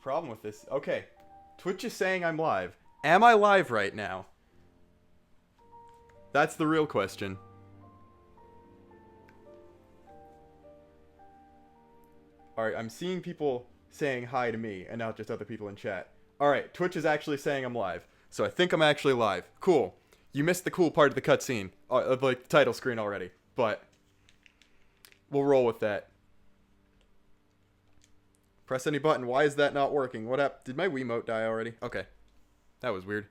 problem with this. Okay. Twitch is saying I'm live. Am I live right now? That's the real question. Alright, I'm seeing people saying hi to me, and not just other people in chat. Alright, Twitch is actually saying I'm live. So I think I'm actually live. Cool. You missed the cool part of the cutscene. Like, the title screen already. But we'll roll with that. Press any button. Why is that not working? What up? Did my Wiimote die already? Okay. That was weird.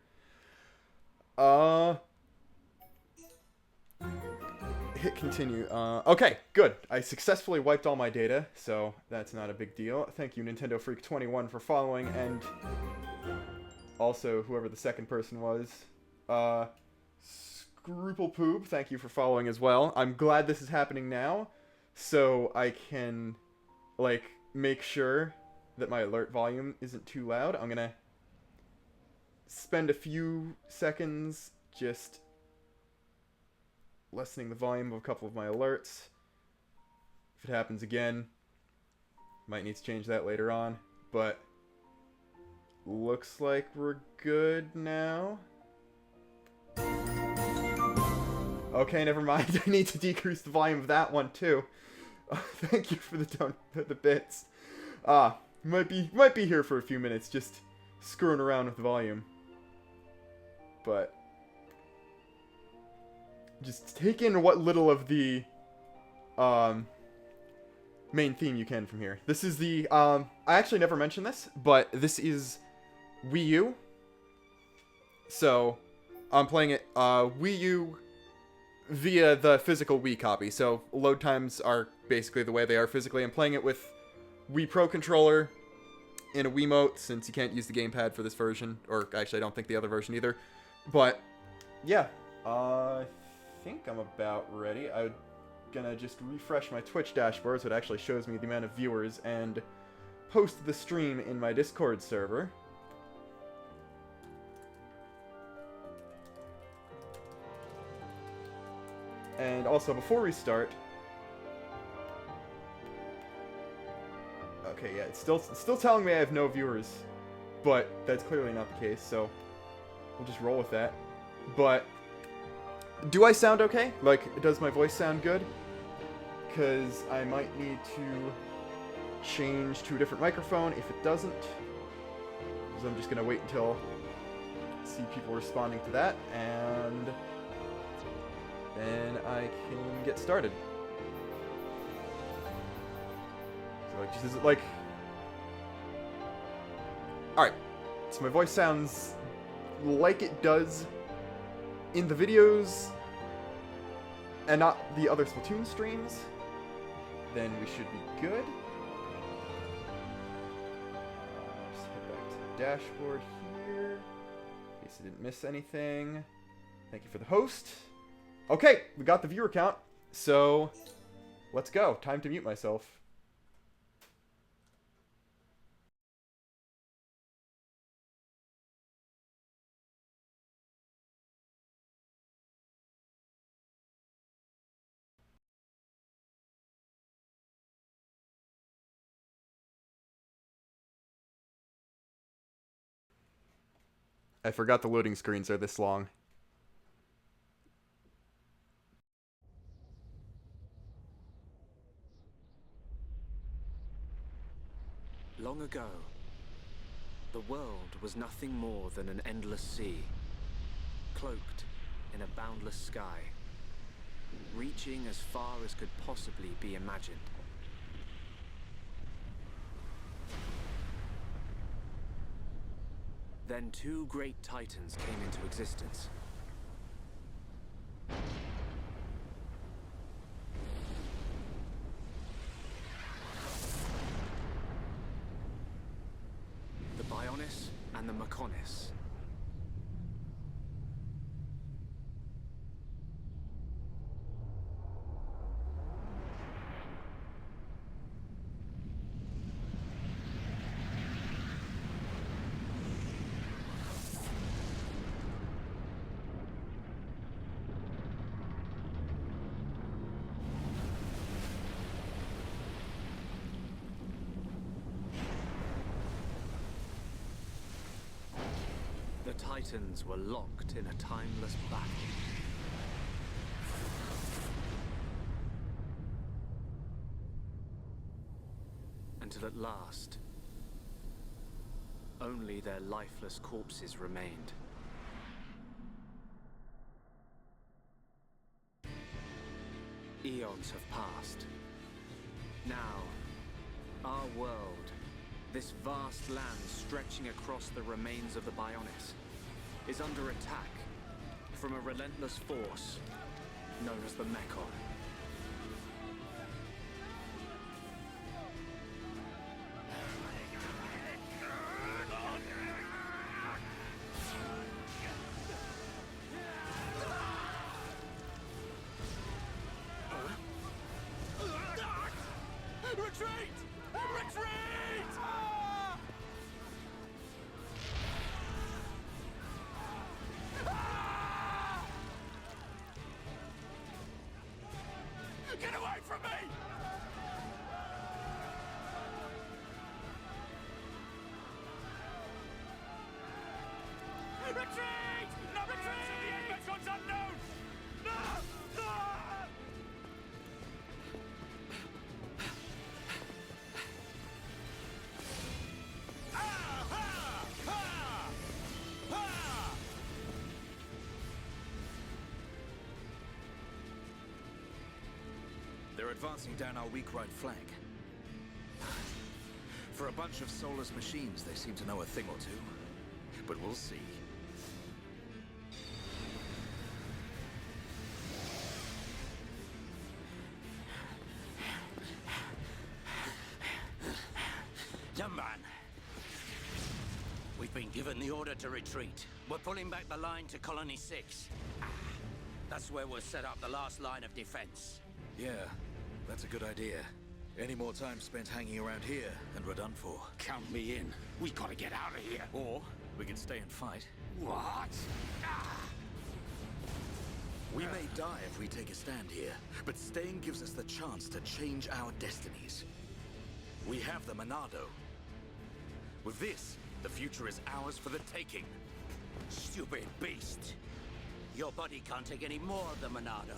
Hit continue. Okay, good. I successfully wiped all my data, so that's not a big deal. Thank you, Nintendo Freak 21, for following, and also whoever the second person was. Scruple Poop, thank you for following as well. I'm glad this is happening now, so I can, like, make sure that my alert volume isn't too loud. I'm gonna spend a few seconds just lessening the volume of a couple of my alerts. If it happens again, might need to change that later on, but looks like we're good now. Okay, never mind. I need to decrease the volume of that one too. Thank you for the bits. Might be here for a few minutes, just screwing around with the volume. But just take in what little of the main theme you can from here. This is the I actually never mentioned this, but this is Wii U. So I'm playing it Wii U via the physical Wii copy. So load times are basically the way they are physically. I'm playing it with Wii Pro controller in a Wiimote, since you can't use the gamepad for this version, or actually I don't think the other version either. But yeah, I think I'm about ready. I'm gonna just refresh my Twitch dashboard so it actually shows me the amount of viewers and post the stream in my Discord server. And also, before we start, okay, yeah, it's still telling me I have no viewers, but that's clearly not the case, so we'll just roll with that. But do I sound okay? Like, does my voice sound good? Because I might need to change to a different microphone if it doesn't. So I'm just gonna wait until I see people responding to that, and then I can get started. So like, just like, all right. So my voice sounds like it does in the videos and not the other Splatoon streams. Then we should be good. Just head back to the dashboard here, in case I didn't miss anything. Thank you for the host. Okay, we got the viewer count, so let's go. Time to mute myself. I forgot the loading screens are this long. Long ago, the world was nothing more than an endless sea, cloaked in a boundless sky, reaching as far as could possibly be imagined. Then two great titans came into existence. The Bionis and the Mechon. titans were locked in a timeless battle. Until at last, only their lifeless corpses remained. Eons have passed. Now, our world, this vast land stretching across the remains of the Bionis, is under attack from a relentless force known as the Mechon. Retreat! Retreat! Get away from me! Retreat! No retreat! The Mecon's unknown! No! No! They're advancing down our weak right flank. For a bunch of soulless machines, they seem to know a thing or two. But we'll see. Young man, we've been given the order to retreat. We're pulling back the line to Colony 6. That's where we'll set up the last line of defense. Yeah, that's a good idea. Any more time spent hanging around here, and we're done for. Count me in. We gotta get out of here. Or we can stay and fight. What? We may die if we take a stand here, but staying gives us the chance to change our destinies. We have the Monado. With this, the future is ours for the taking. Stupid beast. Your body can't take any more of the Monado.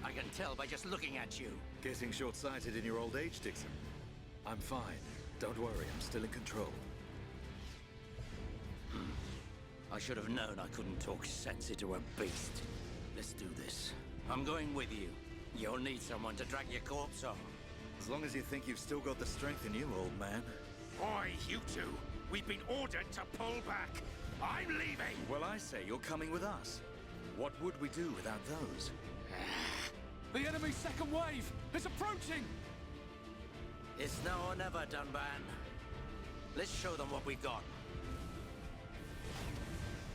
I can tell by just looking at you. Getting short-sighted in your old age, Dixon. I'm fine. Don't worry, I'm still in control. I should have known I couldn't talk sense into a beast. Let's do this. I'm going with you. You'll need someone to drag your corpse on. As long as you think you've still got the strength in you, old man. Oi, you two! We've been ordered to pull back! I'm leaving! Well, I say you're coming with us. What would we do without those? The enemy's second wave! It's approaching! It's now or never, Dunban. Let's show them what we got.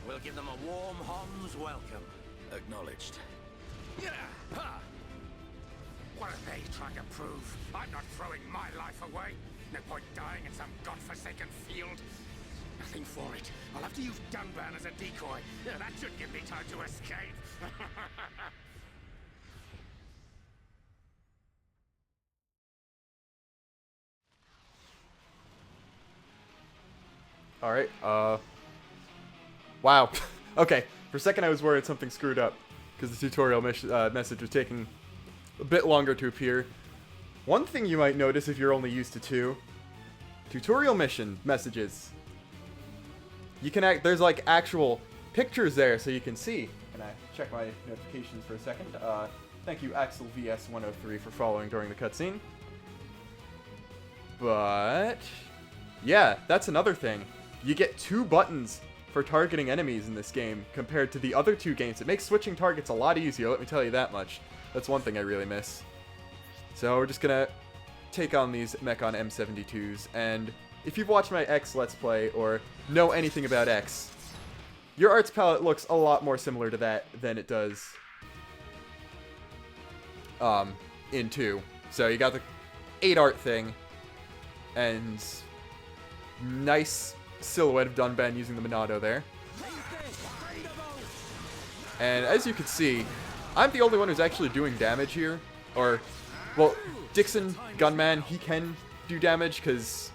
We'll give them a warm Hom's welcome. Acknowledged. Yeah! Ha! What are they trying to prove? I'm not throwing my life away. No point dying in some godforsaken field. Nothing for it. I'll have to use Dunban as a decoy. Yeah, that should give me time to escape. Alright, wow. Okay, for a second I was worried something screwed up, because the tutorial message was taking a bit longer to appear. One thing you might notice if you're only used to 2, tutorial mission messages. You can there's like actual pictures there so you can see. And I check my notifications for a second. Thank you Axel VS103 for following during the cutscene. But yeah, that's another thing. You get 2 buttons for targeting enemies in this game compared to the other 2 games. It makes switching targets a lot easier, let me tell you that much. That's one thing I really miss. So we're just gonna take on these Mechon M72s, and if you've watched my X Let's Play or know anything about X, your arts palette looks a lot more similar to that than it does in 2. So you got the 8 art thing, and nice silhouette of Dunban using the Monado there. And as you can see, I'm the only one who's actually doing damage here. Or, well, Dixon, Gunman, he can do damage because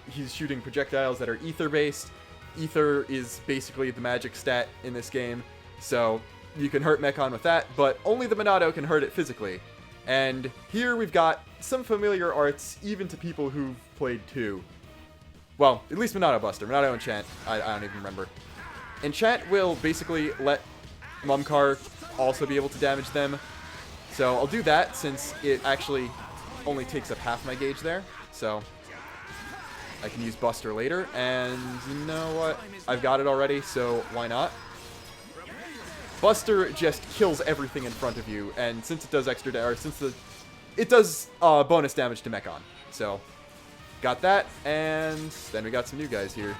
he's shooting projectiles that are ether-based. Ether is basically the magic stat in this game, so you can hurt Mechon with that, but only the Monado can hurt it physically. And here we've got some familiar arts, even to people who've played 2. Well, at least Monado Buster. Monado Enchant, I don't even remember. Enchant will basically let Mumkar also be able to damage them. So I'll do that since it actually only takes up half my gauge there. So I can use Buster later. And you know what? I've got it already, so why not? Buster just kills everything in front of you, and since it does it does bonus damage to Mechon. So got that, and then we got some new guys here.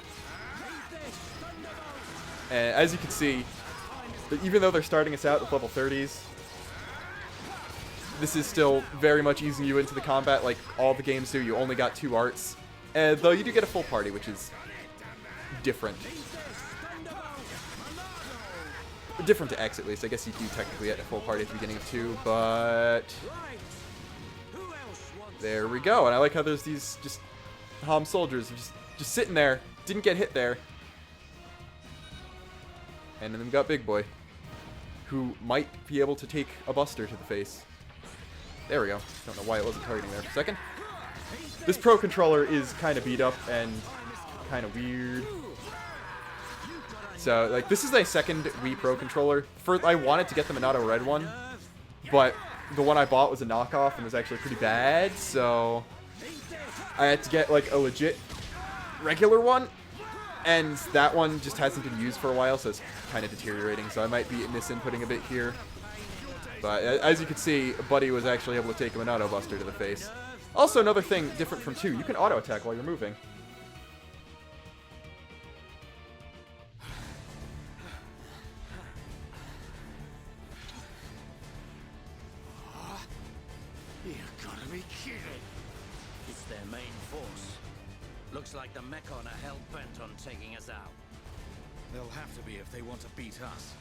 And as you can see, even though they're starting us out with level 30s, this is still very much easing you into the combat like all the games do. You only got 2 arts, though you do get a full party, which is different. Different to X, at least. I guess you do technically get a full party at the beginning of 2, but there we go. And I like how there's these just Hom soldiers just sitting there, didn't get hit there. And then we got Big Boy, who might be able to take a Buster to the face. There we go. Don't know why it wasn't targeting there for a second. This Pro controller is kind of beat up and kind of weird. So, like, this is a second Wii Pro controller. I wanted to get the Monado Red one, but the one I bought was a knockoff and was actually pretty bad, so I had to get, like, a legit regular one, and that one just hasn't been used for a while, so it's kind of deteriorating, so I might be misinputting a bit here. But as you can see, Buddy was actually able to take a Monado Buster to the face. Also, another thing different from 2, you can auto-attack while you're moving. Looks like the Mechon are hell-bent on taking us out. They'll have to be if they want to beat us.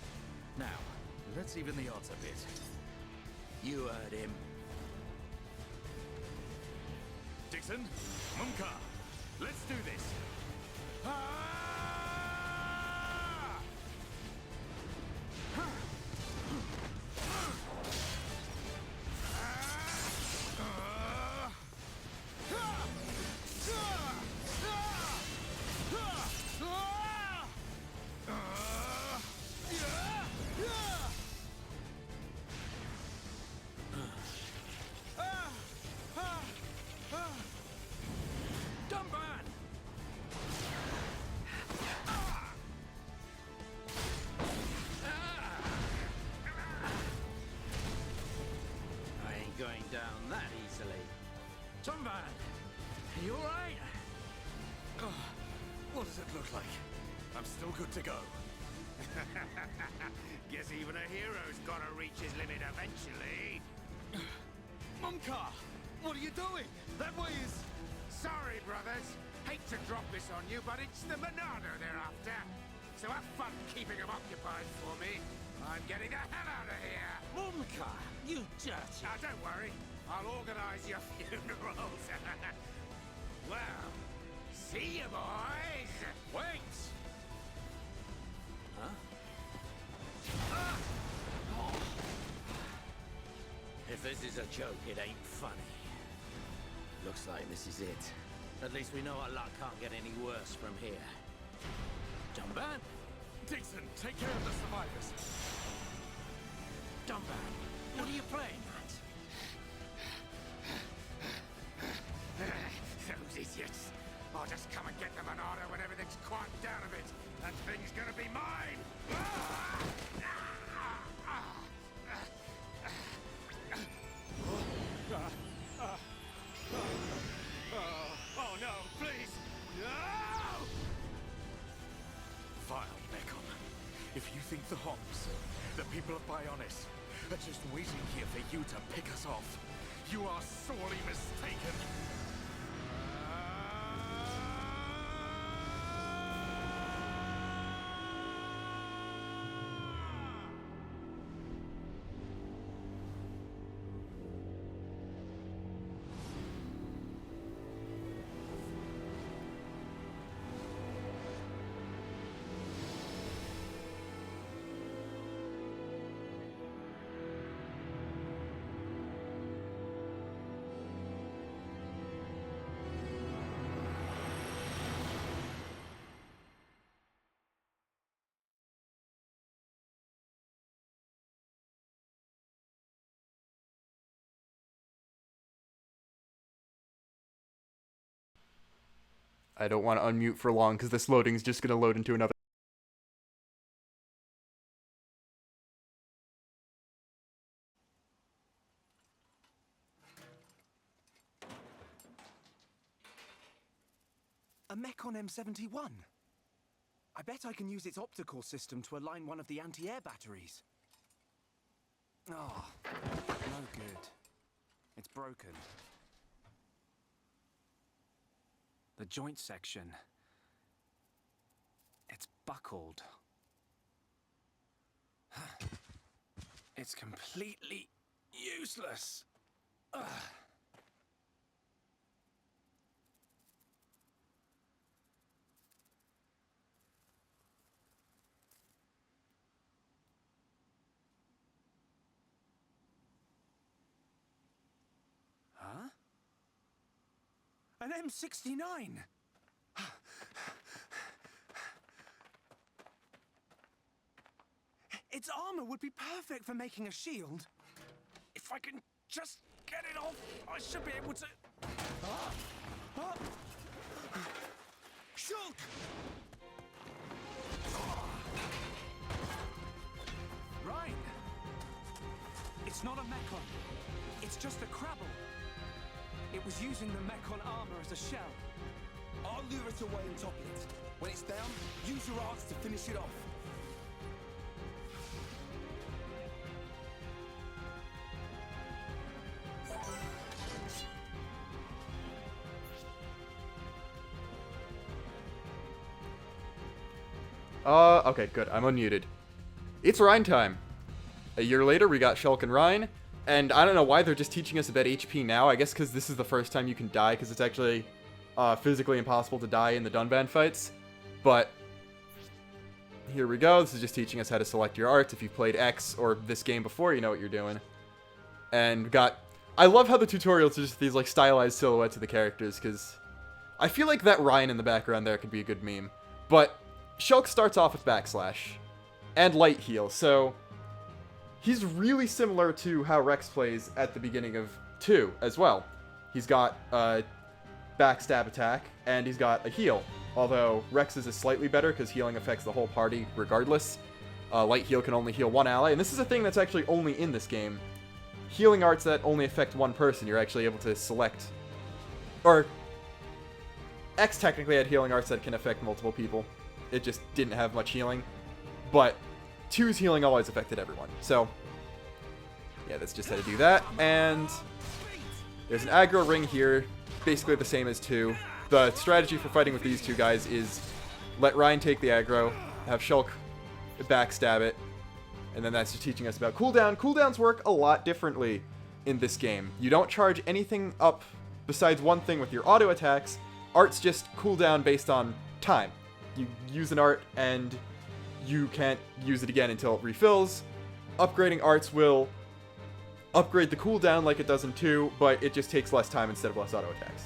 Now, let's even the odds a bit. You heard him. Dixon, Mumkar, let's do this. Going down that easily. Tomban, you alright? What does it look like? I'm still good to go. Guess even a hero's gotta reach his limit eventually. Mumkar, what are you doing? That way is... Sorry, brothers. Hate to drop this on you, but it's the Monado they're after. So have fun keeping them occupied for me. I'm getting the hell out of here. Mumkar, you dirty... Now, don't worry. I'll organize your funerals. Well, see you, boys. Wait! Huh? If this is a joke, it ain't funny. Looks like this is it. At least we know our luck can't get any worse from here. Dumban? Dixon, take care of the survivors. Dumban, what are you playing at? Those idiots. I'll just come and get the Monado when everything's quieted down a bit. That thing's gonna be mine! Oh no, please! No! Vile Mechon. If you think the Homs, the people of Bionis, are just waiting here for you to pick us off, you are sorely mistaken. I don't want to unmute for long because this loading is just going to load into another. A Mechon M71. I bet I can use its optical system to align one of the anti-air batteries. Oh, no good. It's broken. The joint section. It's buckled. It's completely useless. Ugh. Huh? An M69! Its armor would be perfect for making a shield. If I can just get it off, I should be able to... Shulk! Ryan! It's not a Mechon. It's just a Crabble. It was using the Mechon armor as a shell. I'll lure it away and topple it. When it's down, use your arts to finish it off. Okay, good. I'm unmuted. It's Rhine time. A year later, we got Shulk and Rhine, and I don't know why they're just teaching us about HP now. I guess because this is the first time you can die, because it's actually physically impossible to die in the Dunban fights. But here we go. This is just teaching us how to select your arts. If you've played X or this game before, you know what you're doing. And I love how the tutorials are just these like stylized silhouettes of the characters, because I feel like that Rhine in the background there could be a good meme. But Shulk starts off with backslash and light heal, so he's really similar to how Rex plays at the beginning of 2 as well. He's got a backstab attack, and he's got a heal, although Rex's is slightly better because healing affects the whole party regardless. Light heal can only heal one ally, and this is a thing that's actually only in this game. Healing arts that only affect one person, you're actually able to select, or X technically had healing arts that can affect multiple people. It just didn't have much healing, but 2's healing always affected everyone. So yeah, that's just how to do that. And there's an aggro ring here, basically the same as 2. The strategy for fighting with these two guys is let Ryan take the aggro, have Shulk backstab it, and then that's just teaching us about cooldown. Cooldowns work a lot differently in this game. You don't charge anything up besides one thing with your auto attacks. Arts just cooldown based on time. You use an art and you can't use it again until it refills. Upgrading arts will upgrade the cooldown like it does in 2, but it just takes less time instead of less auto attacks.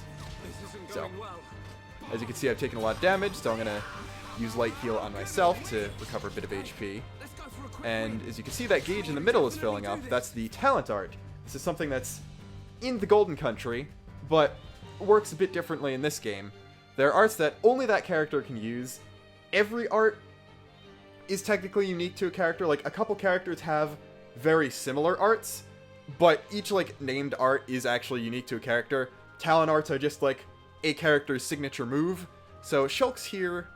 So, as you can see, I've taken a lot of damage, so I'm going to use light heal on myself to recover a bit of HP. And as you can see, that gauge in the middle is filling up. That's the talent art. This is something that's in the Golden Country, but works a bit differently in this game. There are arts that only that character can use. Every art is technically unique to a character. Like, a couple characters have very similar arts, but each, like, named art is actually unique to a character. Talent arts are just, like, a character's signature move. So Shulk's here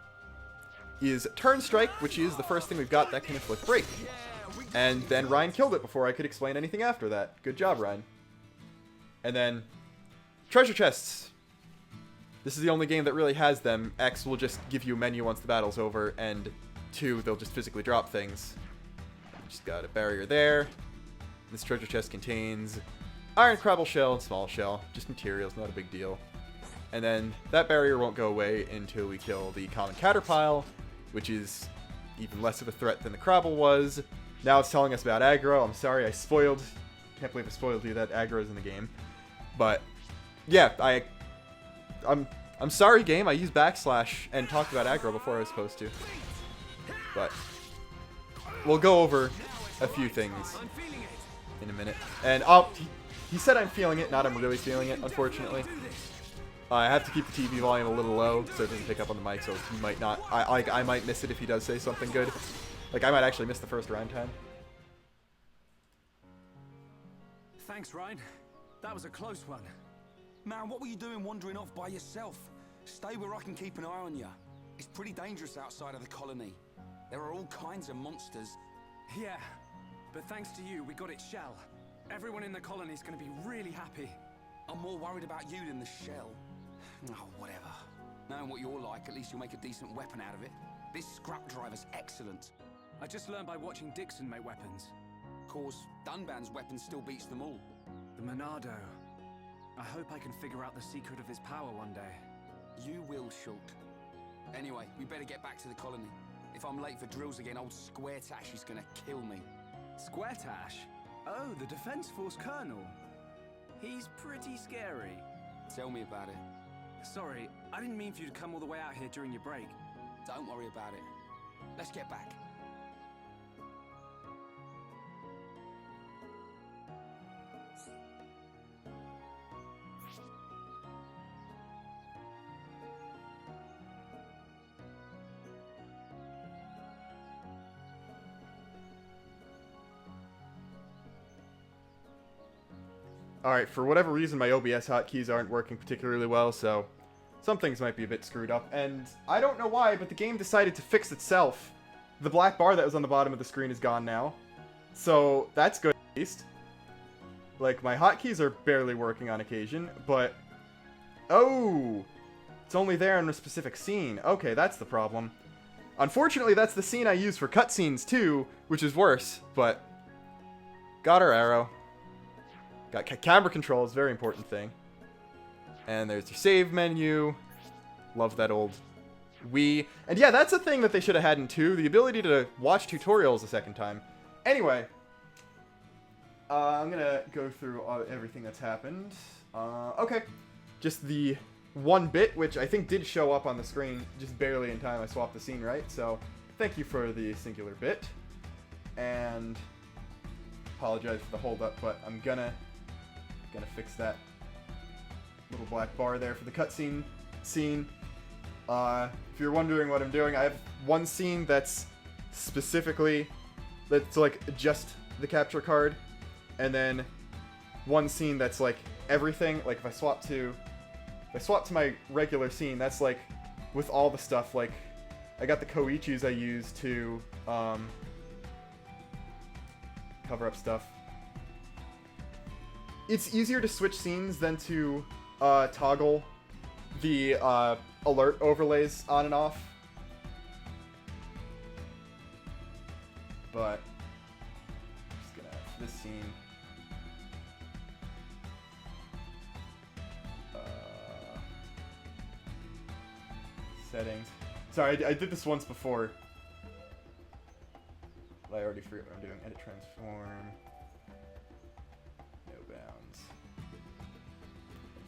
is Turn Strike, which is the first thing we've got that can inflict break. And then Ryan killed it before I could explain anything after that. Good job, Ryan. And then treasure chests. This is the only game that really has them. X will just give you a menu once the battle's over, and 2, they'll just physically drop things. Just got a barrier there. This treasure chest contains iron crabble shell and small shell. Just materials, not a big deal. And then that barrier won't go away until we kill the common caterpile, which is even less of a threat than the crabble was. Now it's telling us about aggro. I'm sorry, I spoiled. Can't believe I spoiled you that aggro is in the game. But yeah, I'm sorry, game. I used backslash and talked about aggro before I was supposed to. But we'll go over a few things in a minute. And he said I'm feeling it, not I'm really feeling it, unfortunately. I have to keep the TV volume a little low so it doesn't pick up on the mic, so he might not... I might miss it if he does say something good. Like, I might actually miss the first round time. Thanks, Ryan. That was a close one. Man, what were you doing wandering off by yourself? Stay where I can keep an eye on you. It's pretty dangerous outside of the colony. There are all kinds of monsters. Yeah, but thanks to you, we got its shell. Everyone in the colony's gonna be really happy. I'm more worried about you than the shell. Oh, whatever. Knowing what you're like, at least you'll make a decent weapon out of it. This scrap driver's excellent. I just learned by watching Dixon make weapons. Of course, Dunban's weapon still beats them all. The Monado. I hope I can figure out the secret of his power one day. You will, Shulk. Anyway, we better get back to the colony. If I'm late for drills again, old Square Tash is gonna kill me. Square Tash? Oh, the Defense Force Colonel. He's pretty scary. Tell me about it. Sorry, I didn't mean for you to come all the way out here during your break. Don't worry about it. Let's get back. Alright, for whatever reason, my OBS hotkeys aren't working particularly well, so some things might be a bit screwed up. And I don't know why, but the game decided to fix itself. The black bar that was on the bottom of the screen is gone now. So that's good, at least. Like, my hotkeys are barely working on occasion, but... Oh! It's only there in a specific scene. Okay, that's the problem. Unfortunately, that's the scene I use for cutscenes, too, which is worse, but... Got our arrow. Got camera control is a very important thing. And there's your save menu. Love that old Wii. And yeah, that's a thing that they should have had in 2. The ability to watch tutorials a second time. Anyway. I'm gonna go through everything that's happened. Okay. Just the one bit, which I think did show up on the screen just barely in time I swapped the scene, right? So, thank you for the singular bit. And... apologize for the hold-up, but I'm gonna fix that little black bar there for the cutscene scene. If you're wondering what I'm doing, I have one scene that's specifically like just the capture card, and then one scene that's like everything. Like if I swap to my regular scene, that's like with all the stuff. Like I got the Koichis I use to cover up stuff. It's easier to switch scenes than to toggle the alert overlays on and off. But I'm just gonna have this scene. Settings. Sorry, I did this once before. I already forget what I'm doing. Edit transform. No bounds.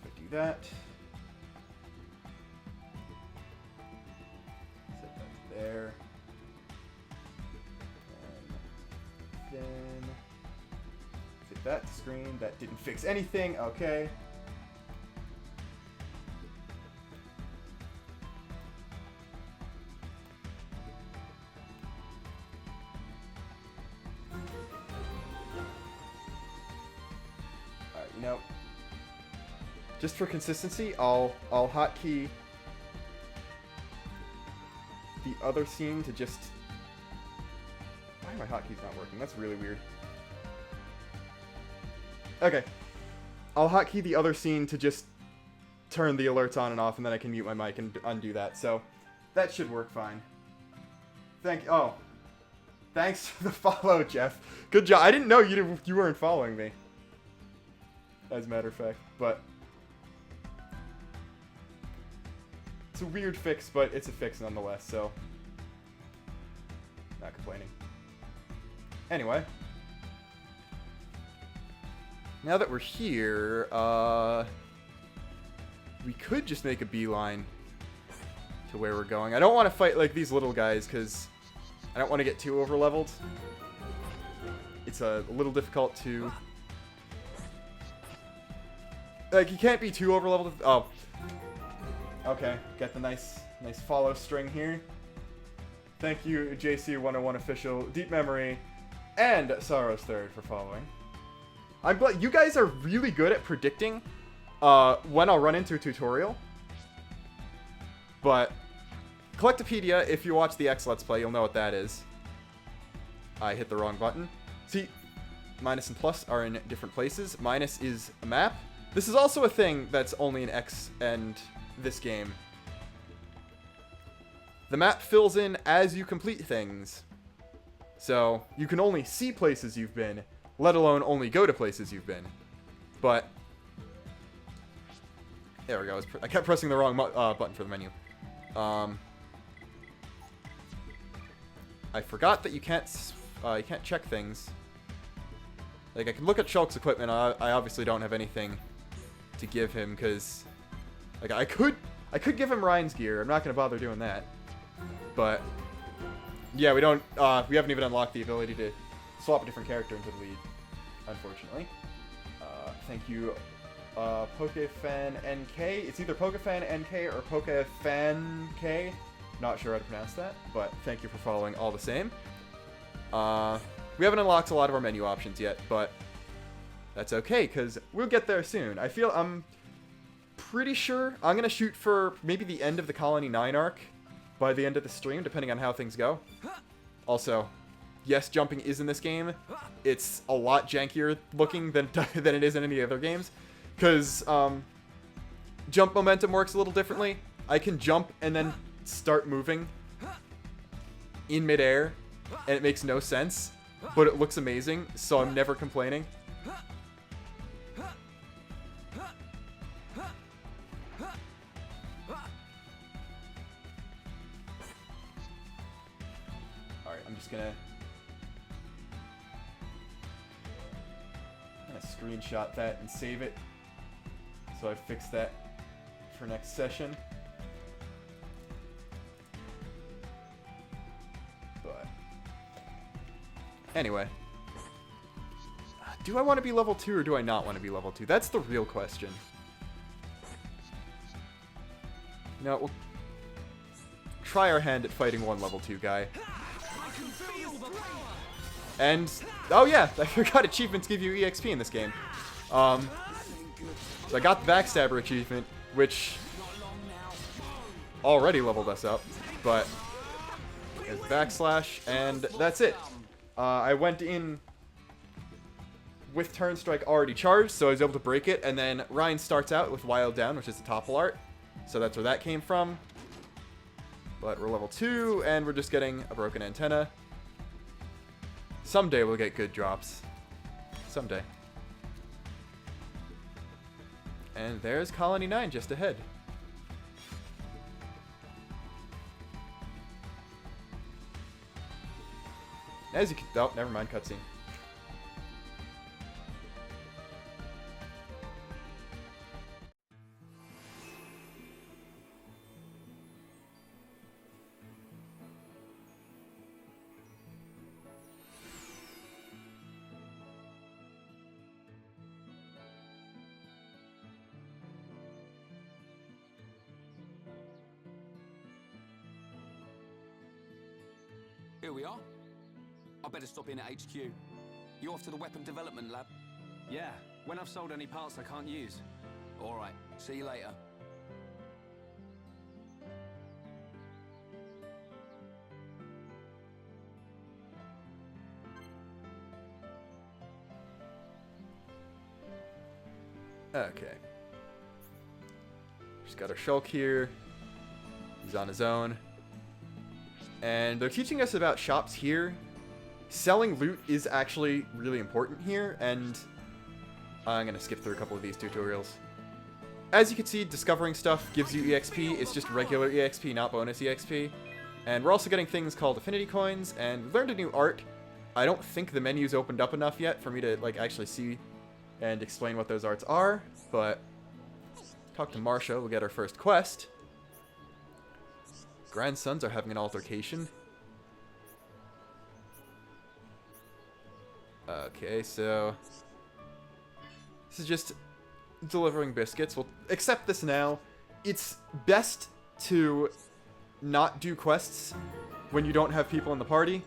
If I do that. Set that to there. And then fit that to screen. That didn't fix anything. Okay. You know, just for consistency, I'll hotkey the other scene to just... Why are my hotkeys not working? That's really weird. Okay. I'll hotkey the other scene to just turn the alerts on and off, and then I can mute my mic and undo that. So, that should work fine. Oh. Thanks for the follow, Jeff. Good job. I didn't know you weren't following me. As a matter of fact, but it's a weird fix, but it's a fix nonetheless, so not complaining. Anyway, now that we're here, we could just make a beeline to where we're going. I don't want to fight like these little guys because I don't want to get too over-leveled. It's a little difficult to... Like, you can't be too over-leveled. Oh. Okay, got the nice follow string here. Thank you, JC101 official, Deep Memory, and Sorrow's Third for following. I'm glad you guys are really good at predicting when I'll run into a tutorial. But Collectopedia, if you watch the X Let's Play, you'll know what that is. I hit the wrong button. See, minus and plus are in different places. Minus is a map. This is also a thing that's only in X and this game. The map fills in as you complete things. So, you can only see places you've been, let alone only go to places you've been. But, there we go. I kept pressing the wrong button for the menu. I forgot that you can't check things. Like, I can look at Shulk's equipment. I obviously don't have anything to give him, because, like, I could give him Ryan's gear. I'm not going to bother doing that. But, yeah, we haven't even unlocked the ability to swap a different character into the lead, unfortunately. Thank you, Pokefan NK. It's either Pokefan NK or Pokefan K. Not sure how to pronounce that, but thank you for following all the same. We haven't unlocked a lot of our menu options yet, but that's okay, because we'll get there soon. I'm pretty sure I'm going to shoot for maybe the end of the Colony 9 arc by the end of the stream, depending on how things go. Also, yes, jumping is in this game. It's a lot jankier looking than it is in any other games, because jump momentum works a little differently. I can jump and then start moving in midair, and it makes no sense, but it looks amazing, so I'm never complaining. Alright, I'm just gonna screenshot that and save it, so I fix that for next session. But anyway, do I want to be level 2 or do I not want to be level 2? That's the real question. No, we'll try our hand at fighting one level 2 guy. And, oh yeah, I forgot achievements give you EXP in this game. So I got the Backstabber achievement, which already leveled us up, but it's backslash, and that's it. I went in with Turn Strike already charged, so I was able to break it, and then Ryan starts out with Wild Down, which is the topple art, so that's where that came from. But we're level 2, and we're just getting a broken antenna. Someday we'll get good drops. Someday. And there's Colony 9 just ahead. As you can... Oh, never mind, cutscene. Here we are. I better stop in at HQ. You off to the weapon development lab? Yeah, when I've sold any parts I can't use. All right. See you later. Okay. Just got our Shulk here. He's on his own. And they're teaching us about shops here. Selling loot is actually really important here, and I'm going to skip through a couple of these tutorials. As you can see, discovering stuff gives you EXP. It's just regular EXP, not bonus EXP. And we're also getting things called affinity coins, and we learned a new art. I don't think the menu's opened up enough yet for me to actually see and explain what those arts are, but talk to Marsha, we'll get our first quest. Grandsons are having an altercation. Okay, so this is just delivering biscuits. We'll accept this now. it's best to not do quests when you don't have people in the party.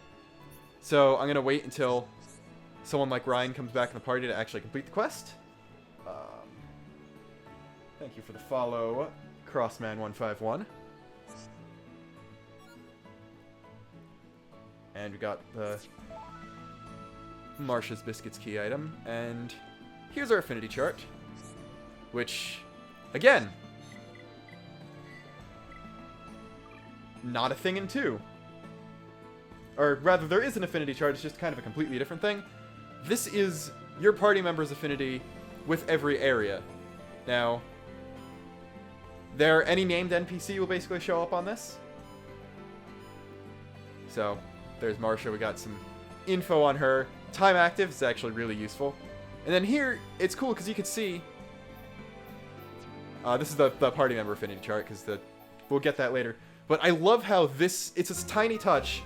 So I'm going to wait until someone like Ryan comes back in the party to actually complete the quest. Thank you for the follow, Crossman151. And we got the Marsha's Biscuits key item. And here's our affinity chart, which, again, not a thing in 2. Or rather, there is an affinity chart, it's just kind of a completely different thing. This is your party member's affinity with every area. Now, any named NPC will basically show up on this. So, there's Marsha, we got some info on her. Time active is actually really useful. And then here, it's cool because you can see... this is the party member affinity chart, because we'll get that later. But I love how it's a tiny touch,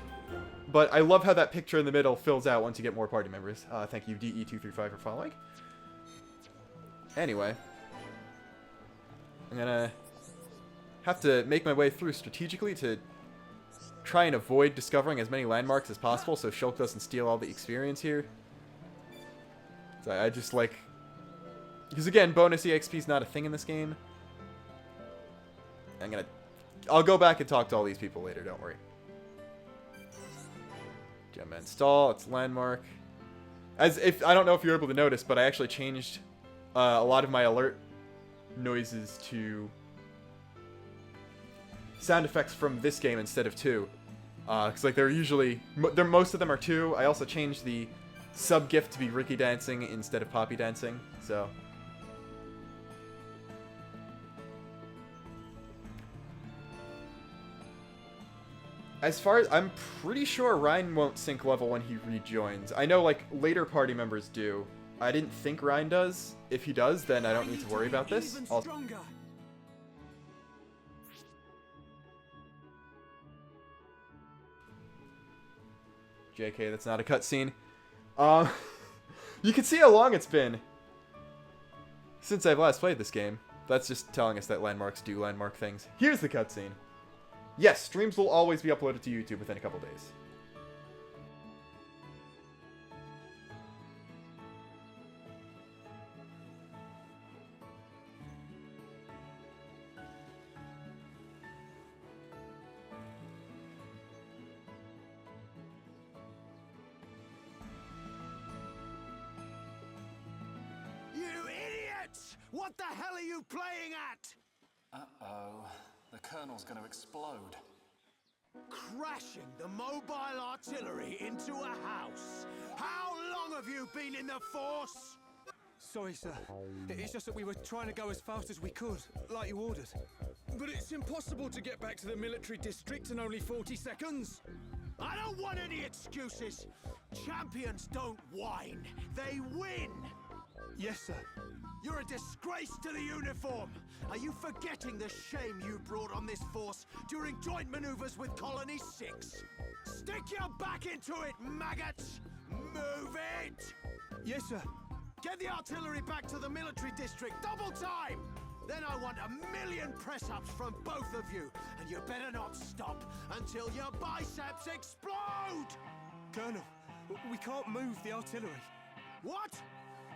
but I love how that picture in the middle fills out once you get more party members. Thank you, DE235, for following. Anyway, I'm gonna have to make my way through strategically to try and avoid discovering as many landmarks as possible so Shulk doesn't steal all the experience here. So I just like... Because again, bonus EXP is not a thing in this game. I'll go back and talk to all these people later, don't worry. Gem install, it's landmark. I don't know if you're able to notice, but I actually changed a lot of my alert noises to sound effects from this game instead of 2. Because like most of them are 2. I also changed the sub gift to be Ricky dancing instead of Poppy dancing. So as far as I'm pretty sure Ryan won't sync level when he rejoins. I know like later party members do. I didn't think Ryan does. If he does, then I don't need to worry about this. JK, that's not a cutscene. You can see how long it's been since I've last played this game. That's just telling us that landmarks do landmark things. Here's the cutscene. Yes, streams will always be uploaded to YouTube within a couple days. What the hell are you playing at? Uh-oh. The Colonel's gonna explode. Crashing the mobile artillery into a house. How long have you been in the Force? Sorry, sir. It's just that we were trying to go as fast as we could, like you ordered. But it's impossible to get back to the military district in only 40 seconds. I don't want any excuses. Champions don't whine. They win. Yes, sir. You're a disgrace to the uniform! Are you forgetting the shame you brought on this force during joint maneuvers with Colony 6? Stick your back into it, maggots! Move it! Yes, sir. Get the artillery back to the military district, double time! Then I want 1,000,000 press-ups from both of you, and you better not stop until your biceps explode! Colonel, we can't move the artillery. What?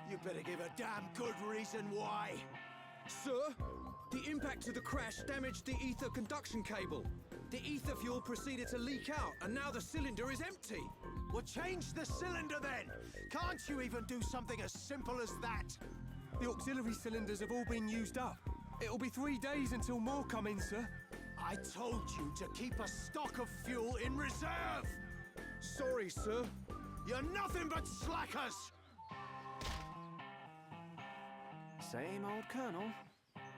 You better give a damn good reason why. Sir, the impact of the crash damaged the ether conduction cable. The ether fuel proceeded to leak out, and now the cylinder is empty. Well, change the cylinder then. Can't you even do something as simple as that? The auxiliary cylinders have all been used up. It'll be 3 days until more come in, sir. I told you to keep a stock of fuel in reserve. Sorry, sir. You're nothing but slackers. Same old Colonel.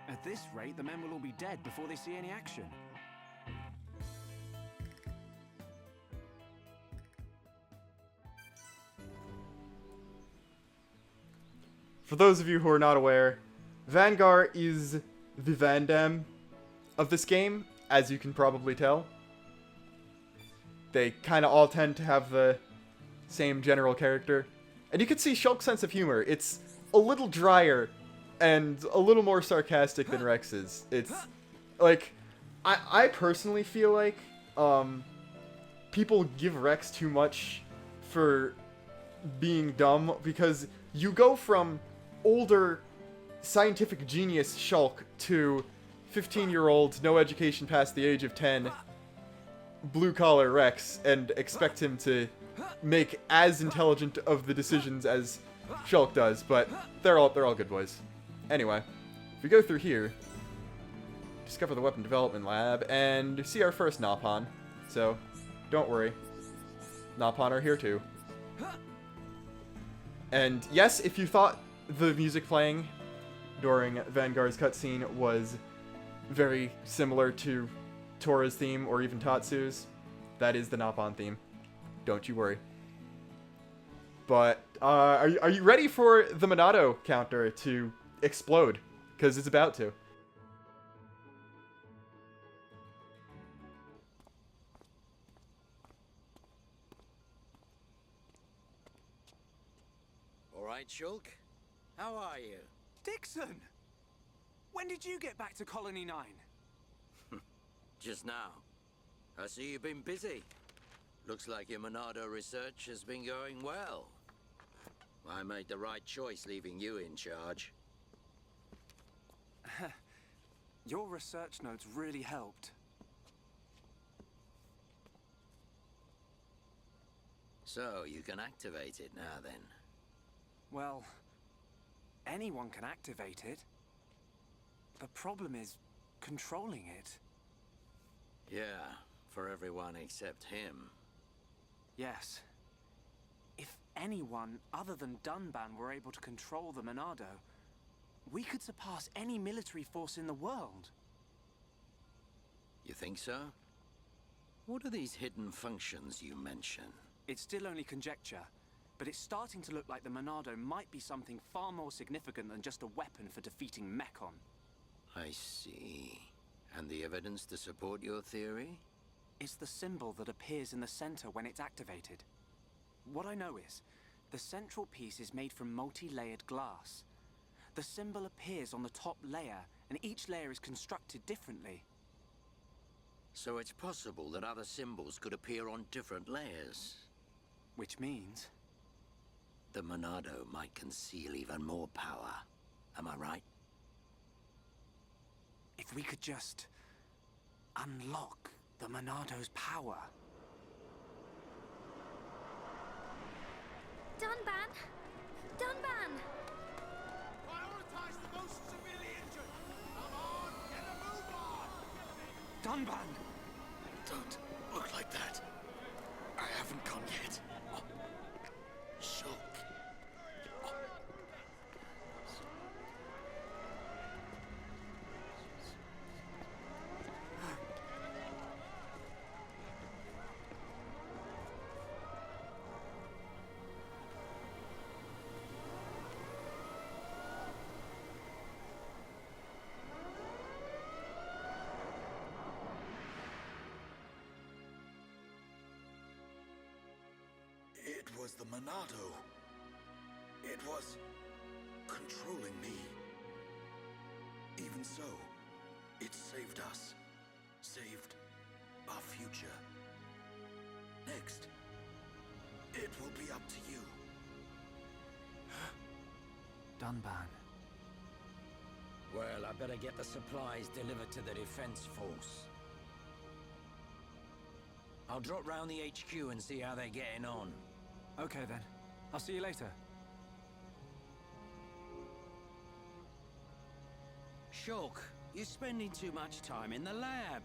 At this rate, the men will all be dead before they see any action. For those of you who are not aware, Vanguard is the Van Damme of this game, as you can probably tell. They kind of all tend to have the same general character. And you can see Shulk's sense of humor. It's a little drier and a little more sarcastic than Rex's. like, I personally feel like, people give Rex too much for being dumb, because you go from older scientific genius Shulk to 15-year-old, no education past the age of 10, blue-collar Rex, and expect him to make as intelligent of the decisions as Shulk does, but they're all good boys. Anyway, if we go through here, discover the weapon development lab, and see our first Napon. So, don't worry. Napon are here too. And yes, if you thought the music playing during Vanguard's cutscene was very similar to Tora's theme or even Tatsu's, that is the Napon theme. Don't you worry. But, are you ready for the Monado counter to explode? Because it's about to. All right, Shulk. How are you? Dixon! When did you get back to Colony 9? Just now. I see you've been busy. Looks like your Monado research has been going well. I made the right choice leaving you in charge. Your research notes really helped. So, you can activate it now then. Well, anyone can activate it. The problem is controlling it. Yeah, for everyone except him. Yes. If anyone other than Dunban were able to control the Monado, we could surpass any military force in the world. You think so? What are these hidden functions you mention? It's still only conjecture, but it's starting to look like the Monado might be something far more significant than just a weapon for defeating Mechon. I see. And the evidence to support your theory? It's the symbol that appears in the center when it's activated. What I know is, the central piece is made from multi-layered glass. The symbol appears on the top layer, and each layer is constructed differently. So it's possible that other symbols could appear on different layers. Which means... the Monado might conceal even more power. Am I right? if we could just unlock the Monado's power. Dunban! Dunban! Prioritize the most severely injured! Come on, get a move on! Dunban! Don't look like that. I haven't gone yet. Shulk. It was the Monado. It was controlling me. Even so, it saved us. Saved our future. Next, it will be up to you. Dunban. Well, I better get the supplies delivered to the Defense Force. I'll drop round the HQ and see how they're getting on. Okay then. I'll see you later. Shulk, you're spending too much time in the lab.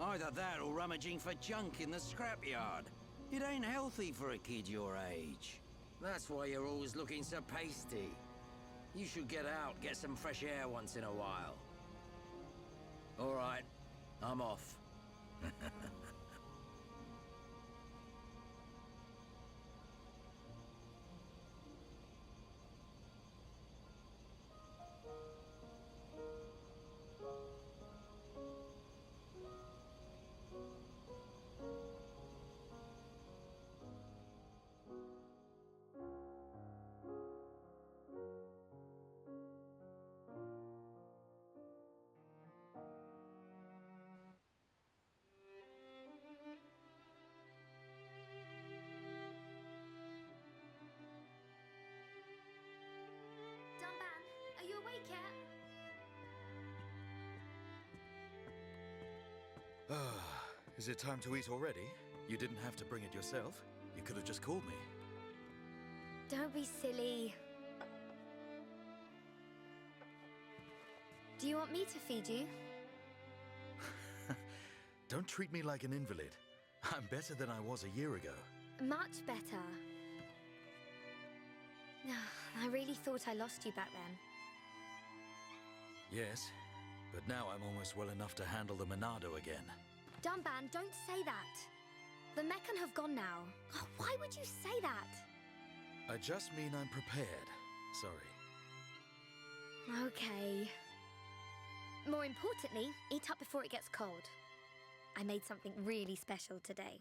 Either that or rummaging for junk in the scrapyard. It ain't healthy for a kid your age. That's why you're always looking so pasty. You should get out, get some fresh air once in a while. All right, I'm off. Is it time to eat already? You didn't have to bring it yourself. You could have just called me. Don't be silly. Do you want me to feed you? Don't treat me like an invalid. I'm better than I was a year ago. Much better. I really thought I lost you back then. Yes, but now I'm almost well enough to handle the Monado again. Dunban, don't say that. The Mechon have gone now. Oh, why would you say that? I just mean I'm prepared. Sorry. Okay. More importantly, eat up before it gets cold. I made something really special today.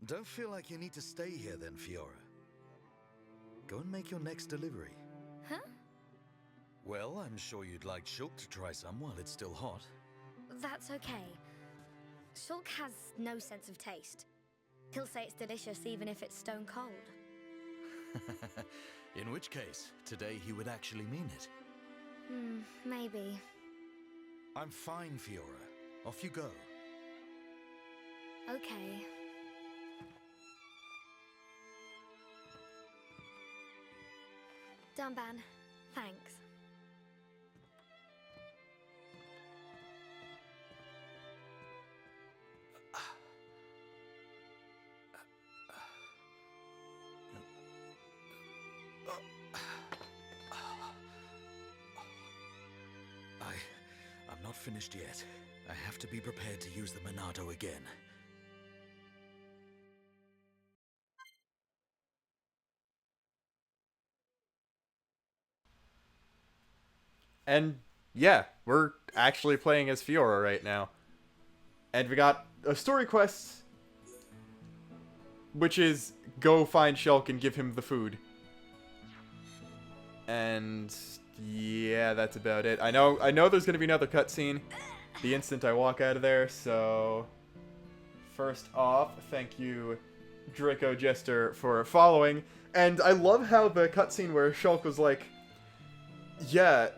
Don't feel like you need to stay here then, Fiora. Go and make your next delivery. Huh? Well, I'm sure you'd like Shulk to try some while it's still hot. That's okay. Shulk has no sense of taste. He'll say it's delicious even if it's stone cold. In which case, today he would actually mean it. Maybe. I'm fine, Fiora. Off you go. Okay. Dunban, thanks. I'm not finished yet. I have to be prepared to use the Monado again. And yeah, we're actually playing as Fiora right now. And we got a story quest, which is go find Shulk and give him the food. And yeah, that's about it. I know there's gonna be another cutscene the instant I walk out of there, so first off, thank you, Draco Jester, for following. And I love how the cutscene where Shulk was like, yeah,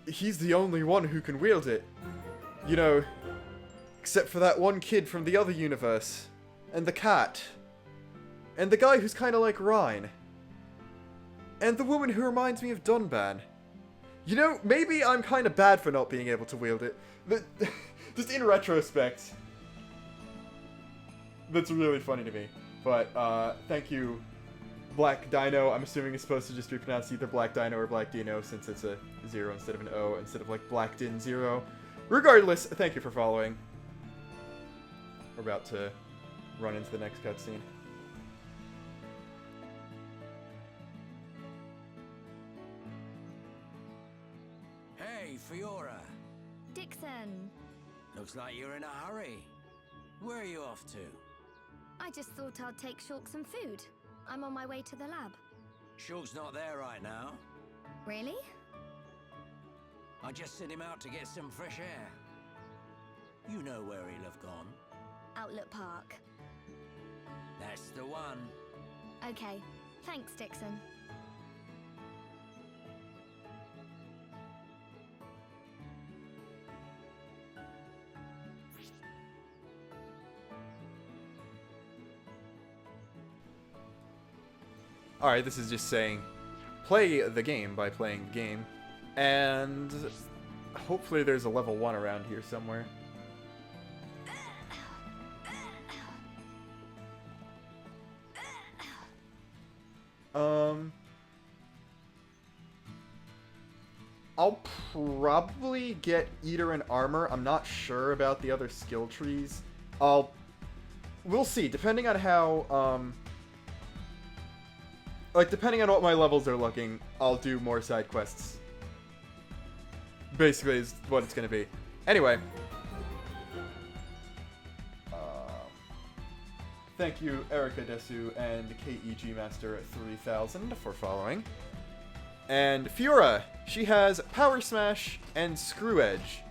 he's the only one who can wield it. You know, except for that one kid from the other universe. And the cat. And the guy who's kind of like Rhine. And the woman who reminds me of Dunban. You know, maybe I'm kind of bad for not being able to wield it. But just in retrospect, that's really funny to me. But thank you, Black Dino. I'm assuming it's supposed to just be pronounced either Black Dino or Black Dino, since it's a 0 instead of an O, instead of like Black Din 0. Regardless, thank you for following. We're about to run into the next cutscene. Hey, Fiora. Dixon, Looks like you're in a hurry. Where are you off to? I just thought I'd take Shulk some food. I'm on my way to the lab. Shulk's not there right now. Really? I just sent him out to get some fresh air. You know where he'll have gone. Outlook Park. That's the one. Okay. Thanks, Dixon. Alright, this is just saying, play the game by playing the game, and hopefully there's a level 1 around here somewhere. I'll probably get Eater and Armor. I'm not sure about the other skill trees. We'll see, depending on how, depending on what my levels are looking, I'll do more side quests. Basically, is what it's gonna be. Anyway. Thank you, Erica Desu and KEG Master 3000 for following. And Fiora, she has Power Smash and Screw Edge.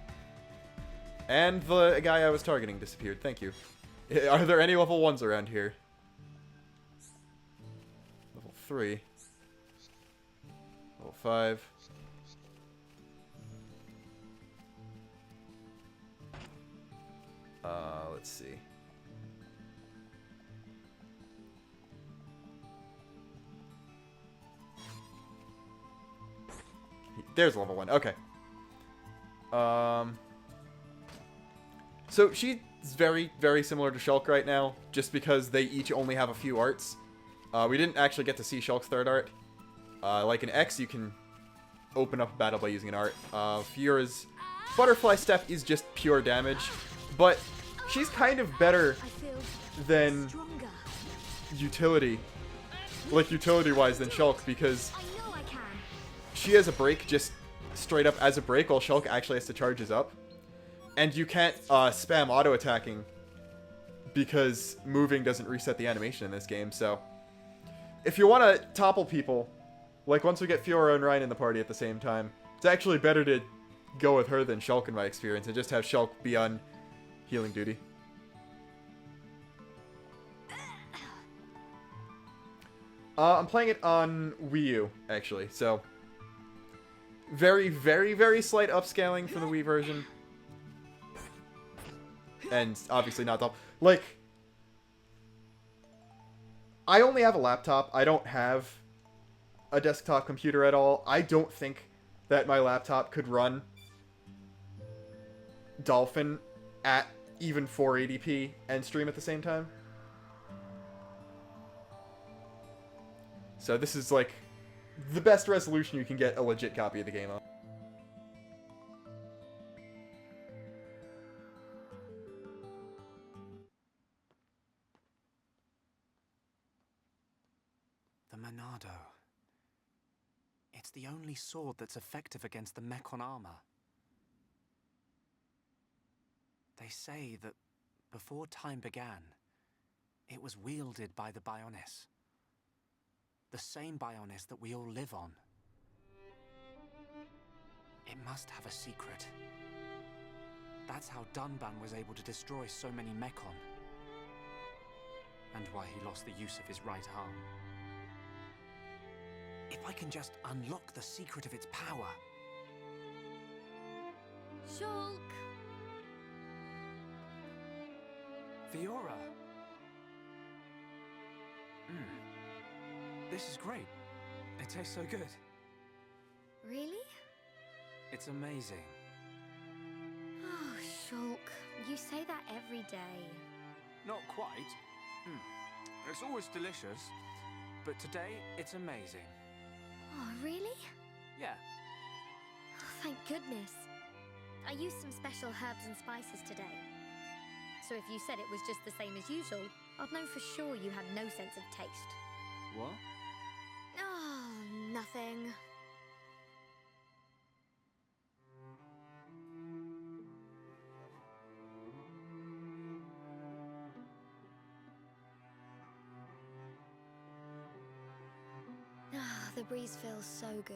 And the guy I was targeting disappeared. Thank you. Are there any level 1s around here? Level 3. Level 5. Let's let's see. There's level 1. Okay. So she's very, very similar to Shulk right now, just because they each only have a few arts. We didn't actually get to see Shulk's third art. Like in X, you can open up a battle by using an art. Fiora's Butterfly Step is just pure damage, but she's kind of better than utility. Like, utility-wise than Shulk, because she has a break just straight up as a break, while Shulk actually has to charge his up. And you can't spam auto-attacking because moving doesn't reset the animation in this game, so... If you want to topple people, like once we get Fiora and Ryan in the party at the same time, it's actually better to go with her than Shulk in my experience, and just have Shulk be on healing duty. I'm playing it on Wii U, actually, so... Very, very, very slight upscaling from the Wii version. And obviously not top. Like, I only have a laptop. I don't have a desktop computer at all. I don't think that my laptop could run Dolphin at even 480p and stream at the same time. So this is like the best resolution you can get a legit copy of the game on. The Monado. It's the only sword that's effective against the Mechon armor. They say that before time began, it was wielded by the Bionis. The same Bionis that we all live on. It must have a secret. That's how Dunban was able to destroy so many Mechon. And why he lost the use of his right arm. If I can just unlock the secret of its power. Shulk! Fiora! This is great. It tastes so good. Really? It's amazing. Oh, Shulk, you say that every day. Not quite. It's always delicious, but today it's amazing. Oh, really? Yeah. Oh, thank goodness. I used some special herbs and spices today. So if you said it was just the same as usual, I'd know for sure you had no sense of taste. What? Oh, nothing. Ah, the breeze feels so good.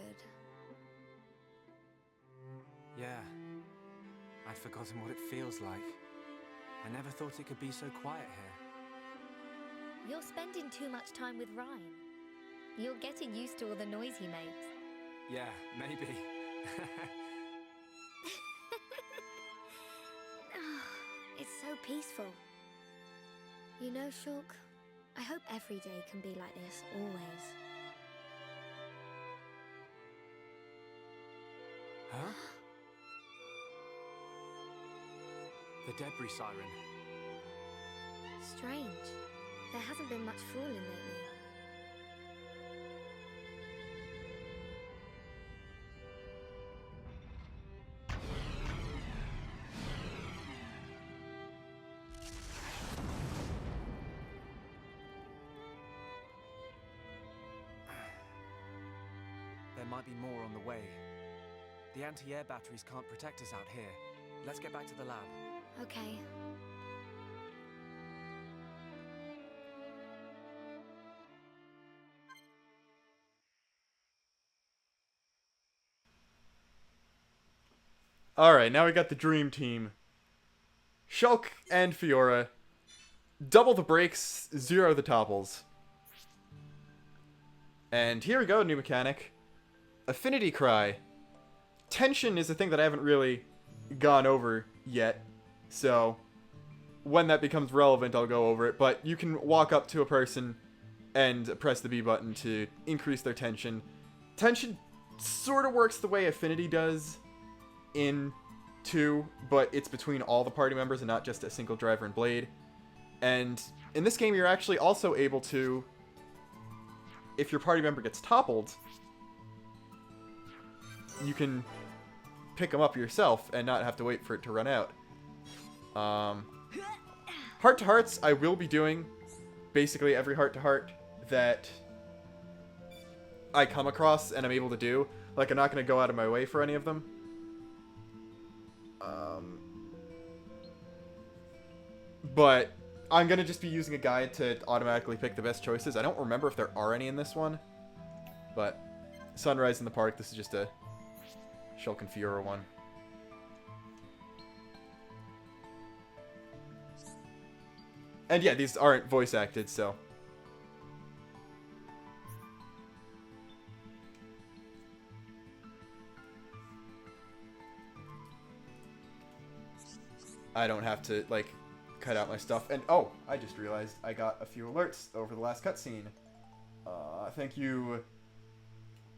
Yeah. I'd forgotten what it feels like. I never thought it could be so quiet here. You're spending too much time with Ryan. You're getting used to all the noise he makes. Yeah, maybe. Oh, it's so peaceful. You know, Shulk, I hope every day can be like this, always. Huh? The debris siren. Strange. There hasn't been much falling lately. There might be more on the way. The anti-air batteries can't protect us out here. Let's get back to the lab. Okay. Alright, now we got the dream team. Shulk and Fiora. Double the breaks, zero the topples. And here we go, new mechanic. Affinity Cry. Tension is a thing that I haven't really gone over yet. So, when that becomes relevant, I'll go over it. But you can walk up to a person and press the B button to increase their tension. Tension sort of works the way Affinity does in 2, but it's between all the party members and not just a single driver and blade. And in this game, you're actually also able to, if your party member gets toppled, you can pick them up yourself and not have to wait for it to run out. Heart-to-hearts, I will be doing basically every heart-to-heart that I come across and I'm able to do. Like, I'm not going to go out of my way for any of them. But I'm going to just be using a guide to automatically pick the best choices. I don't remember if there are any in this one. But Sunrise in the Park, this is just a Shulk and Fiora one. And yeah, these aren't voice acted, so. I don't have to, like, cut out my stuff. And, oh, I just realized I got a few alerts over the last cutscene. Thank you,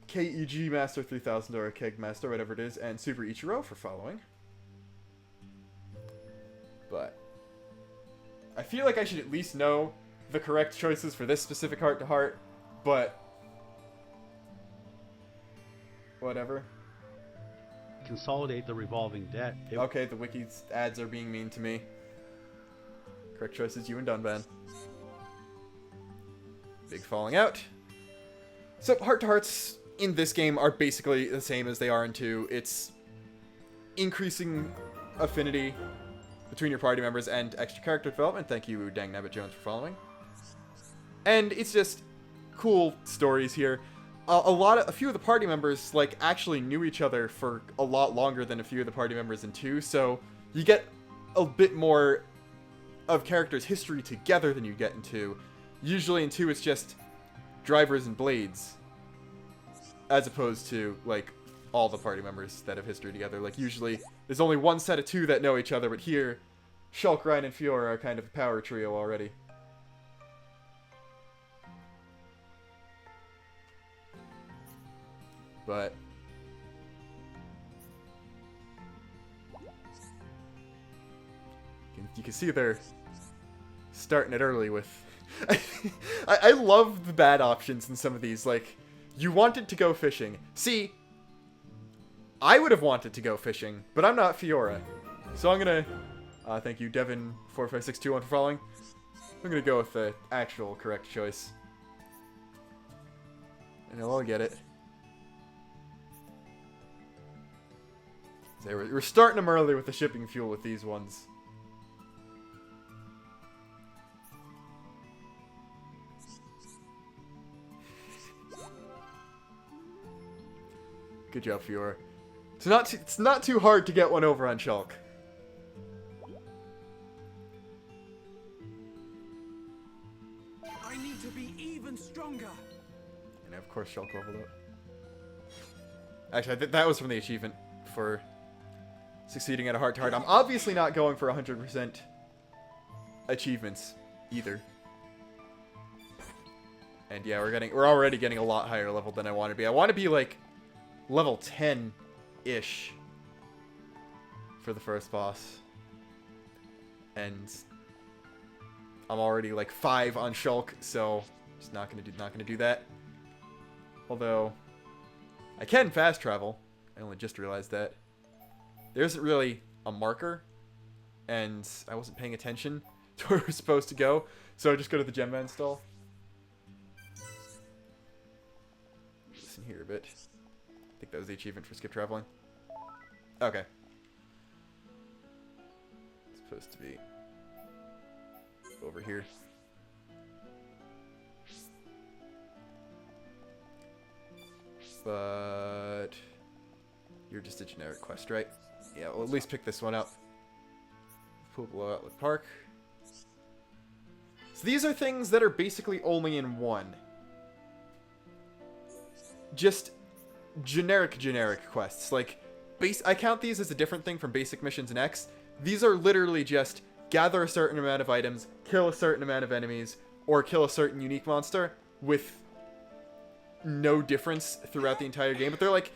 KEG Master 3000 or Keg Master, whatever it is, and Super Ichiro for following. But I feel like I should at least know the correct choices for this specific heart-to-heart, but whatever. Consolidate the revolving debt. Okay, the wiki's ads are being mean to me. Correct choices, you and Dunban. Big falling out. So, heart-to-hearts in this game are basically the same as they are in 2. It's increasing affinity between your party members and extra character development. Thank you, Dang Nabbit Jones, for following. And it's just cool stories here. A few of the party members, like, actually knew each other for a lot longer than a few of the party members in 2, so you get a bit more of characters' history together than you get in 2. Usually in 2, it's just drivers and blades, as opposed to, like, all the party members that have history together. Like, usually there's only one set of 2 that know each other, but here, Shulk, Ryan, and Fiora are kind of a power trio already. But you can see they're starting it early with... I love the bad options in some of these. Like, you wanted to go fishing. See, I would have wanted to go fishing, but I'm not Fiora. So I'm gonna... thank you, Devin45621 for following. I'm gonna go with the actual correct choice. And I'll get it. So we're starting them early with the shipping fuel with these ones. Good job, Fiora. It's not too hard to get one over on Shulk. I need to be even stronger. And of course, Shulk leveled up. Actually, that was from the achievement for succeeding at a heart-to-heart. I'm obviously not going for 100% achievements either. And yeah, we're already getting a lot higher level than I want to be. I want to be like level 10-ish for the first boss. And I'm already like 5 on Shulk, so just not gonna do that. Although I can fast travel. I only just realized that. There isn't really a marker, and I wasn't paying attention to where we're supposed to go, so I just go to the gem man stall. Listen here a bit. I think that was the achievement for skip traveling. Okay. It's supposed to be over here. But you're just a generic quest, right? Yeah, we'll at least pick this one up. Pool below Outlet Park. So these are things that are basically only in 1. Just generic quests. Like, I count these as a different thing from basic missions in X. These are literally just gather a certain amount of items, kill a certain amount of enemies, or kill a certain unique monster with no difference throughout the entire game. But they're like,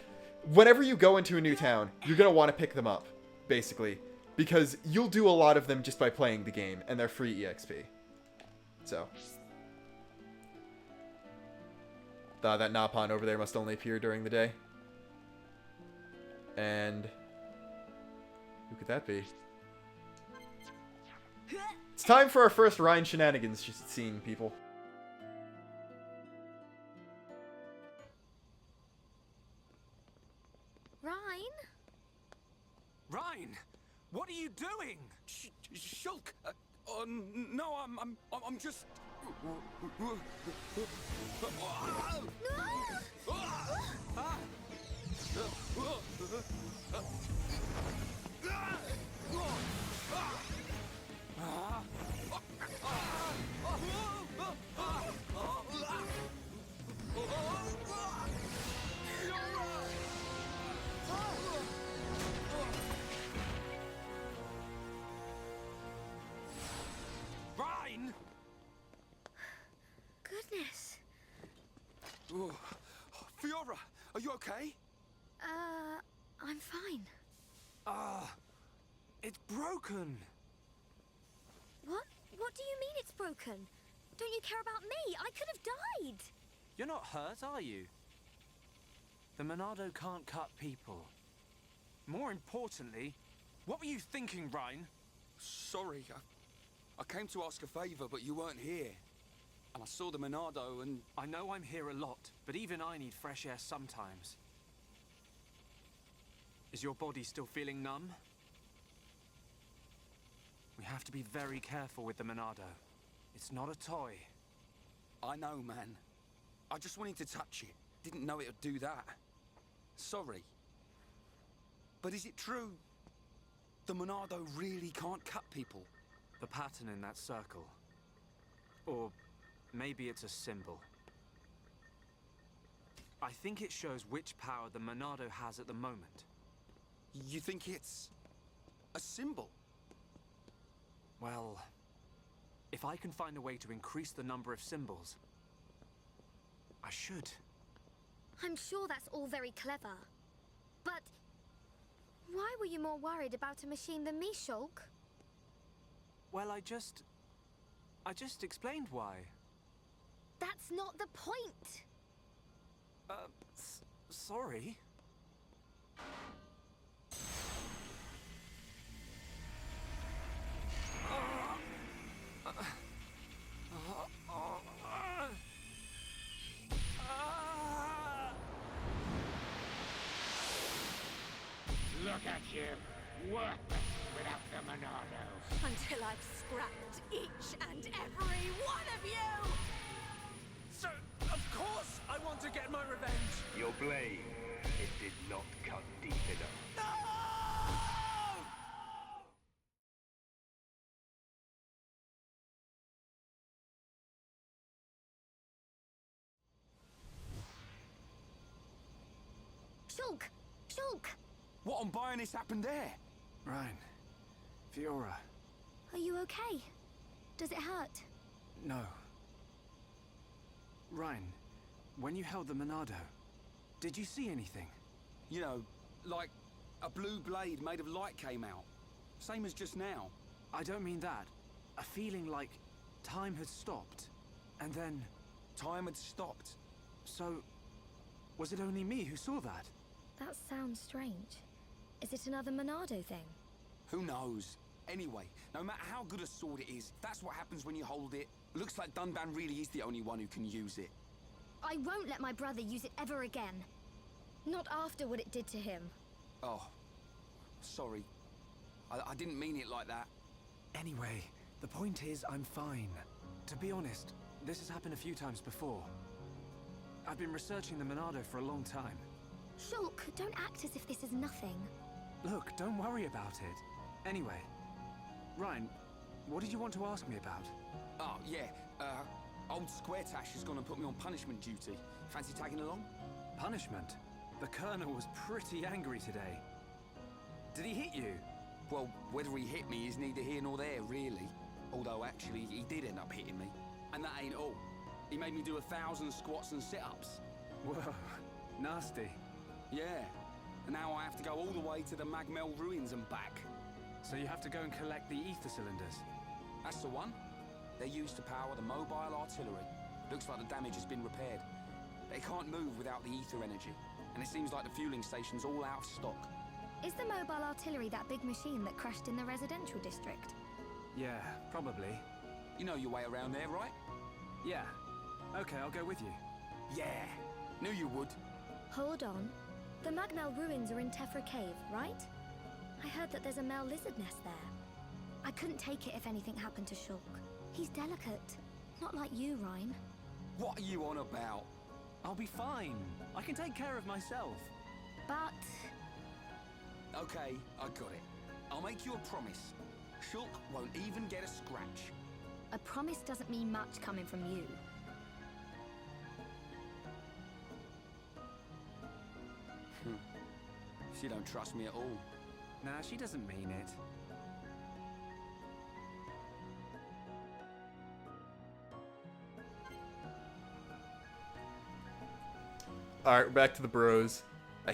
whenever you go into a new town, you're going to want to pick them up, basically. Because you'll do a lot of them just by playing the game, and they're free EXP. So. That Napon over there must only appear during the day. And who could that be? It's time for our first Ryan shenanigans scene, people. Ryan? Ryan, what are you doing? Shulk! No, I'm just... Ryan! Goodness. Fiora, are you okay? I'm fine. It's broken. What? What do you mean it's broken? Don't you care about me? I could have died. You're not hurt, are you? The Monado can't cut people. More importantly, what were you thinking, Ryan? Sorry, I came to ask a favor, but you weren't here. And I saw the Monado and... I know I'm here a lot, but even I need fresh air sometimes. Is your body still feeling numb? We have to be very careful with the Monado. It's not a toy. I know, man. I just wanted to touch it. Didn't know it would do that. Sorry. But is it true? The Monado really can't cut people? The pattern in that circle. Or maybe it's a symbol. I think it shows which power the Monado has at the moment. You think it's... a symbol? Well, if I can find a way to increase the number of symbols, I should. I'm sure that's all very clever. But why were you more worried about a machine than me, Shulk? Well, I just explained why. That's not the point. Sorry. Look at you, worthless without the Monado. Until I've scrapped each and every one of you! So, of course I want to get my revenge! Your blade, it did not cut deep enough. No! Shulk! Shulk! What on Bionis happened there? Ryan. Fiora. Are you okay? Does it hurt? No. Ryan, when you held the Monado, did you see anything? You know, like a blue blade made of light came out. Same as just now. I don't mean that. A feeling like time had stopped. And then... Time had stopped. So, was it only me who saw that? That sounds strange. Is it another Monado thing? Who knows? Anyway, no matter how good a sword it is, that's what happens when you hold it. Looks like Dunban really is the only one who can use it. I won't let my brother use it ever again. Not after what it did to him. Oh, sorry. I didn't mean it like that. Anyway, the point is I'm fine. To be honest, this has happened a few times before. I've been researching the Monado for a long time. Shulk, don't act as if this is nothing. Look, don't worry about it. Anyway, Ryan, what did you want to ask me about? Oh, yeah. Old Squaretash has gone and put me on punishment duty. Fancy tagging along? Punishment? The Colonel was pretty angry today. Did he hit you? Well, whether he hit me is neither here nor there, really. Although, actually, he did end up hitting me. And that ain't all. He made me do 1,000 squats and sit-ups. Whoa, nasty. Yeah. And now I have to go all the way to the Magmel ruins and back. So you have to go and collect the ether cylinders? That's the one. They're used to power the mobile artillery. Looks like the damage has been repaired. They can't move without the ether energy. And it seems like the fueling station's all out of stock. Is the mobile artillery that big machine that crashed in the residential district? Yeah, probably. You know your way around there, right? Yeah. Okay, I'll go with you. Yeah. Knew you would. Hold on. The Magmel ruins are in Tephra Cave, right? I heard that there's a Mel lizard nest there. I couldn't take it if anything happened to Shulk. He's delicate. Not like you, Rhyme. What are you on about? I'll be fine. I can take care of myself. But... Okay, I got it. I'll make you a promise. Shulk won't even get a scratch. a promise doesn't mean much coming from you. She don't trust me at all. Nah, she doesn't mean it. Alright, back to the bros. I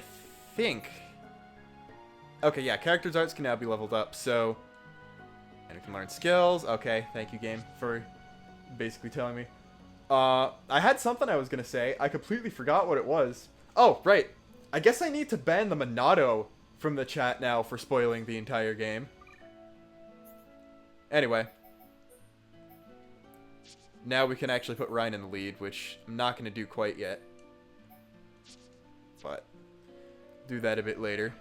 think... Okay, yeah, characters' arts can now be leveled up, so... And it can learn skills. Okay, thank you, game, for basically telling me. I had something I was gonna say. I completely forgot what it was. Oh, right. I guess I need to ban the Monado from the chat now for spoiling the entire game. Anyway. Now we can actually put Ryan in the lead, which I'm not going to do quite yet. But do that a bit later.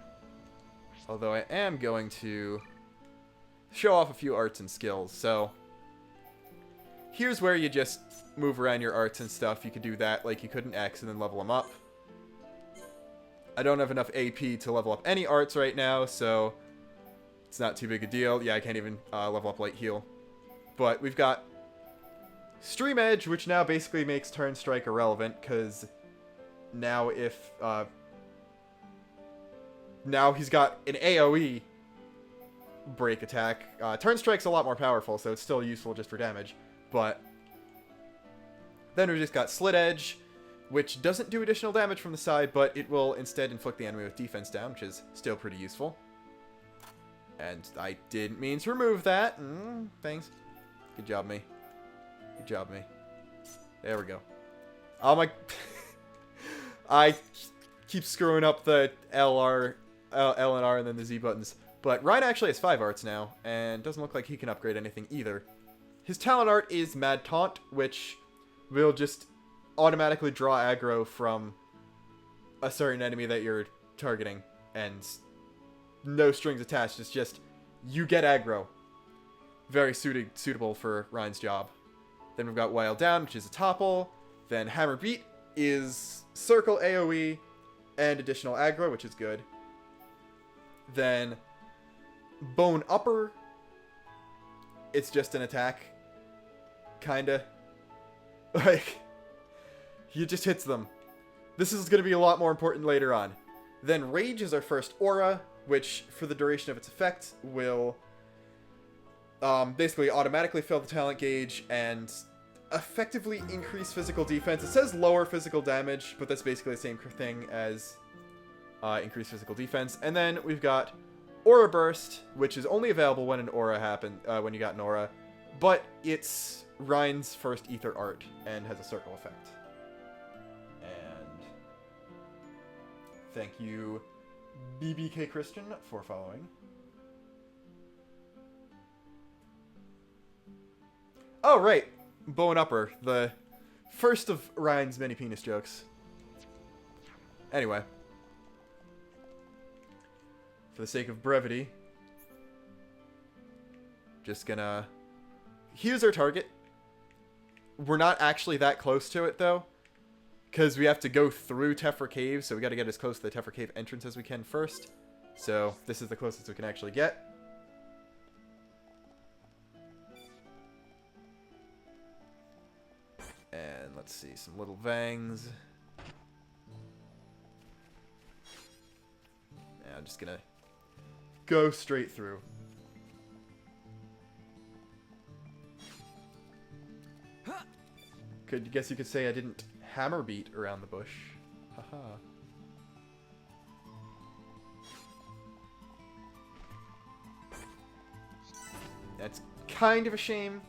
Although I am going to show off a few arts and skills. So here's where you just move around your arts and stuff. You could do that like you could in X and then level them up. I don't have enough AP to level up any arts right now, so it's not too big a deal. Yeah, I can't even level up Light Heal. But we've got Stream Edge, which now basically makes Turn Strike irrelevant, because now if... now he's got an AoE break attack. Turn Strike's a lot more powerful, so it's still useful just for damage. But then we just got Slit Edge, which doesn't do additional damage from the side, but it will instead inflict the enemy with defense down, which is still pretty useful. And I didn't mean to remove that. Thanks. Good job, me. Good job, me. There we go. Oh my... I keep screwing up the L and R and then the Z buttons. But Ryan actually has 5 arts now, and doesn't look like he can upgrade anything either. His talent art is Mad Taunt, which will just automatically draw aggro from a certain enemy that you're targeting, and no strings attached. It's just you get aggro. Very suitable for Ryan's job. Then we've got Wild Down, which is a topple. Then Hammer Beat is circle AoE and additional aggro, which is good. Then Bone Upper, it's just an attack, kinda. Like, he just hits them. This is going to be a lot more important later on. Then Rage is our first aura, which for the duration of its effect will basically automatically fill the talent gauge and effectively increase physical defense. It says lower physical damage, but that's basically the same thing as increased physical defense. And then we've got Aura Burst, which is only available when an aura when you got an aura, but it's Ryan's first ether art and has a circle effect. And thank you, BBK Christian, for following. Oh, right. Bow and Upper, the first of Ryan's many penis jokes. Anyway. For the sake of brevity, just gonna... Here's our target. We're not actually that close to it, though, because we have to go through Tephra Cave, so we got to get as close to the Tephra Cave entrance as we can first. So this is the closest we can actually get. And let's see, some little vangs. Yeah, I'm just gonna go straight through. Guess you could say I didn't hammer beat around the bush. Haha. That's kind of a shame.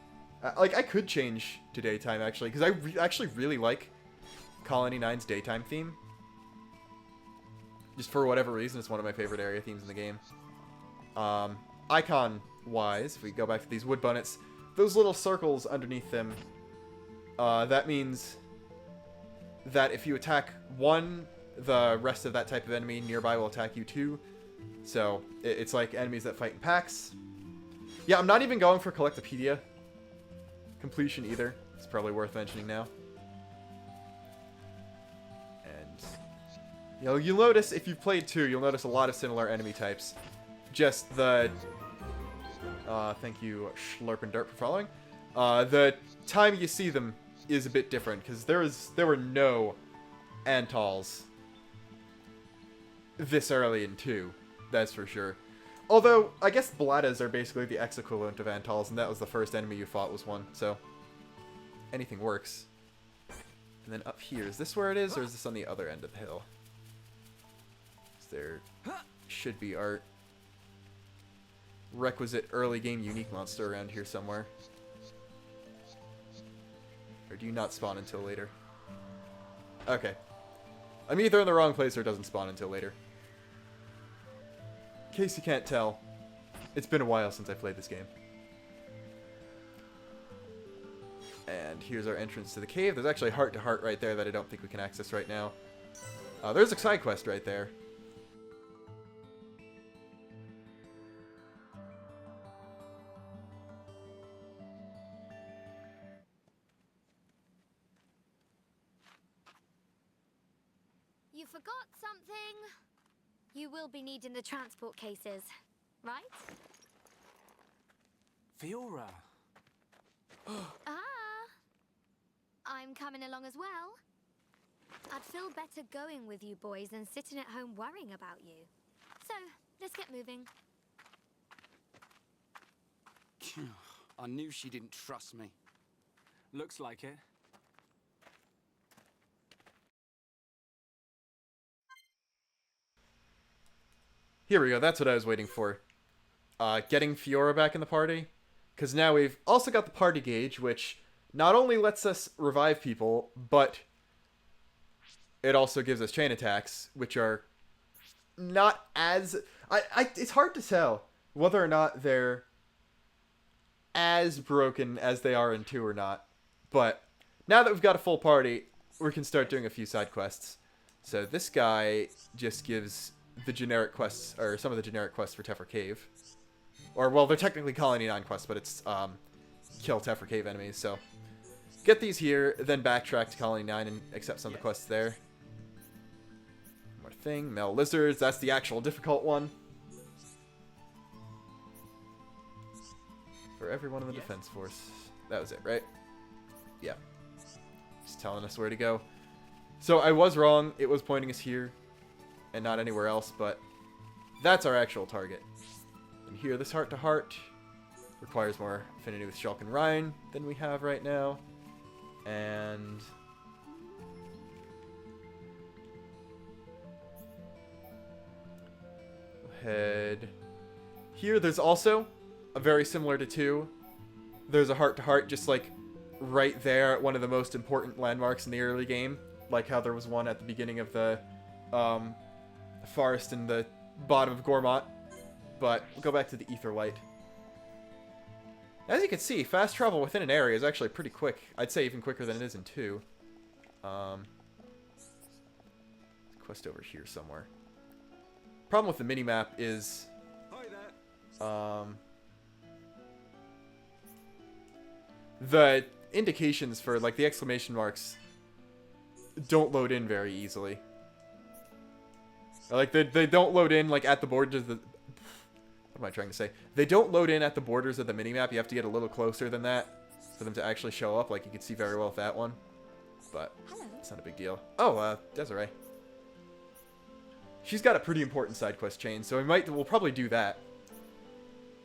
Like, I could change to daytime, actually, because I actually really like Colony 9's daytime theme. Just for whatever reason, it's one of my favorite area themes in the game. Icon-wise, if we go back to these wood bunnets, those little circles underneath them, that means that if you attack one, the rest of that type of enemy nearby will attack you too. So, it's like enemies that fight in packs. Yeah, I'm not even going for Collectopedia completion either. It's probably worth mentioning now. And, you know, you'll notice, if you've played 2, you'll notice a lot of similar enemy types. Just the... thank you, Schlurp and Dirt, for following. The time you see them is a bit different, because there were no Antals this early in 2. That's for sure. Although, I guess Bladas are basically the X-equivalent of Antals, and that was the first enemy you fought was one, so... anything works. And then up here, is this where it is, or is this on the other end of the hill? There should be our requisite early game unique monster around here somewhere. Or do you not spawn until later? Okay. I'm either in the wrong place or it doesn't spawn until later. In case you can't tell, it's been a while since I played this game. And here's our entrance to the cave. There's actually a heart-to-heart right there that I don't think we can access right now. There's a side quest right there. You forgot something. You will be needing the transport cases, right? Fiora. I'm coming along as well. I'd feel better going with you boys than sitting at home worrying about you. So, let's get moving. I knew she didn't trust me. Looks like it. Here we go, that's what I was waiting for. Getting Fiora back in the party. Because now we've also got the party gauge, which not only lets us revive people, but it also gives us chain attacks, which are not as... it's hard to tell whether or not they're as broken as they are in 2 or not. But now that we've got a full party, we can start doing a few side quests. So this guy just gives the generic quests, or some of the generic quests for Tephra Cave. Or, well, they're technically Colony 9 quests, but it's kill Tephra Cave enemies, so... get these here, then backtrack to Colony 9 and accept some of the quests there. One more thing, Male Lizards, that's the actual difficult one. For everyone in the Defense Force. That was it, right? Yeah. Just telling us where to go. So, I was wrong, it was pointing us here, and not anywhere else, but that's our actual target. And here, this heart-to-heart requires more affinity with Shulk and Ryan than we have right now. And... head here. There's also a very similar to 2. There's a heart-to-heart just like right there at one of the most important landmarks in the early game. Like how there was one at the beginning of the forest in the bottom of Gormott. But we'll go back to the Ether Light. As you can see, fast travel within an area is actually pretty quick. I'd say even quicker than it is in 2. Quest over here somewhere. Problem with the minimap is... the indications for, like, the exclamation marks don't load in very easily. Like, they don't load in, like, at the borders of the... what am I trying to say? They don't load in at the borders of the minimap. You have to get a little closer than that for them to actually show up. Like, you can see very well with that one. But it's not a big deal. Oh, Desiree. She's got a pretty important side quest chain, so we'll probably do that.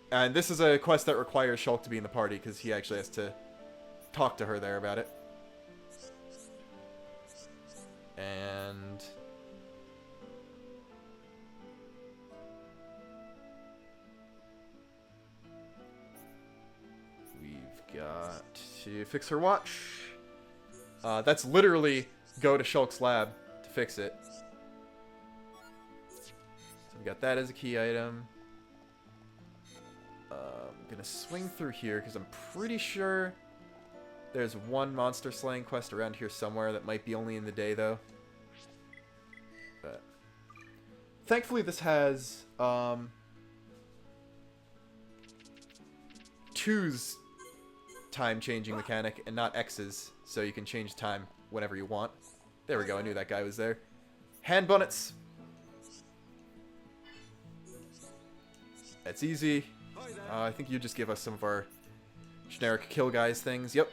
And this is a quest that requires Shulk to be in the party, because he actually has to talk to her there about it. And... we've got to fix her watch. That's literally go to Shulk's lab to fix it. So we got that as a key item. I'm gonna swing through here because I'm pretty sure there's one monster slaying quest around here somewhere that might be only in the day though. But thankfully this has 2's time changing mechanic and not X's, so you can change time whenever you want. There we go, I knew that guy was there. Hand bonnets. That's easy. I think you just give us some of our generic kill guys things. Yep.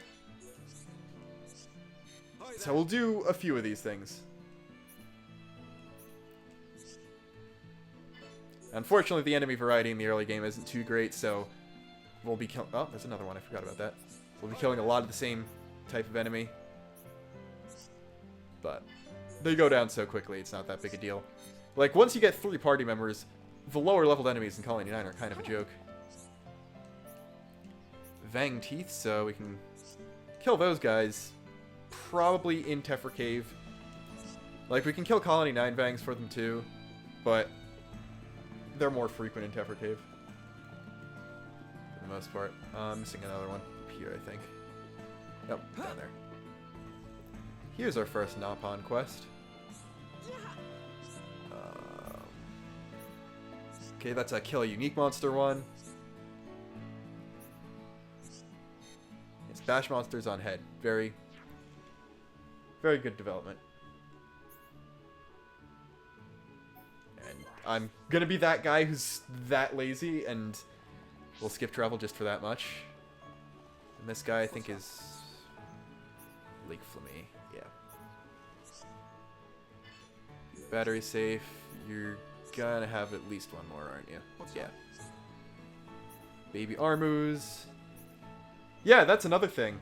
So we'll do a few of these things. Unfortunately, the enemy variety in the early game isn't too great, so we'll be killing... oh, there's another one. I forgot about that. We'll be killing a lot of the same type of enemy. But they go down so quickly, it's not that big a deal. Like, once you get 3 party members, the lower leveled enemies in Colony 9 are kind of a joke. Vang Teeth, so we can kill those guys probably in Tephra Cave. Like, we can kill Colony 9 Vangs for them too, but they're more frequent in Tephra Cave. For the most part. I'm missing another one up here, I think. Yep, down there. Here's our first Napon quest. Okay, that's a kill a unique monster one. Yes, bash monsters on head. Very, very good development. And I'm gonna be that guy who's that lazy and will skip travel just for that much. And this guy I think is Lake Flammy. Yeah. Battery safe. You're gonna have at least one more, aren't you? Yeah. Baby Armus. Yeah, that's another thing.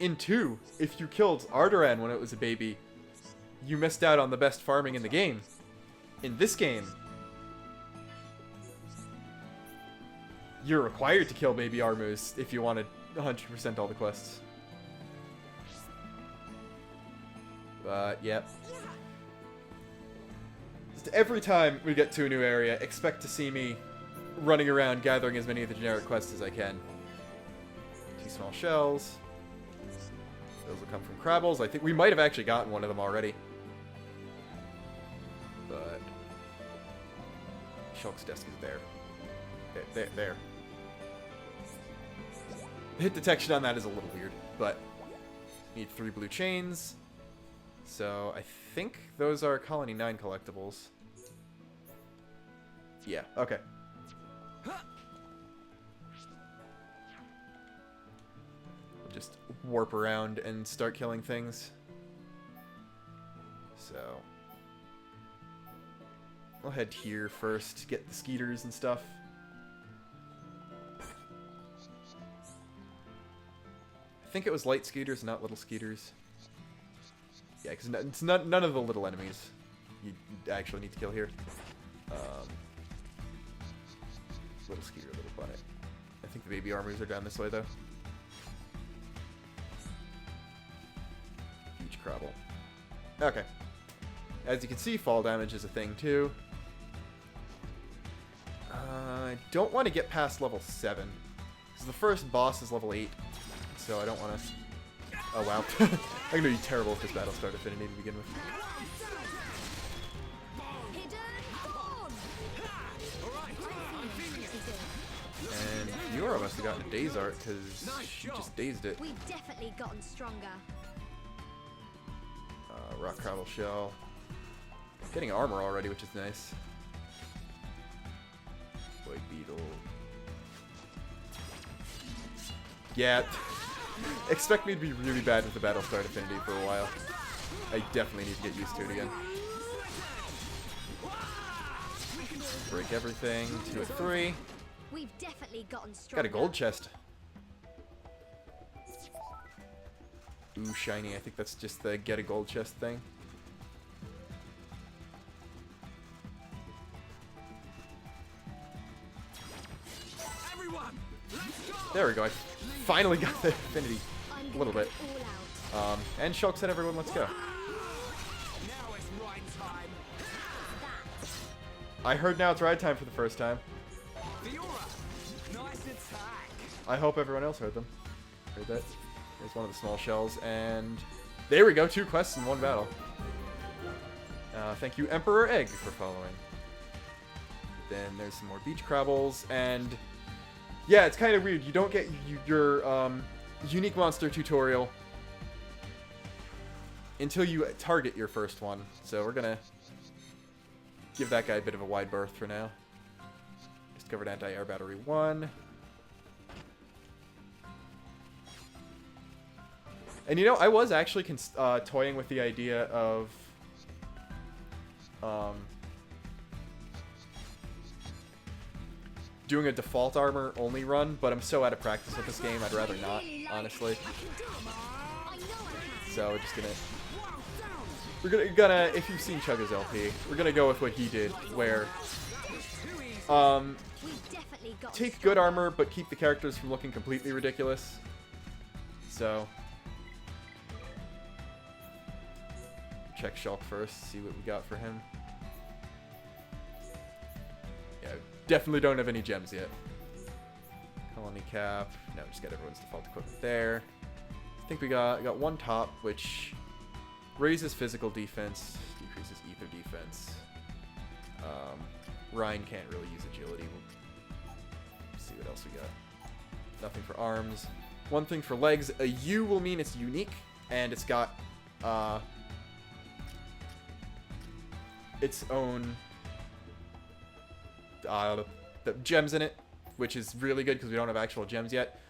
In 2, if you killed Ardoran when it was a baby, you missed out on the best farming in the game. In this game, you're required to kill Baby Armus if you wanted 100% all the quests. But, yep. Every time we get to a new area, expect to see me running around gathering as many of the generic quests as I can. 2 small shells. Those will come from Crabbles. I think we might have actually gotten one of them already. But Shulk's desk is there. There. The hit detection on that is a little weird, but need 3 blue chains. So, I think those are Colony 9 collectibles. Yeah, okay. We'll just warp around and start killing things. So, I'll head here first to get the skeeters and stuff. I think it was light skeeters, not little skeeters. Yeah, because it's none of the little enemies you actually need to kill here. Little skeeter, little bunnet. I think the baby Armus are down this way, though. Huge Crabble. Okay. As you can see, fall damage is a thing, too. I don't want to get past level 7. Because the first boss is level 8. So I don't want to... Oh, wow. I'm going to be terrible with this Battlestar Affinity to begin with. And Fiora must have gotten a Daze Art because she just dazed it. We've definitely gotten stronger. Rock Crabble Shell. Getting armor already, which is nice. White Beetle. Yeah. Expect me to be really bad with the Battlestar Affinity for a while. I definitely need to get used to it again. Break everything. 2 and 3. We've definitely gotten stronger. Got a gold chest. Ooh, shiny. I think that's just the get a gold chest thing. Everyone, let's go. There we go. I finally got the affinity. A little bit. And Shulk said everyone, let's go. Now it's ride time. I heard now it's ride time for the first time. Fiora, nice attack. I hope everyone else heard them. Heard that? There's one of the small shells, and there we go. 2 quests in 1 battle. Thank you, Emperor Egg, for following. Then there's some more beach crabbles, and yeah, it's kind of weird. You don't get your unique monster tutorial until you target your first one. So we're gonna give that guy a bit of a wide berth for now. Discovered anti-air battery 1. And you know, I was actually toying with the idea of doing a default armor only run, but I'm so out of practice with this game, I'd rather not, honestly. So we're just gonna if you've seen Chugga's LP, we're gonna go with what he did, where take good armor but keep the characters from looking completely ridiculous. So check Shulk first, see what we got for him. Yeah, definitely don't have any gems yet. Colony cap. No, just got everyone's default equipment there. I think we got 1 top, which raises physical defense, decreases ether defense. Ryan can't really use agility. We'll see what else we got. Nothing for arms. 1 thing for legs. A U will mean it's unique, and it's got its own the gems in it, which is really good because we don't have actual gems yet.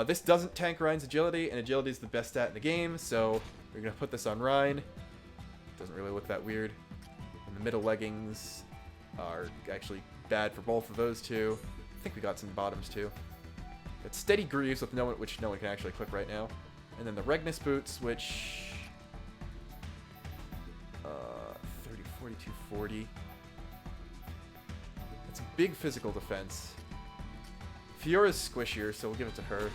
This doesn't tank Ryan's agility, and agility is the best stat in the game, so we're going to put this on Ryan. Doesn't really look that weird. And the middle leggings are actually bad for both of those two. I think we got some bottoms too. Got steady greaves with which no one can actually click right now. And then the Regnus boots, which 30, 42, 40. It's a big physical defense. Fiora's squishier, so we'll give it to her.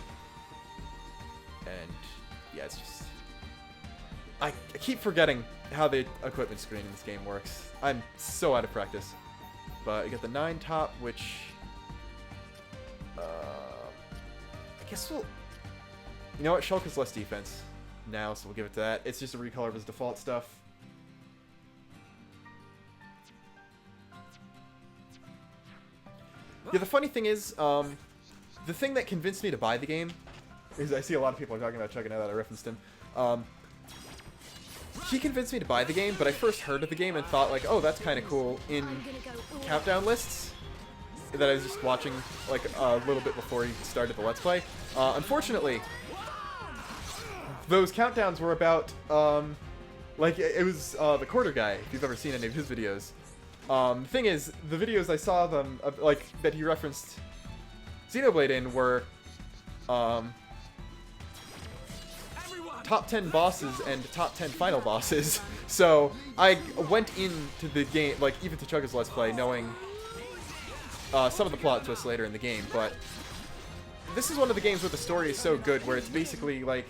And yeah, it's just I keep forgetting how the equipment screen in this game works. I'm so out of practice. But you got the 9 top, which I guess we'll... You know what? Shulk has less defense now, so we'll give it to that. It's just a recolor of his default stuff. Yeah, the funny thing is, the thing that convinced me to buy the game is I see a lot of people are talking about checking out that I referenced him. He convinced me to buy the game, but I first heard of the game and thought, like, oh, that's kind of cool in countdown lists that I was just watching, like, a little bit before he started the Let's Play. Unfortunately, those countdowns were about, like, it was the Quarter Guy, if you've ever seen any of his videos. The thing is, the videos I saw them, like, that he referenced Xenoblade in were, top 10 bosses and top 10 final bosses. So I went into the game, like even to Chugga's Let's Play, knowing some of the plot twists later in the game. But this is one of the games where the story is so good, where it's basically like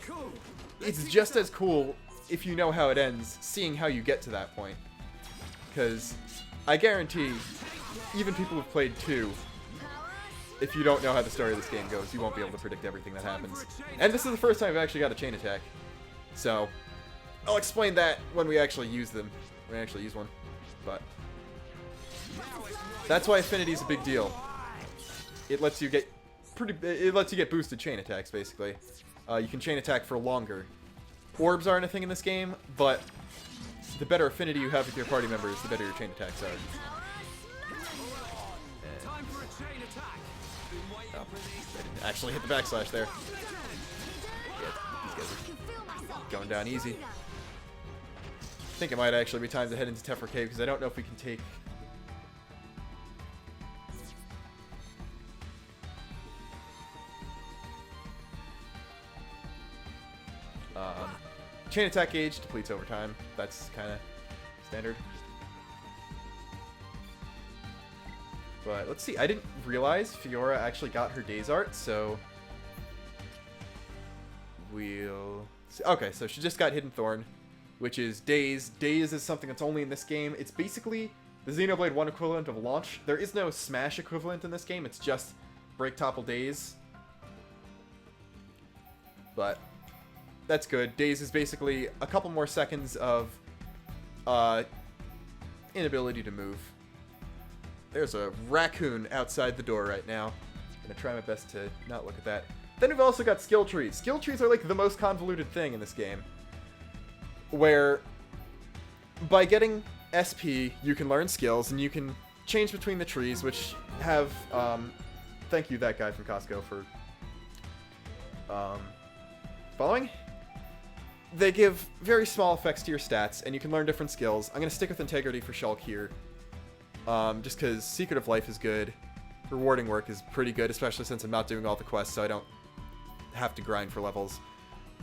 it's just as cool if you know how it ends, seeing how you get to that point. Because I guarantee, even people who've played 2, if you don't know how the story of this game goes, you won't be able to predict everything that happens. And this is the first time I've actually got a chain attack. So, I'll explain that when we actually use them. When we actually use one. But that's why affinity is a big deal. It lets you get boosted chain attacks, basically. You can chain attack for longer. Orbs aren't a thing in this game, but the better affinity you have with your party members, the better your chain attacks are. Oh, I didn't actually hit the backslash there. Yeah, these guys are going down easy. I think it might actually be time to head into Tephra Cave, because I don't know if we can take Chain attack gauge depletes over time. That's kind of standard. But let's see. I didn't realize Fiora actually got her Days art, so we'll see. Okay, so she just got Hidden Thorn, which is Days. Days is something that's only in this game. It's basically the Xenoblade 1 equivalent of Launch. There is no Smash equivalent in this game. It's just Break Topple Days. But that's good. Days is basically a couple more seconds of inability to move. There's a raccoon outside the door right now. I'm gonna try my best to not look at that. Then we've also got skill trees. Skill trees are like the most convoluted thing in this game. Where by getting SP, you can learn skills and you can change between the trees, which have, thank you that guy from Costco for, following. They give very small effects to your stats, and you can learn different skills. I'm going to stick with Integrity for Shulk here. Just because Secret of Life is good. Rewarding Work is pretty good, especially since I'm not doing all the quests, so I don't have to grind for levels.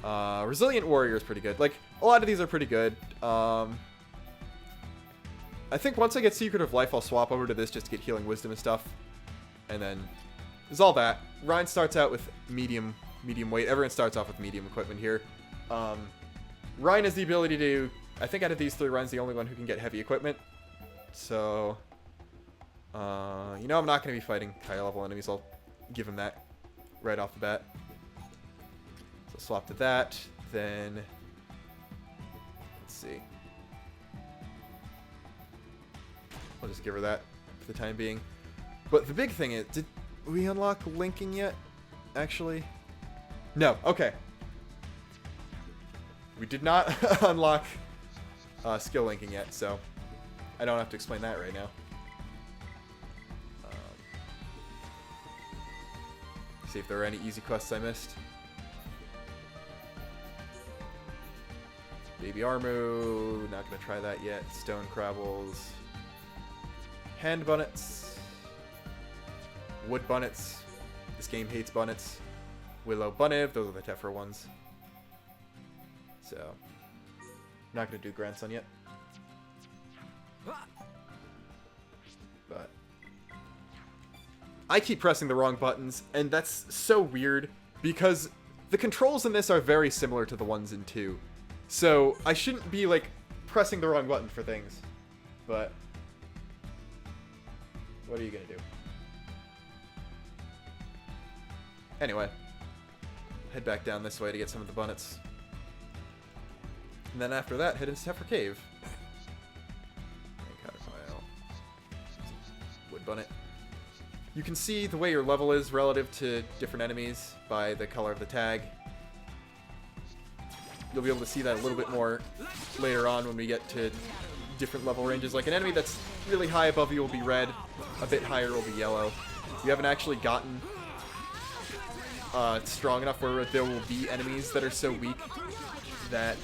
Resilient Warrior is pretty good. Like, a lot of these are pretty good. I think once I get Secret of Life, I'll swap over to this just to get Healing Wisdom and stuff. And then, there's all that. Ryan starts out with medium weight. Everyone starts off with medium equipment here. Ryan has the ability to, I think out of these three, Ryan's the only one who can get heavy equipment. So, you know I'm not going to be fighting higher level enemies. I'll give him that right off the bat. So swap to that. Then, let's see. I'll just give her that for the time being. But the big thing is, did we unlock linking yet? Actually? No. Okay. We did not unlock skill linking yet, so I don't have to explain that right now. See if there are any easy quests I missed. Baby Armu, not gonna try that yet. Stone Crabbles. Hand Bunnets. Wood Bunnets. This game hates Bunnets. Willow Bunniv, those are the Tephra ones. So, not gonna do Grandson yet. But I keep pressing the wrong buttons, and that's so weird because the controls in this are very similar to the ones in 2. So I shouldn't be like pressing the wrong button for things. But what are you gonna do? Anyway, head back down this way to get some of the bunnets. And then after that, head into Tephra Cave. Wood bunnet. You can see the way your level is relative to different enemies by the color of the tag. You'll be able to see that a little bit more later on when we get to different level ranges. Like an enemy that's really high above you will be red, a bit higher will be yellow. You haven't actually gotten strong enough where there will be enemies that are so weak that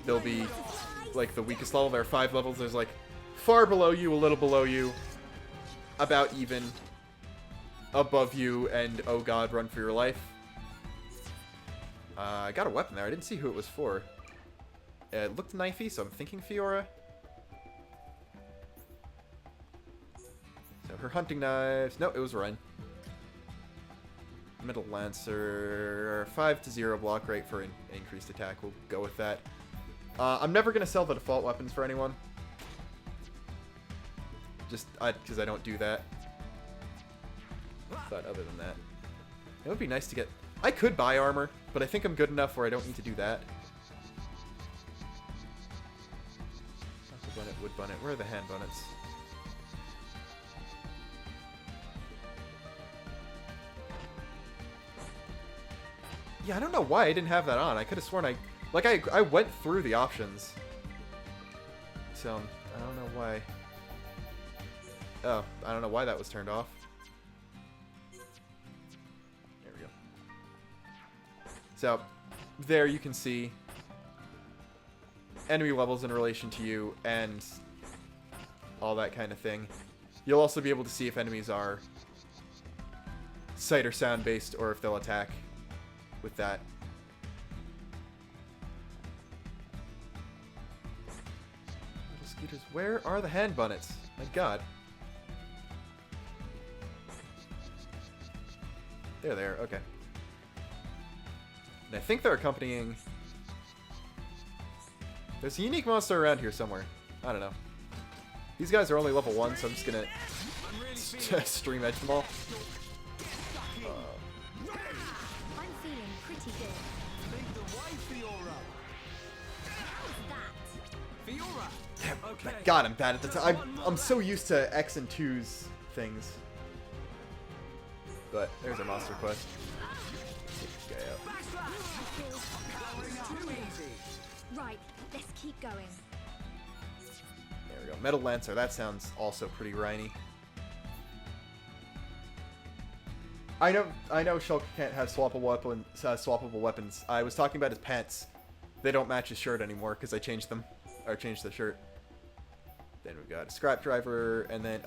they'll be like the weakest level. There are 5 levels. There's like far below you, a little below you, about even, above you, and oh god, run for your life. I got a weapon there. I didn't see who it was for. It looked knifey, so I'm thinking Fiora. So her hunting knives. No, it was Ren. Metal Lancer. 5-0 block rate for an increased attack. We'll go with that. I'm never going to sell the default weapons for anyone. Just because I don't do that. But other than that, it would be nice to get... I could buy armor, but I think I'm good enough where I don't need to do that. Bunnet, wood bunnet. Where are the hand bunnets? Yeah, I don't know why I didn't have that on. I could have sworn I went through the options. So, I don't know why. Oh, I don't know why that was turned off. There we go. So, there you can see enemy levels in relation to you and all that kind of thing. You'll also be able to see if enemies are sight or sound based, or if they'll attack with that. Little skeeters, where are the hand bunnets? My god. They're there, okay. And I think they're accompanying... There's a unique monster around here somewhere. I don't know. These guys are only level 1, so I'm just gonna stream edge them all. I'm feeling pretty good. Lead the way, Fiora. How's that? Fiora. Okay. God, I'm bad at the time. I'm so used to X and 2's things. But there's our monster quest. Take this guy out. Too easy. Right, let's keep going. There we go. Metal Lancer. That sounds also pretty rhiny. I know Shulk can't have swappable weapons. I was talking about his pants. They don't match his shirt anymore because I changed them. Or changed the shirt. Then we've got a scrap driver, and then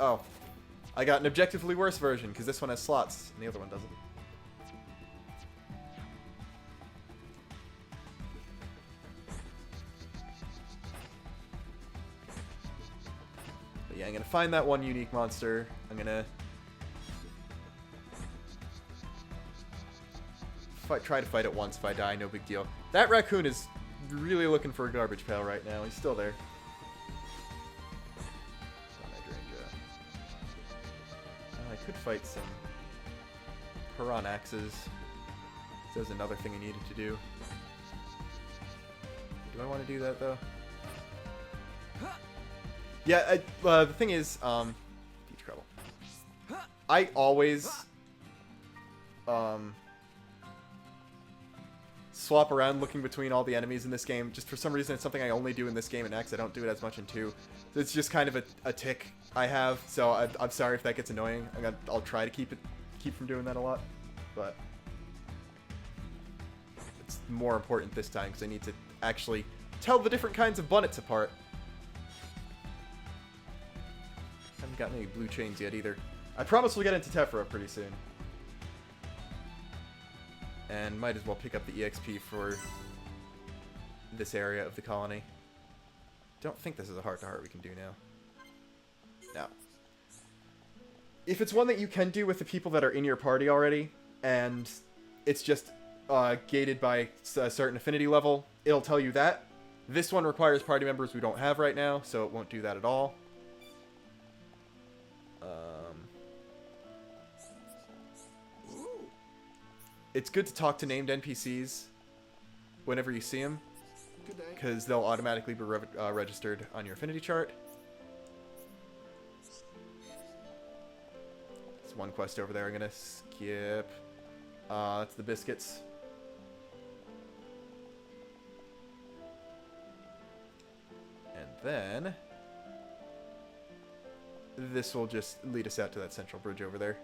I got an objectively worse version because this one has slots and the other one doesn't. But yeah, I'm gonna find that one unique monster. I'm gonna try to fight it once. If I die, no big deal. That raccoon is really looking for a garbage pail right now. He's still there. I could fight some Piranaxes. So there's another thing I needed to do. Do I want to do that though? Yeah, the thing is, Peach Crabble. I always swap around looking between all the enemies in this game. Just for some reason, it's something I only do in this game in X. I don't do it as much in 2. So it's just kind of a tick I have. So I'm sorry if that gets annoying. I'll try to keep from doing that a lot, but it's more important this time because I need to actually tell the different kinds of bunnets apart. Haven't gotten any blue chains yet either. I promise we'll get into Tephra pretty soon. And might as well pick up the EXP for this area of the colony. Don't think this is a heart-to-heart we can do now. Now, if it's one that you can do with the people that are in your party already, and it's just gated by a certain affinity level, it'll tell you that. This one requires party members we don't have right now, so it won't do that at all. It's good to talk to named NPCs whenever you see them, because they'll automatically be registered on your affinity chart. There's one quest over there I'm gonna skip. That's the biscuits. And then this will just lead us out to that central bridge over there.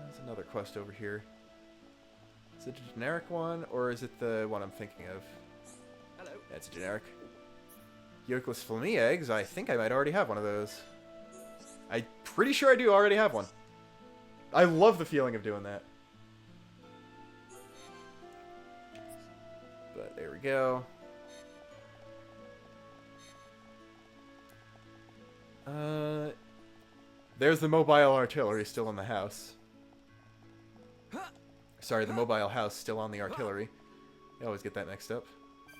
There's another quest over here. Is it a generic one, or is it the one I'm thinking of? Hello. Yeah, it's a generic. Yolkless Flammy eggs. I think I might already have one of those. I'm pretty sure I do already have one. I love the feeling of doing that. But there we go. There's the mobile artillery still in the house. Sorry, the mobile house still on the artillery. I always get that mixed up. You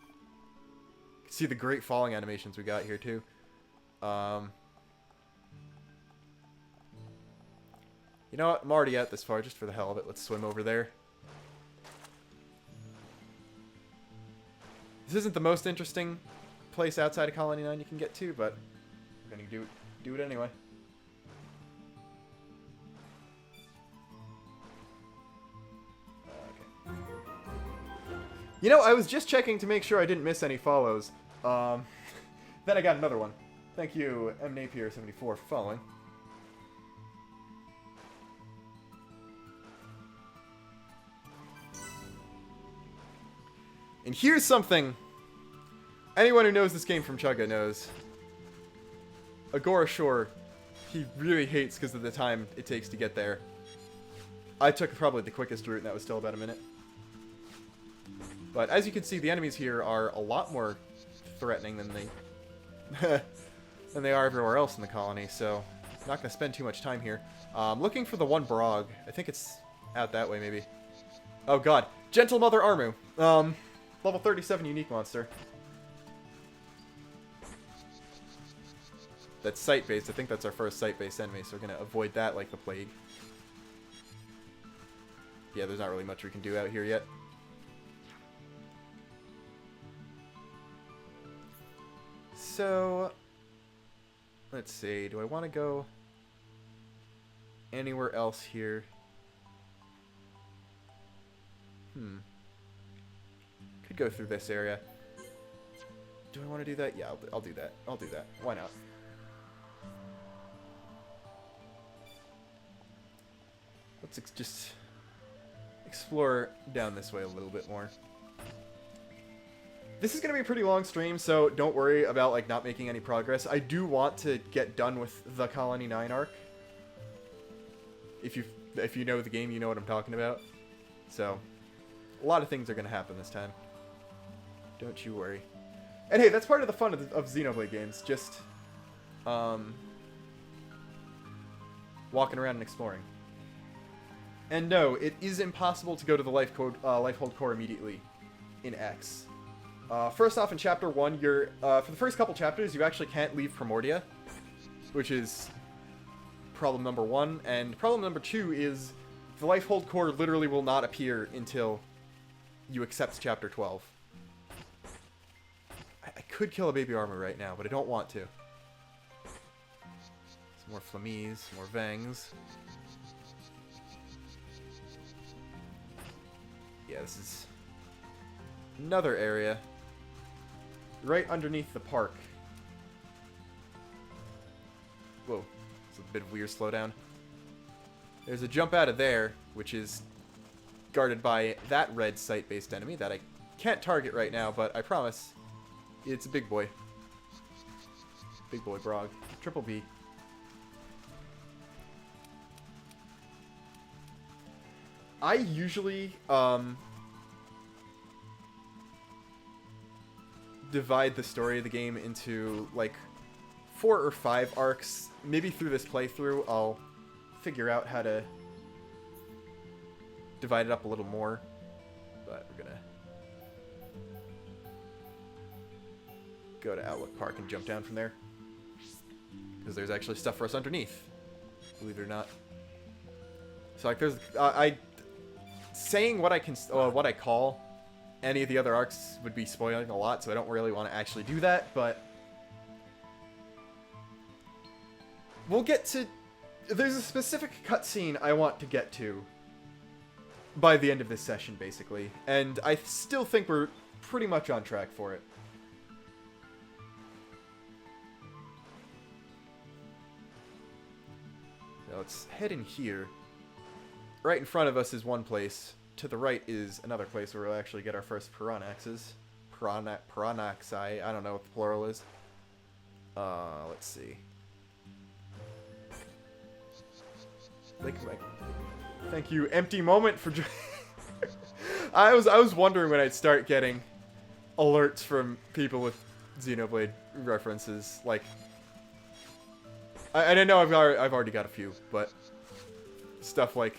can see the great falling animations we got here too. You know what? I'm already at this far just for the hell of it. Let's swim over there. This isn't the most interesting place outside of Colony 9 you can get to, but we're gonna do it anyway. You know, I was just checking to make sure I didn't miss any follows. Then I got another one. Thank you, mnapier74, for following. And here's something anyone who knows this game from Chugga knows. Agora Shore, he really hates because of the time it takes to get there. I took probably the quickest route, and that was still about a minute. But as you can see, the enemies here are a lot more threatening than they are everywhere else in the colony, so I'm not going to spend too much time here. Looking for the one Brog. I think it's out that way, maybe. Oh god. Gentle Mother Armu. Level 37 unique monster. That's site-based. I think that's our first site-based enemy, so we're going to avoid that like the plague. Yeah, there's not really much we can do out here yet. So, let's see. Do I want to go anywhere else here? Could go through this area. Do I want to do that? Yeah, I'll do that. I'll do that. Why not? Let's just explore down this way a little bit more. This is going to be a pretty long stream, so don't worry about like not making any progress. I do want to get done with the Colony 9 arc. If you know the game, you know what I'm talking about. So, a lot of things are going to happen this time. Don't you worry. And hey, that's part of the fun of Xenoblade games. Just walking around and exploring. And no, it is impossible to go to the Lifehold Core immediately in X. First off, in Chapter 1, you're for the first couple chapters, you actually can't leave Primordia, which is problem number 1. And problem number 2 is the Lifehold Core literally will not appear until you accept Chapter 12. I could kill a baby armor right now, but I don't want to. Some more Flamies, some more Vangs. Yeah, this is another area right underneath the park. Whoa, it's a bit of weird slowdown. There's a jump out of there, which is guarded by that red site-based enemy that I can't target right now, but I promise it's a big boy. Big boy Brog. Triple B. I usually divide the story of the game into like 4 or 5 arcs. Maybe through this playthrough I'll figure out how to divide it up a little more. But we're gonna go to Outlook Park and jump down from there. Because there's actually stuff for us underneath. Believe it or not. So like there's saying what I call any of the other arcs would be spoiling a lot, so I don't really want to actually do that, but we'll get to... There's a specific cutscene I want to get to by the end of this session, basically, and I still think we're pretty much on track for it. Now let's head in here. Right in front of us is one place. To the right is another place where we'll actually get our first Piranaxes. Piranaxi. I don't know what the plural is. Let's see. Thank you. Empty moment for... I was wondering when I'd start getting alerts from people with Xenoblade references. Like, I know I've already got a few, but stuff like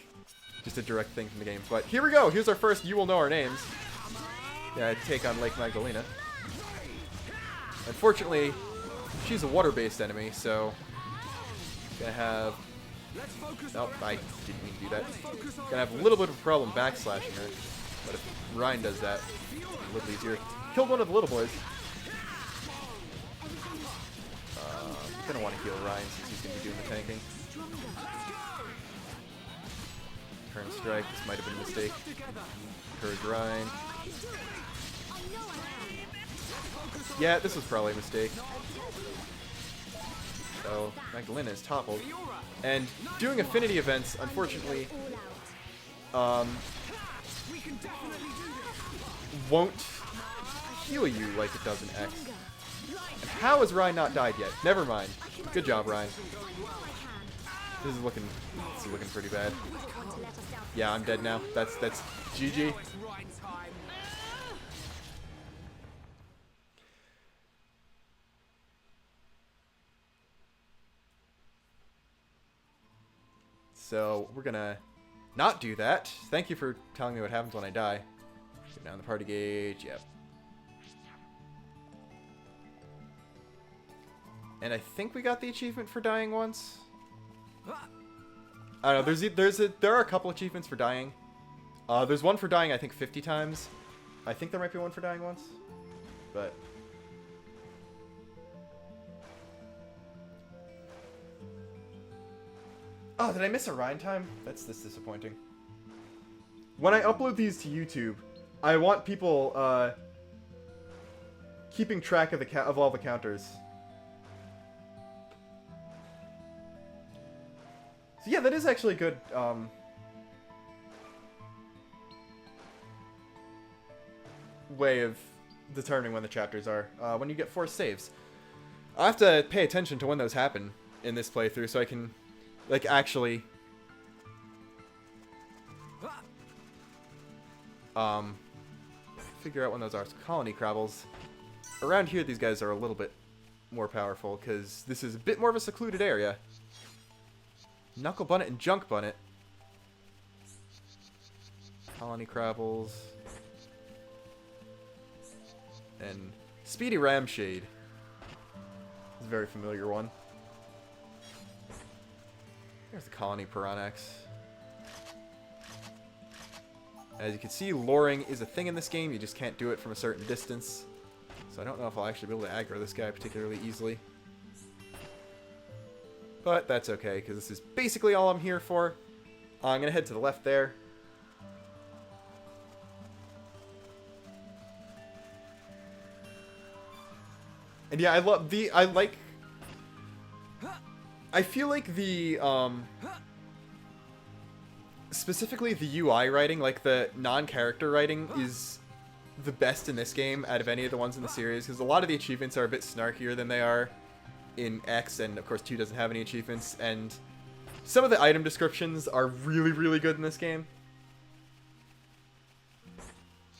just a direct thing from the game. But here we go. Here's our first You Will Know Our Names. Yeah, take on Lake Magdalena. Unfortunately, she's a water-based enemy, so gonna have... Nope, I didn't mean to do that. Gonna have a little bit of a problem backslashing her. But if Ryan does that, it's a little easier. Killed one of the little boys. Gonna want to heal Ryan since he's gonna be doing the tanking. Turn strike, this might have been a mistake. Encourage Ryan. Yeah, this was probably a mistake. So, Magdalena is toppled. And doing affinity events, unfortunately, won't heal you like it does in X. And how has Ryan not died yet? Never mind. Good job, Ryan. This is looking pretty bad. Yeah, I'm dead now. That's GG. So we're gonna not do that. Thank you for telling me what happens when I die. Go down the party gauge. Yep. And I think we got the achievement for dying once. I don't know. There are a couple achievements for dying. There's one for dying I think 50 times. I think there might be one for dying once, but. Oh, did I miss a Rhine time? That's disappointing. When I upload these to YouTube, I want people keeping track of all the counters. So yeah, that is actually a good way of determining when the chapters are. When you get forced saves. I'll have to pay attention to when those happen in this playthrough so I can like actually figure out when those are. So colony crabbles. Around here these guys are a little bit more powerful because this is a bit more of a secluded area. Knuckle Bunnet and Junk Bunnet. Colony crabbles. And Speedy Ramshade. It's a very familiar one. There's the Colony Piranhax. As you can see, luring is a thing in this game. You just can't do it from a certain distance. So I don't know if I'll actually be able to aggro this guy particularly easily. But that's okay, because this is basically all I'm here for. I'm going to head to the left there. And yeah, I feel like the, specifically the UI writing, like the non-character writing, is the best in this game out of any of the ones in the series, because a lot of the achievements are a bit snarkier than they are in X, and of course 2 doesn't have any achievements, and some of the item descriptions are really, really good in this game.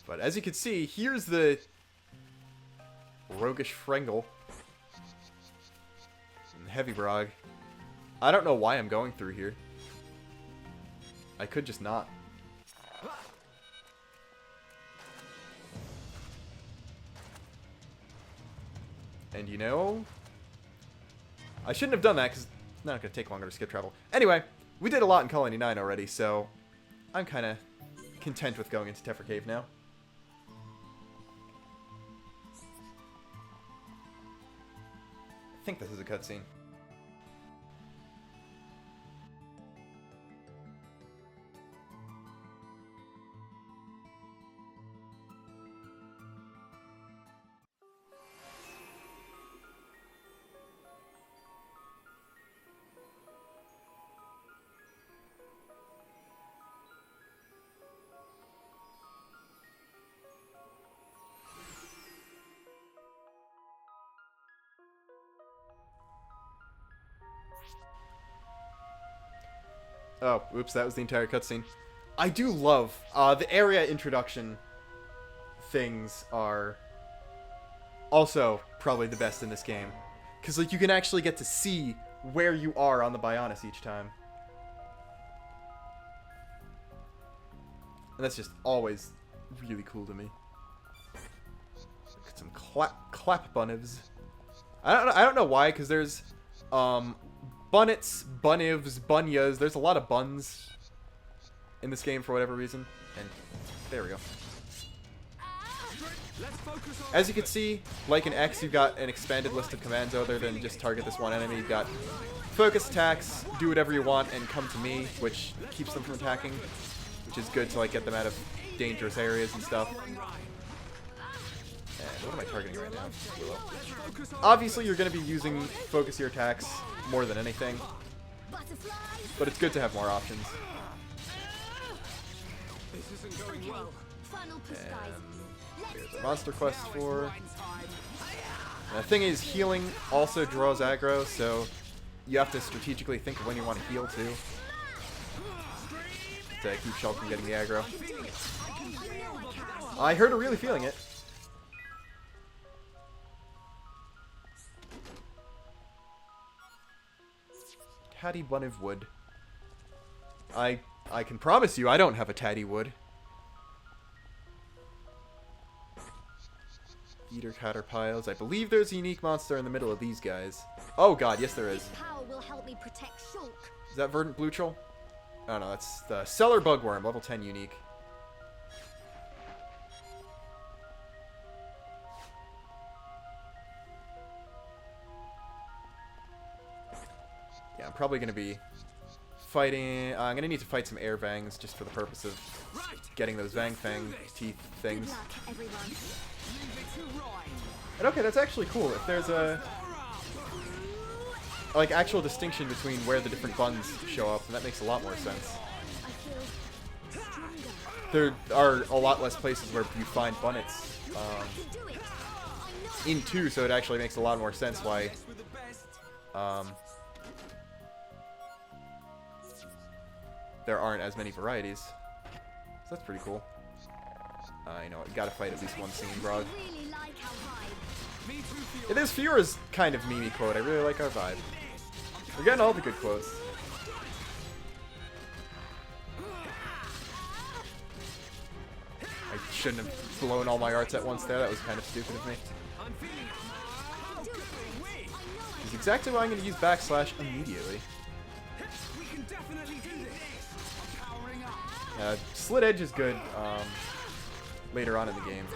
But as you can see, here's the Roguish Frengle and Heavy Brog. I don't know why I'm going through here. I could just not. And you know, I shouldn't have done that because it's not going to take longer to skip travel. Anyway, we did a lot in Colony 9 already, so I'm kind of content with going into Tephra Cave now. I think this is a cutscene. Oh, oops, that was the entire cutscene. I do love, the area introduction things are also probably the best in this game. Because, like, you can actually get to see where you are on the Bionis each time. And that's just always really cool to me. Look at some clap bunnivs. I don't know why, because there's, Bunnets, Bunnivs, Bunyas. There's a lot of buns in this game for whatever reason. And there we go. As you can see, like in X, you've got an expanded list of commands other than just target this one enemy. You've got focus attacks, do whatever you want, and come to me, which keeps them from attacking, which is good to like get them out of dangerous areas and stuff. And what am I targeting right now? Willow. Obviously, you're going to be using focus your attacks more than anything, but it's good to have more options. This isn't going well. And there's a monster quest for. And the thing is, healing also draws aggro, so you have to strategically think of when you want to heal too. To keep Shulk from getting the aggro. I heard her really feeling it. Tatty Bun of Wood. I can promise you I don't have a Tatty Wood. Eater Caterpiles. I believe there's a unique monster in the middle of these guys. Oh god, yes there is. Power will help me protect Shulk. Is that Verdant Blue Troll? Oh no, that's the Cellar Bugworm, level 10 unique. Yeah, I'm probably going to be fighting... I'm going to need to fight some Air Vangs just for the purpose of getting those Vang Fang teeth things. And okay, that's actually cool. If there's a... like, actual distinction between where the different buns show up, and that makes a lot more sense. There are a lot less places where you find bunnets in 2, so it actually makes a lot more sense why there aren't as many varieties. So that's pretty cool. You know what, you gotta fight at least one singing grog. It is Fiora's kind of meme quote. I really like our vibe. We're getting all the good quotes. I shouldn't have blown all my arts at once there. That was kind of stupid of me. This is exactly why I'm going to use backslash immediately. Slit Edge is good later on in the game.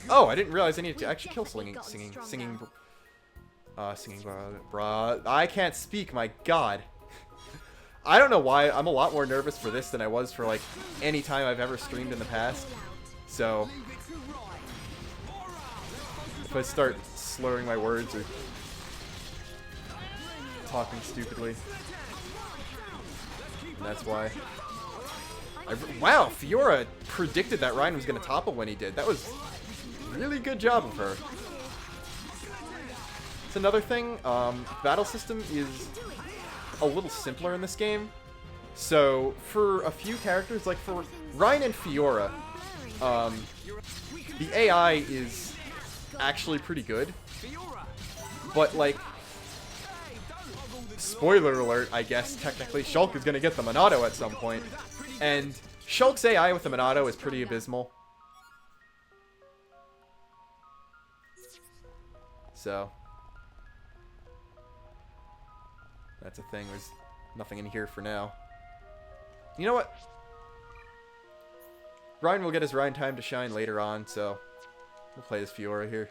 Oh, I didn't realize I needed to actually kill singing brah. I can't speak, my god. I don't know why, I'm a lot more nervous for this than I was for, like, any time I've ever streamed in the past. So, if I start slurring my words or talking stupidly, that's why. Wow, Fiora predicted that Ryan was going to topple when he did. That was a really good job of her. It's another thing, battle system is a little simpler in this game. So, for a few characters, like for Ryan and Fiora, the AI is actually pretty good. But, like, spoiler alert, I guess, technically, Shulk is going to get the Monado at some point. And Shulk's AI with the Monado is pretty abysmal. So, that's a thing. There's nothing in here for now. You know what? Ryan will get his Ryan time to shine later on, so we'll play as Fiora here.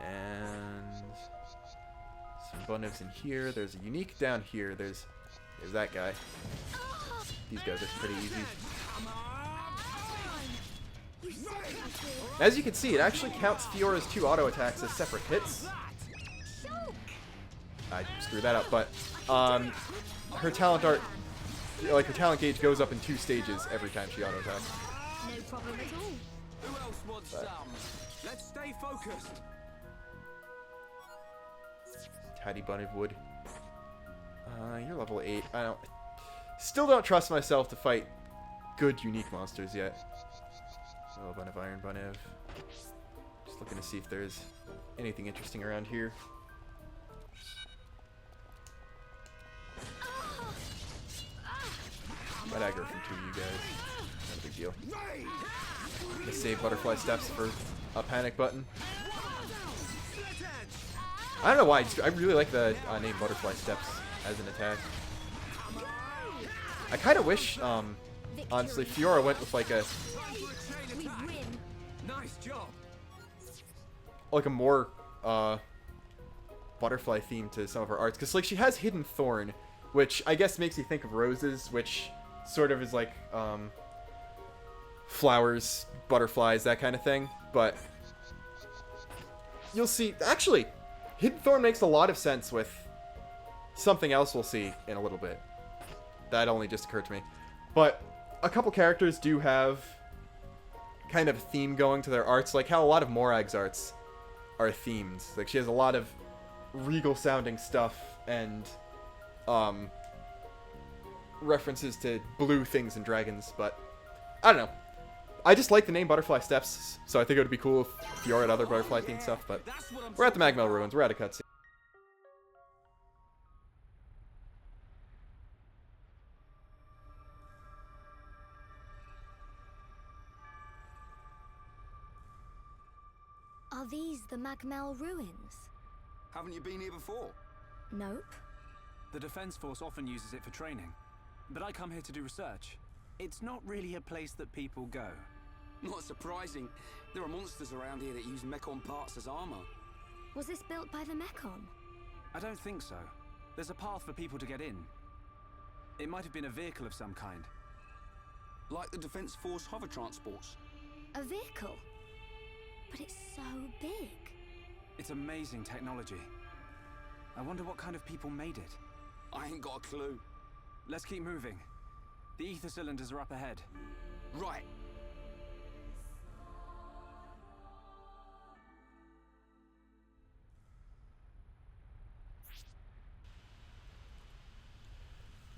And some Bunevs in here. There's a unique down here. There's that guy. These guys are pretty easy. As you can see, it actually counts Fiora's 2 auto attacks as separate hits. I screwed that up, but her talent art, like her talent gauge, goes up in 2 stages every time she auto attacks. No problem at all. Who else wants some? Let's stay focused. Tatty Bun of Wood. You're level 8. Still don't trust myself to fight good unique monsters yet. Oh, Bun of Iron, Bun of. Just looking to see if there's anything interesting around here. Might aggro from 2 of you guys. Not a big deal. I'm gonna save Butterfly Steps for a panic button. I don't know why, I really like the name Butterfly Steps as an attack. I kind of wish, honestly, Fiora went with like a... Nice job. like a more, butterfly theme to some of her arts. Because, like, she has Hidden Thorn, which I guess makes you think of roses, which sort of is like, flowers, butterflies, that kind of thing. But you'll see, actually, Hidden Thorn makes a lot of sense with something else we'll see in a little bit. That only just occurred to me. But a couple characters do have kind of theme going to their arts, like how a lot of Morag's arts are themed. Like she has a lot of regal sounding stuff and references to blue things and dragons, but I don't know. I just like the name Butterfly Steps, so I think it would be cool if Fiora had other butterfly themed stuff, but we're at the Magmel Ruins, we're at a cutscene. Are these the Magmel Ruins? Haven't you been here before? Nope. The Defense Force often uses it for training, but I come here to do research. It's not really a place that people go. Not surprising. There are monsters around here that use Mechon parts as armor. Was this built by the Mechon? I don't think so. There's a path for people to get in. It might have been a vehicle of some kind. Like the Defense Force hover transports. A vehicle? But it's so big. It's amazing technology. I wonder what kind of people made it. I ain't got a clue. Let's keep moving. The ether cylinders are up ahead. Right.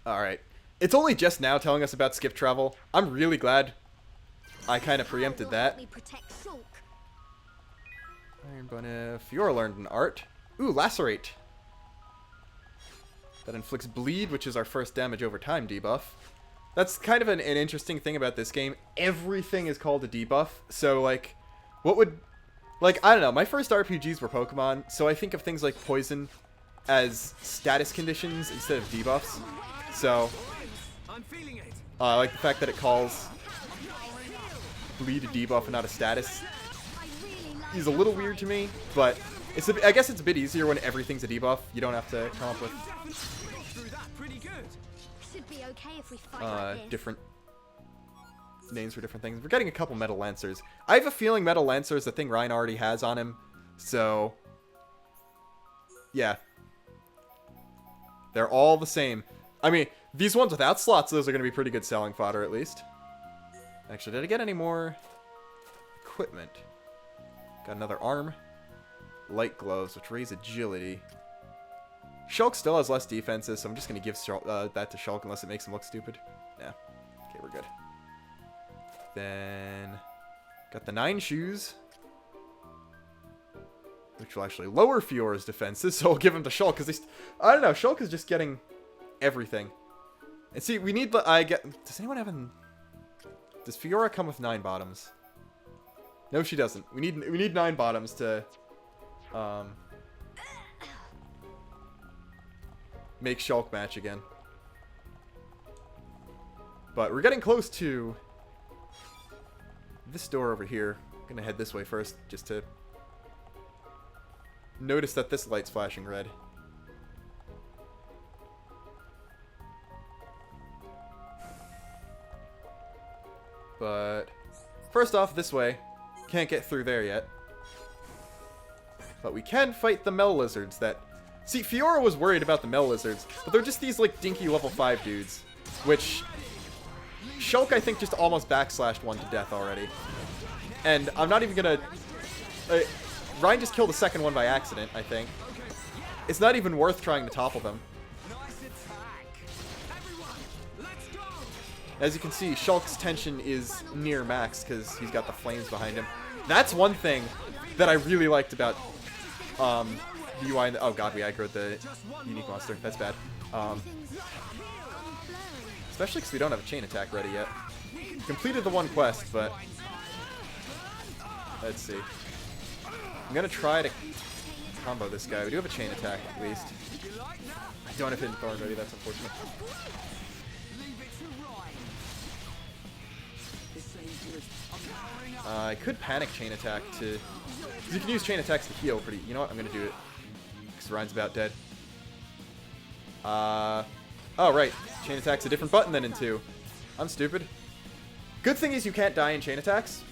Alright. It's only just now telling us about skip travel. I'm really glad I kind of preempted that. Iron Bunny. Fiora learned an art. Ooh, Lacerate. That inflicts bleed, which is our first damage over time debuff. That's kind of an interesting thing about this game. Everything is called a debuff. So, like, what would... Like, I don't know. My first RPGs were Pokemon, so I think of things like Poison as status conditions instead of debuffs. So, I like the fact that it calls bleed a debuff and not a status. Is a little weird to me, but it's I guess it's a bit easier when everything's a debuff. You don't have to come up with different names for different things. We're getting a couple Metal Lancers. I have a feeling Metal Lancer is the thing Ryan already has on him, so yeah. They're all the same. I mean, these ones without slots, those are going to be pretty good selling fodder, at least. Actually, did I get any more equipment? Got another arm. Light gloves, which raise agility. Shulk still has less defenses, so I'm just going to give that to Shulk unless it makes him look stupid. Yeah. Okay, we're good. Then, got the 9 shoes, which will actually lower Fiora's defenses, so we'll give him to Shulk, because I don't know, Shulk is just getting everything. And see, we need, does anyone have does Fiora come with 9 bottoms? No, she doesn't. We need 9 bottoms to, make Shulk match again. But we're getting close to this door over here. I'm gonna head this way first, just to notice that this light's flashing red. But first off, this way. Can't get through there yet. But we can fight the Mel Lizards that... See, Fiora was worried about the Mel Lizards, but they're just these, like, dinky level 5 dudes. Which... Shulk, I think, just almost backslashed one to death already. And I'm not even gonna... Ryan just killed the second one by accident, I think. It's not even worth trying to topple them. As you can see, Shulk's tension is near max because he's got the flames behind him. That's one thing that I really liked about the UI. Oh god, we aggroed the unique monster. That's bad. Especially because we don't have a chain attack ready yet. Completed the one quest, but let's see. I'm gonna try to combo this guy. We do have a chain attack at least. I don't have Hidden Thorn ready. That's unfortunate. I could panic chain attack to... Because you can use chain attacks to heal pretty... You know what? I'm going to do it. Because Ryan's about dead. Oh, right. Chain attack's a different button than in 2. I'm stupid. Good thing is you can't die in chain attacks.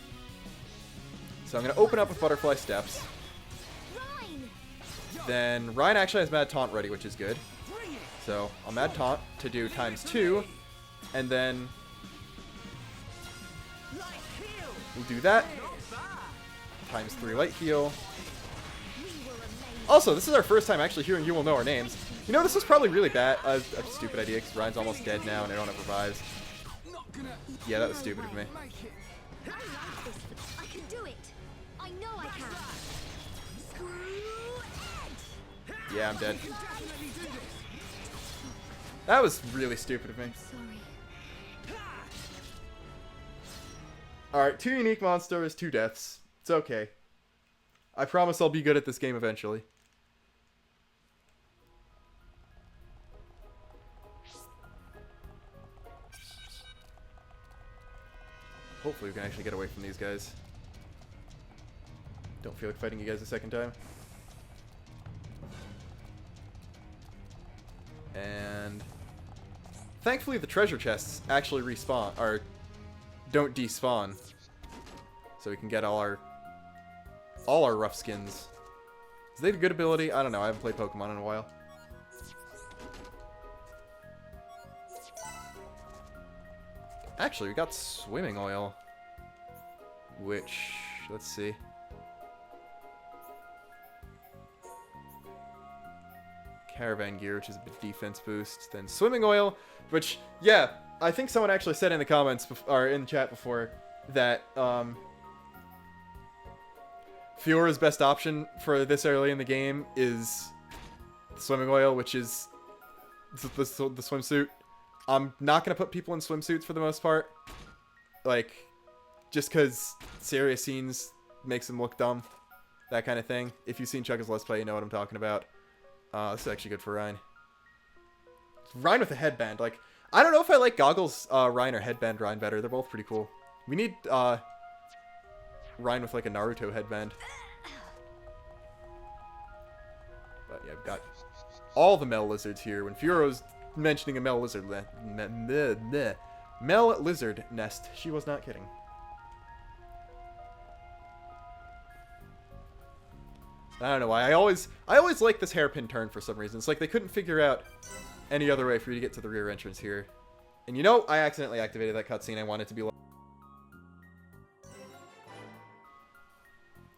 So I'm going to open up with Butterfly Steps. Then Ryan actually has Mad Taunt ready, which is good. So I'll Mad Taunt to do ×2. And then... we'll do that. Times 3 light heal. Also, this is our first time actually hearing You Will Know Our Names. You know, this was probably really bad. A stupid idea, because Ryan's almost dead now, and I don't have revives. Yeah, that was stupid of me. I can do it. I know I can. Yeah, I'm dead. That was really stupid of me. Alright, 2 unique monsters, 2 deaths. It's okay. I promise I'll be good at this game eventually. Hopefully we can actually get away from these guys. Don't feel like fighting you guys a second time. And thankfully the treasure chests actually respawn, or don't despawn. So we can get all our rough skins. Is they a good ability? I don't know, I haven't played Pokemon in a while. Actually, we got swimming oil. Which, let's see. Caravan gear, which is a bit defense boost. Then swimming oil, which, yeah, I think someone actually said in the comments, or in chat before, that Fiora's best option for this early in the game is swimming oil, which is the swimsuit. I'm not going to put people in swimsuits for the most part. Like, just because serious scenes makes them look dumb. That kind of thing. If you've seen Chuck's Let's Play, you know what I'm talking about. This is actually good for Ryan. Ryan with a headband. Like, I don't know if I like goggles Ryan or headband Ryan better. They're both pretty cool. We need Ryan with like a Naruto headband. But yeah, I've got all the Mel Lizards here. When Fiora's mentioning a Mel Lizard Mel Lizard nest, she was not kidding. I don't know why. I always like this hairpin turn for some reason. It's like they couldn't figure out any other way for you to get to the rear entrance here. And you know, I accidentally activated that cutscene. I wanted it to be like...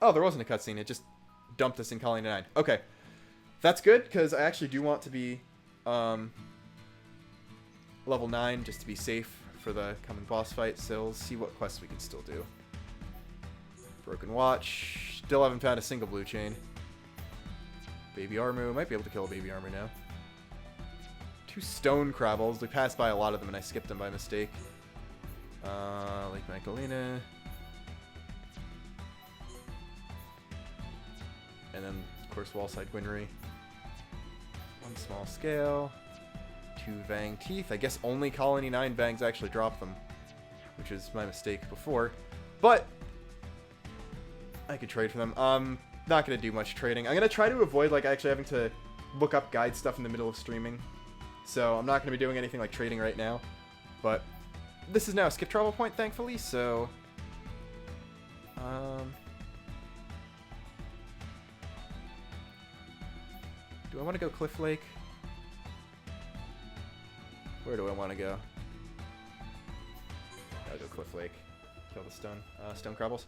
Oh, there wasn't a cutscene. It just dumped us in Colony 9. Okay. That's good, because I actually do want to be level 9, just to be safe for the coming boss fight. So let's see what quests we can still do. Broken Watch. Still haven't found a single blue chain. Baby Armu. Might be able to kill a Baby Armu now. 2 stone crabbles. We passed by a lot of them and I skipped them by mistake. Lake Magdalena. And then, of course, Wallside Gwynry. 1 small scale. 2 Vang Teeth. I guess only Colony 9 Vangs actually drop them. Which is my mistake before. But I could trade for them. Not going to do much trading. I'm going to try to avoid like actually having to look up guide stuff in the middle of streaming. So I'm not going to be doing anything like trading right now. But this is now a skip travel point, thankfully, so... do I want to go Cliff Lake? Where do I want to go? I'll go Cliff Lake. Kill the stone crabbles.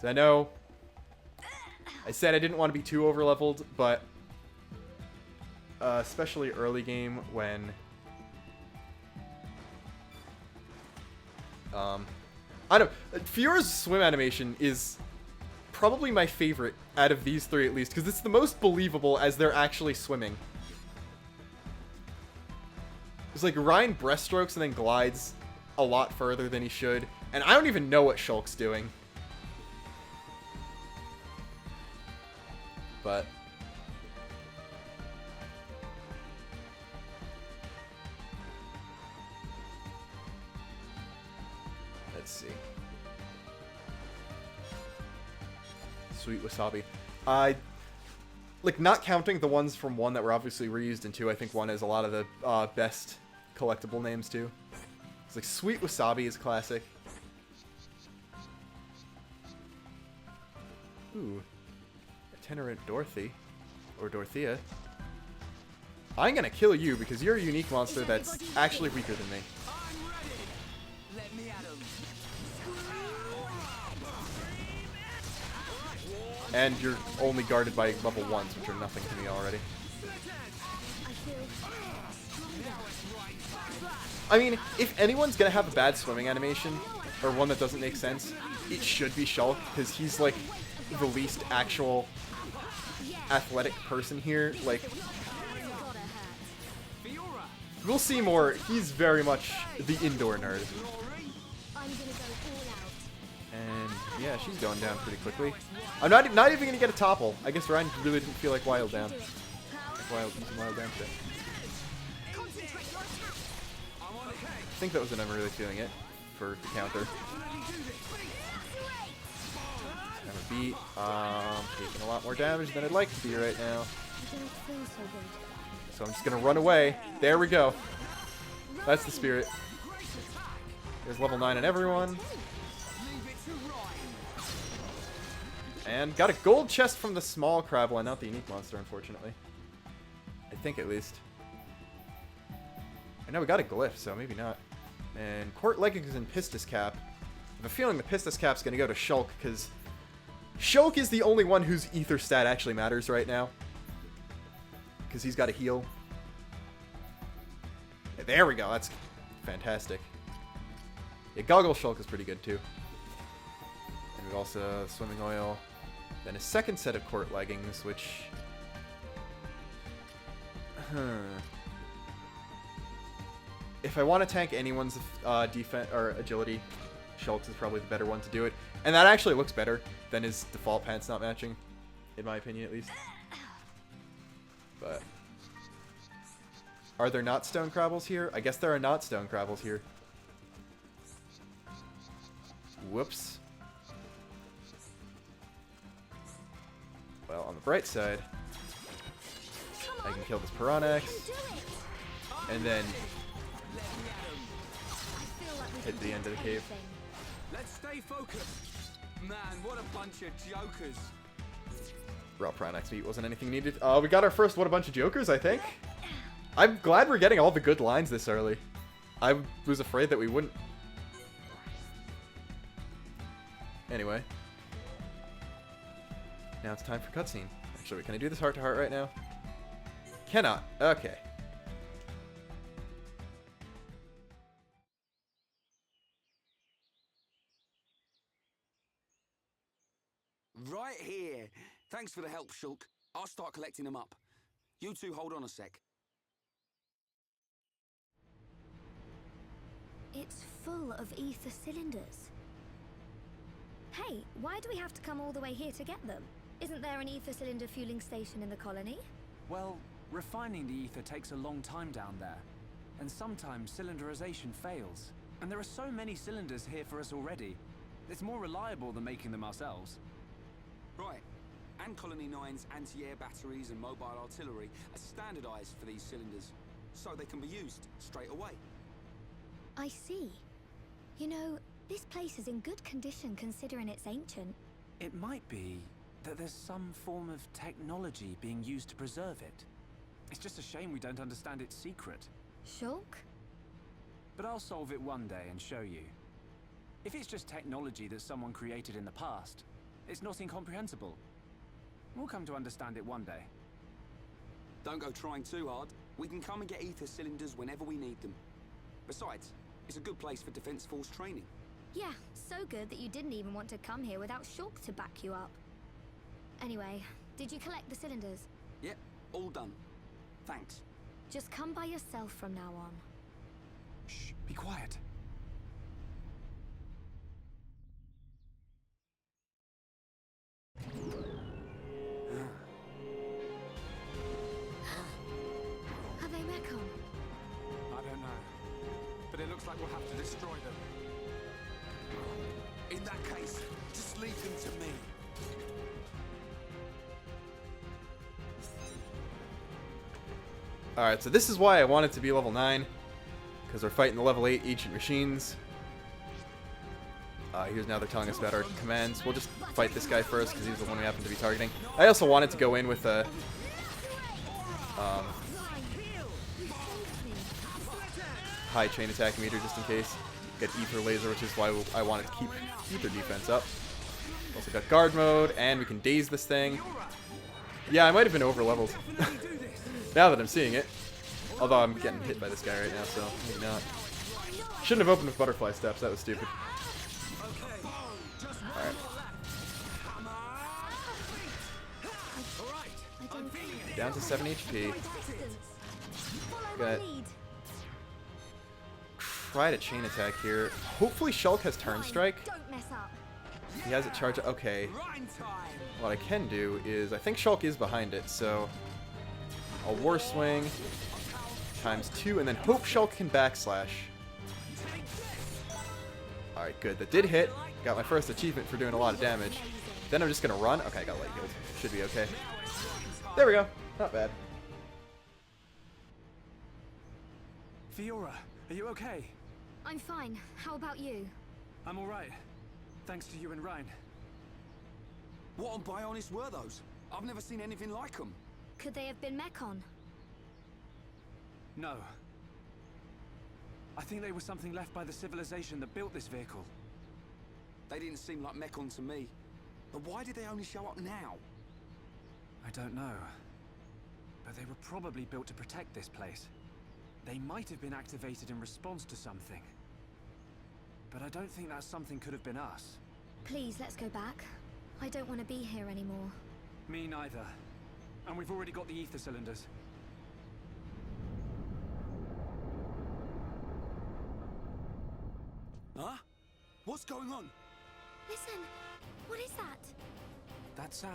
So I know I said I didn't want to be too overleveled, but especially early game when I don't know, Fiora's swim animation is probably my favorite out of these 3 at least, because it's the most believable as they're actually swimming. It's like Ryan breaststrokes and then glides a lot further than he should, and I don't even know what Shulk's doing. But let's see. Sweet wasabi. Like, not counting the ones from 1 that were obviously reused in 2, I think 1 has a lot of the best collectible names too. It's like Sweet Wasabi is classic. Ooh. Itinerant Dorothy. Or Dorothea. I'm gonna kill you because you're a unique monster that's actually weaker than me. And you're only guarded by level 1s, which are nothing to me already. I mean, if anyone's gonna have a bad swimming animation, or one that doesn't make sense, it should be Shulk, because he's like the least actual athletic person here. Like, we'll see more. He's very much the indoor nerd. And yeah, she's going down pretty quickly. I'm not even gonna get a topple. I guess Ryan really didn't feel like Wild down. Using Wild down today. I think that was never really feeling it for the counter. Have a beat. Taking a lot more damage than I'd like to be right now. So I'm just gonna run away. There we go. That's the spirit. There's level 9 on everyone. And got a gold chest from the small crab one, not the unique monster, unfortunately. I think, at least. I know we got a glyph, so maybe not. And Court Leggings and Pistis Cap. I have a feeling the Pistis Cap's going to go to Shulk, because Shulk is the only one whose ether stat actually matters right now. Because he's got a heal. Yeah, there we go, that's fantastic. Yeah, Goggle Shulk is pretty good, too. And we've also Swimming Oil. Then a second set of Court Leggings, which... If I want to tank anyone's defense or agility, Shulk's is probably the better one to do it. And that actually looks better than his default pants not matching, in my opinion at least. But are there not stone crabbles here? I guess there are not stone crabbles here. Whoops. Well, on the bright side, I can kill this Piranhax, and then hit the end of the cave. Let's stay focused. Man, what a bunch of jokers. Raw Piranhax meat wasn't anything needed. We got our first what a bunch of jokers, I think. I'm glad we're getting all the good lines this early. I was afraid that we wouldn't. Anyway. Now it's time for cutscene. Actually, can I do this heart to heart right now? Cannot. Okay. Right here. Thanks for the help, Shulk. I'll start collecting them up. You two hold on a sec. It's full of ether cylinders. Hey, why do we have to come all the way here to get them? Isn't there an ether cylinder fueling station in the colony? Well, refining the ether takes a long time down there. And sometimes cylinderization fails. And there are so many cylinders here for us already. It's more reliable than making them ourselves. Right. And Colony 9's anti-air batteries and mobile artillery are standardized for these cylinders, so they can be used straight away. I see. You know, this place is in good condition considering it's ancient. It might be that there's some form of technology being used to preserve it. It's just a shame we don't understand its secret. Shulk? But I'll solve it one day and show you. If it's just technology that someone created in the past, it's not incomprehensible. We'll come to understand it one day. Don't go trying too hard. We can come and get ether cylinders whenever we need them. Besides, it's a good place for Defense Force training. Yeah, so good that you didn't even want to come here without Shulk to back you up. Anyway, did you collect the cylinders? Yep, all done. Thanks. Just come by yourself from now on. Shh, be quiet. Are they Mechon? I don't know. But it looks like we'll have to destroy them. In that case, just leave them to me. Alright, so this is why I want it to be level 9. Because we're fighting the level 8 ancient machines. Here's now they're telling us about our commands. We'll just fight this guy first because he's the one we happen to be targeting. I also wanted to go in with a high chain attack meter just in case. Get ether laser, which is why I wanted to keep ether defense up. Also got guard mode, and we can daze this thing. Yeah, I might have been over leveled. Now that I'm seeing it. Although I'm getting hit by this guy right now, so maybe not. Shouldn't have opened with butterfly steps, that was stupid. Alright. Down to 7 HP. Got try to chain attack here. Hopefully Shulk has turn strike. He has it charged. Okay. What I can do is, I think Shulk is behind it, so I'll War Swing ×2, and then hope Shulk can backslash. Alright, good. That did hit. Got my first achievement for doing a lot of damage. Then I'm just gonna run. Okay, I got light healed. Should be okay. There we go. Not bad. Fiora, are you okay? I'm fine. How about you? I'm alright. Thanks to you and Ryan. What on Bionis were those? I've never seen anything like them. Could they have been Mechon? No. I think they were something left by the civilization that built this vehicle. They didn't seem like Mechon to me. But why did they only show up now? I don't know. But they were probably built to protect this place. They might have been activated in response to something. But I don't think that something could have been us. Please, let's go back. I don't want to be here anymore. Me neither. And we've already got the ether cylinders. Huh? What's going on? Listen, what is that? That sound.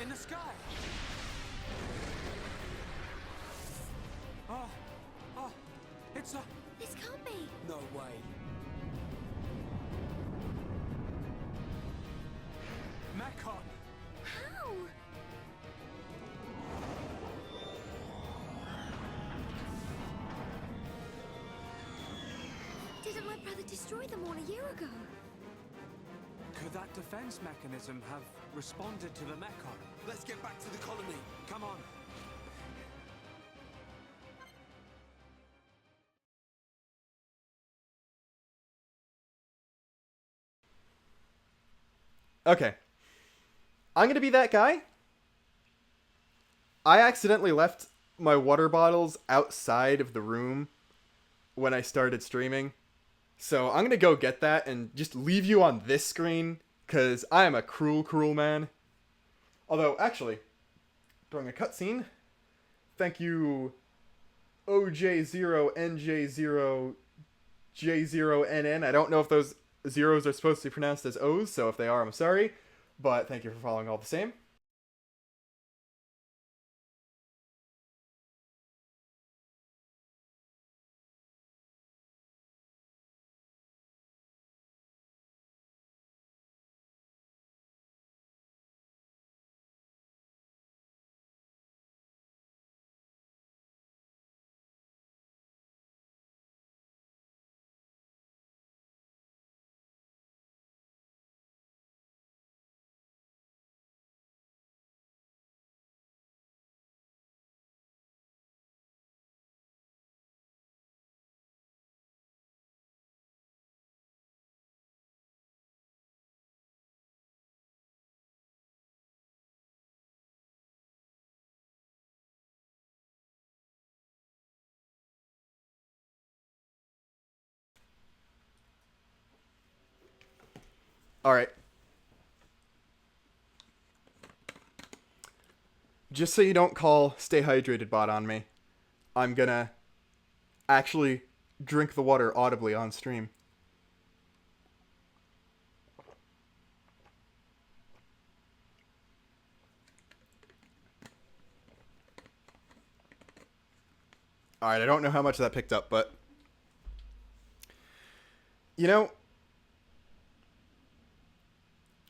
In the sky! Oh, it's a... This can't be! No way. Mechon! How? Didn't my brother destroy them all a year ago? Could that defense mechanism have responded to the Mechon? Let's get back to the colony. Come on. Okay. I'm gonna be that guy. I accidentally left my water bottles outside of the room when I started streaming. So I'm gonna go get that and just leave you on this screen, because I am a cruel, cruel man. Although, actually, during a cutscene, thank you OJ0NJ0J0NN. I don't know if those zeros are supposed to be pronounced as O's, so if they are, I'm sorry. But thank you for following all the same. Alright. Just so you don't call Stay Hydrated bot on me, I'm gonna actually drink the water audibly on stream. Alright, I don't know how much that picked up, but... You know...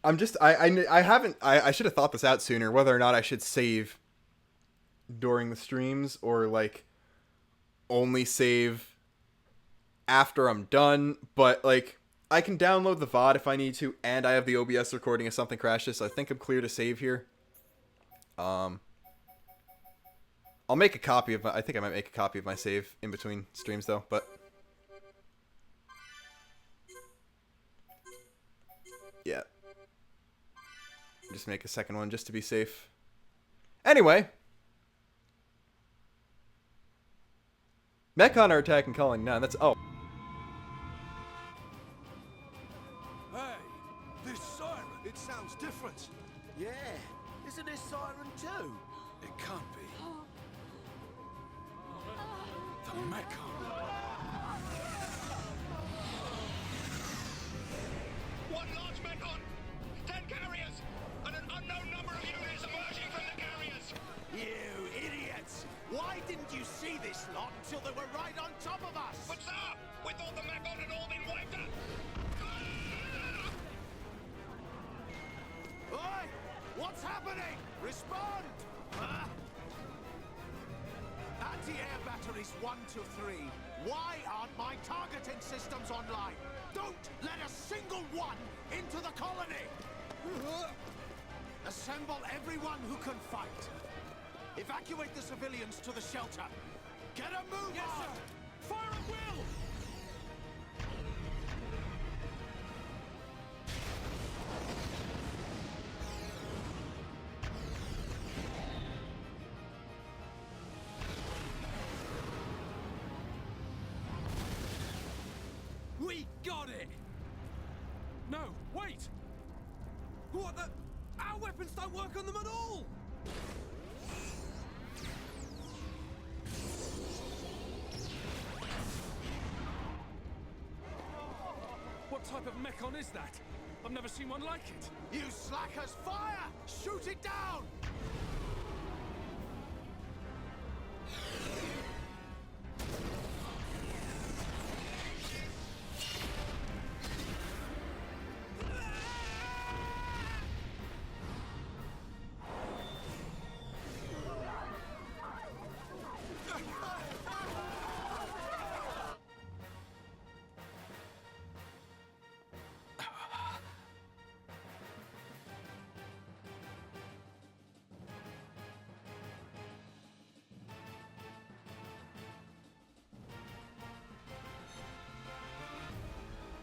I'm just, I should have thought this out sooner, whether or not I should save during the streams, or, like, only save after I'm done, but, like, I can download the VOD if I need to, and I have the OBS recording if something crashes, so I think I'm clear to save here. I'll I'll make a copy of my... I think I might make a copy of my save in between streams, though, but... Yeah. Just make a second one just to be safe. Anyway. Mechon are attacking calling 9. That's... Oh. Hey, this siren, it sounds different. Yeah, isn't this siren too? It can't be. The Mechon. One large Mechon, 10 carriers, and an unknown number of units emerging from the carriers. You idiots! Why didn't you see this lot until they were right on top of us? But sir, we thought the Mechon had all been wiped out. Oi! What's happening? Respond! Anti-air batteries 1 to 3. Why aren't my targeting systems online? Don't let a single one into the colony! Assemble everyone who can fight. Evacuate the civilians to the shelter. Get a move Yes, on! sir. Fire at will! We got it! No, wait! What the? Our weapons don't work on them at all! What type of Mechon is that? I've never seen one like it. You slackers, fire! Shoot it down!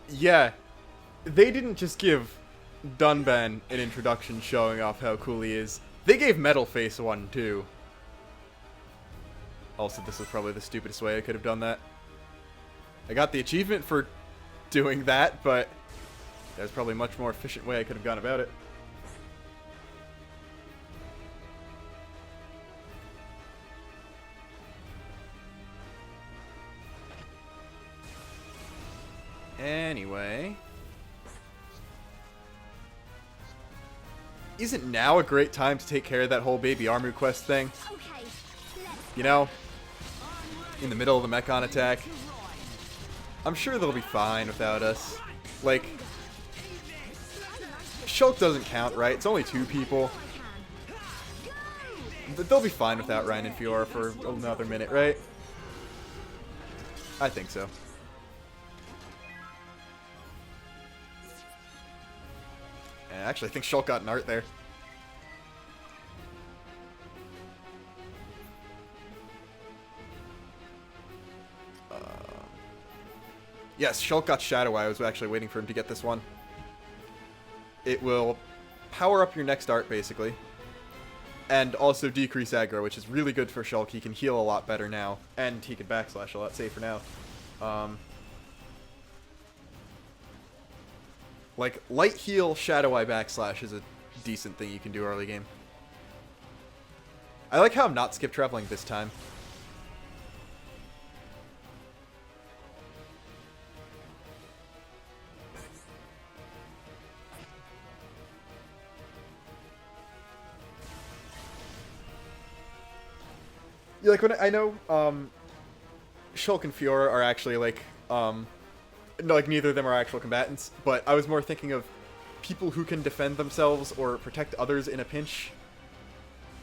Yeah, they didn't just give Dunban an introduction showing off how cool he is. They gave Metalface one, too. Also, this was probably the stupidest way I could have done that. I got the achievement for doing that, but there's probably a much more efficient way I could have gone about it. Anyway. Isn't now a great time to take care of that whole Baby Armu quest thing? You know? In the middle of the Mechon attack. I'm sure they'll be fine without us. Like, Shulk doesn't count, right? It's only 2 people. They'll be fine without Ryan and Fiora for another minute, right? I think so. I actually think Shulk got an art there. Yes, Shulk got Shadow Eye. I was actually waiting for him to get this one. It will power up your next art, basically. And also decrease aggro, which is really good for Shulk. He can heal a lot better now. And he can backslash a lot safer now. Like, light heal, Shadow Eye backslash is a decent thing you can do early game. I like how I'm not skip traveling this time. Yeah, like, when I know, Shulk and Fiora are actually, like, no, like, neither of them are actual combatants, but I was more thinking of people who can defend themselves or protect others in a pinch.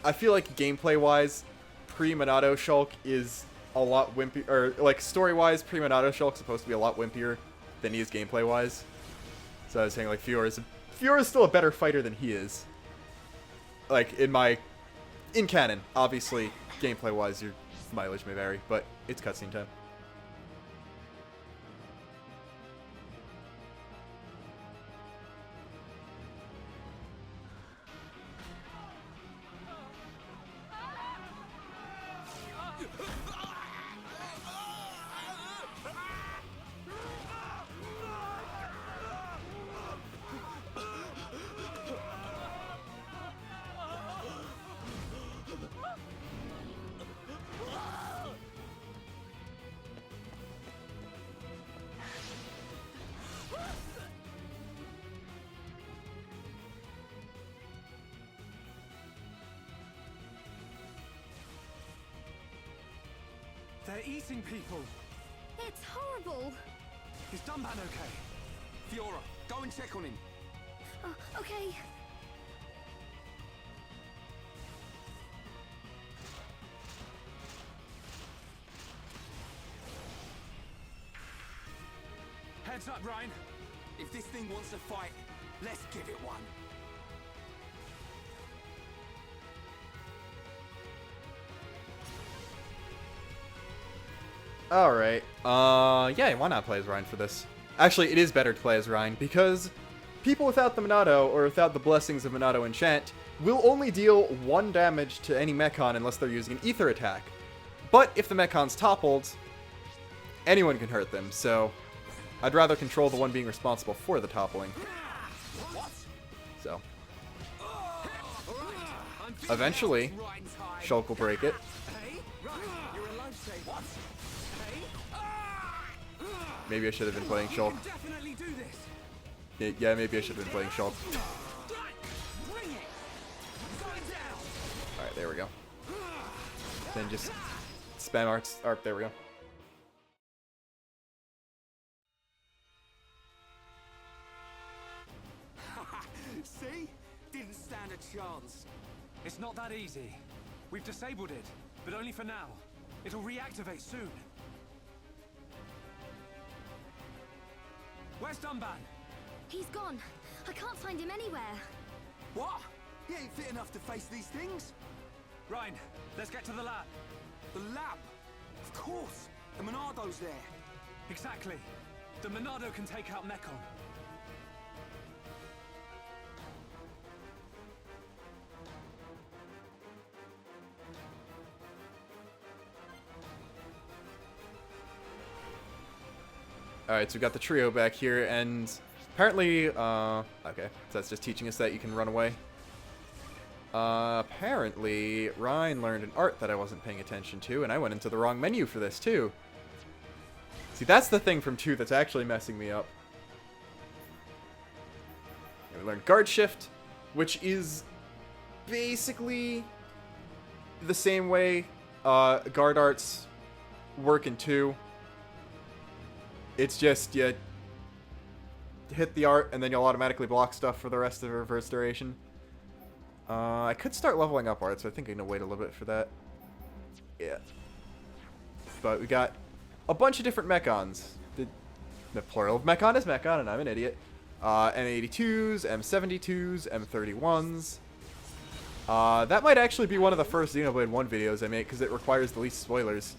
I feel like gameplay-wise, pre-Monado Shulk is a lot wimpy, or, like, story-wise, pre-Monado Shulk's supposed to be a lot wimpier than he is gameplay-wise. So I was saying, like, Fiora's still a better fighter than he is. Like, in my in canon. Obviously, gameplay-wise, your mileage may vary, but it's cutscene time. They're eating people. It's horrible. Is Dunban okay? Fiora, go and check on him. Okay. Heads up, Ryan. If this thing wants to fight, let's give it one. Alright, yeah, why not play as Ryan for this? Actually, it is better to play as Ryan, because people without the Monado, or without the blessings of Monado Enchant, will only deal 1 damage to any Mechon unless they're using an Ether attack. But if the Mechon's toppled, anyone can hurt them, so I'd rather control the one being responsible for the toppling. So, eventually, Shulk will break it. Maybe I should have been playing Shulk. Yeah, maybe I should have been playing Shulk. Alright, there we go. Then just spam art, there we go. See? Didn't stand a chance. It's not that easy. We've disabled it, but only for now. It'll reactivate soon. Where's Dunban? He's gone. I can't find him anywhere. What? He ain't fit enough to face these things? Ryan, let's get to the lab. The lab? Of course. The Monado's there. Exactly. The Monado can take out Mechon. Alright, so we got the trio back here, and apparently, okay, so that's just teaching us that you can run away. Apparently, Ryan learned an art that I wasn't paying attention to, and I went into the wrong menu for this, too. See, that's the thing from 2 that's actually messing me up. And we learned Guard Shift, which is basically the same way guard arts work in 2. It's just, you hit the art, and then you'll automatically block stuff for the rest of the reverse duration. I could start leveling up art, so I think I'm going to wait a little bit for that. Yeah. But we got a bunch of different Mechons. The plural of Mechon is Mechon, and I'm an idiot. M82s, M72s, M31s. That might actually be one of the first Xenoblade 1 videos I make, because it requires the least spoilers.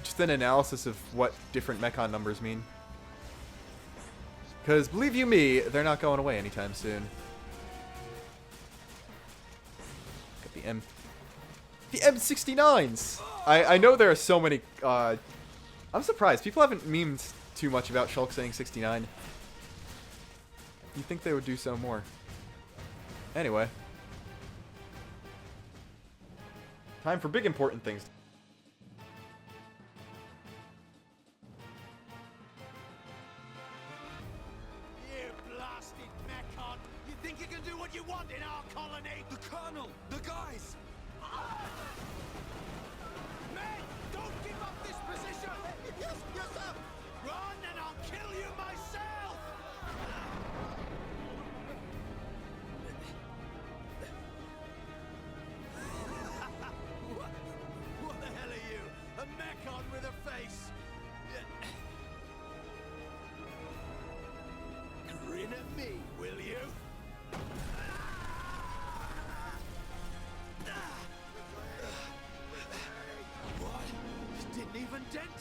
Just an analysis of what different Mechon numbers mean. Because, believe you me, they're not going away anytime soon. Got the M69s! I know there are so many, I'm surprised. People haven't memed too much about Shulk saying 69. You'd think they would do so more. Anyway. Time for big important things.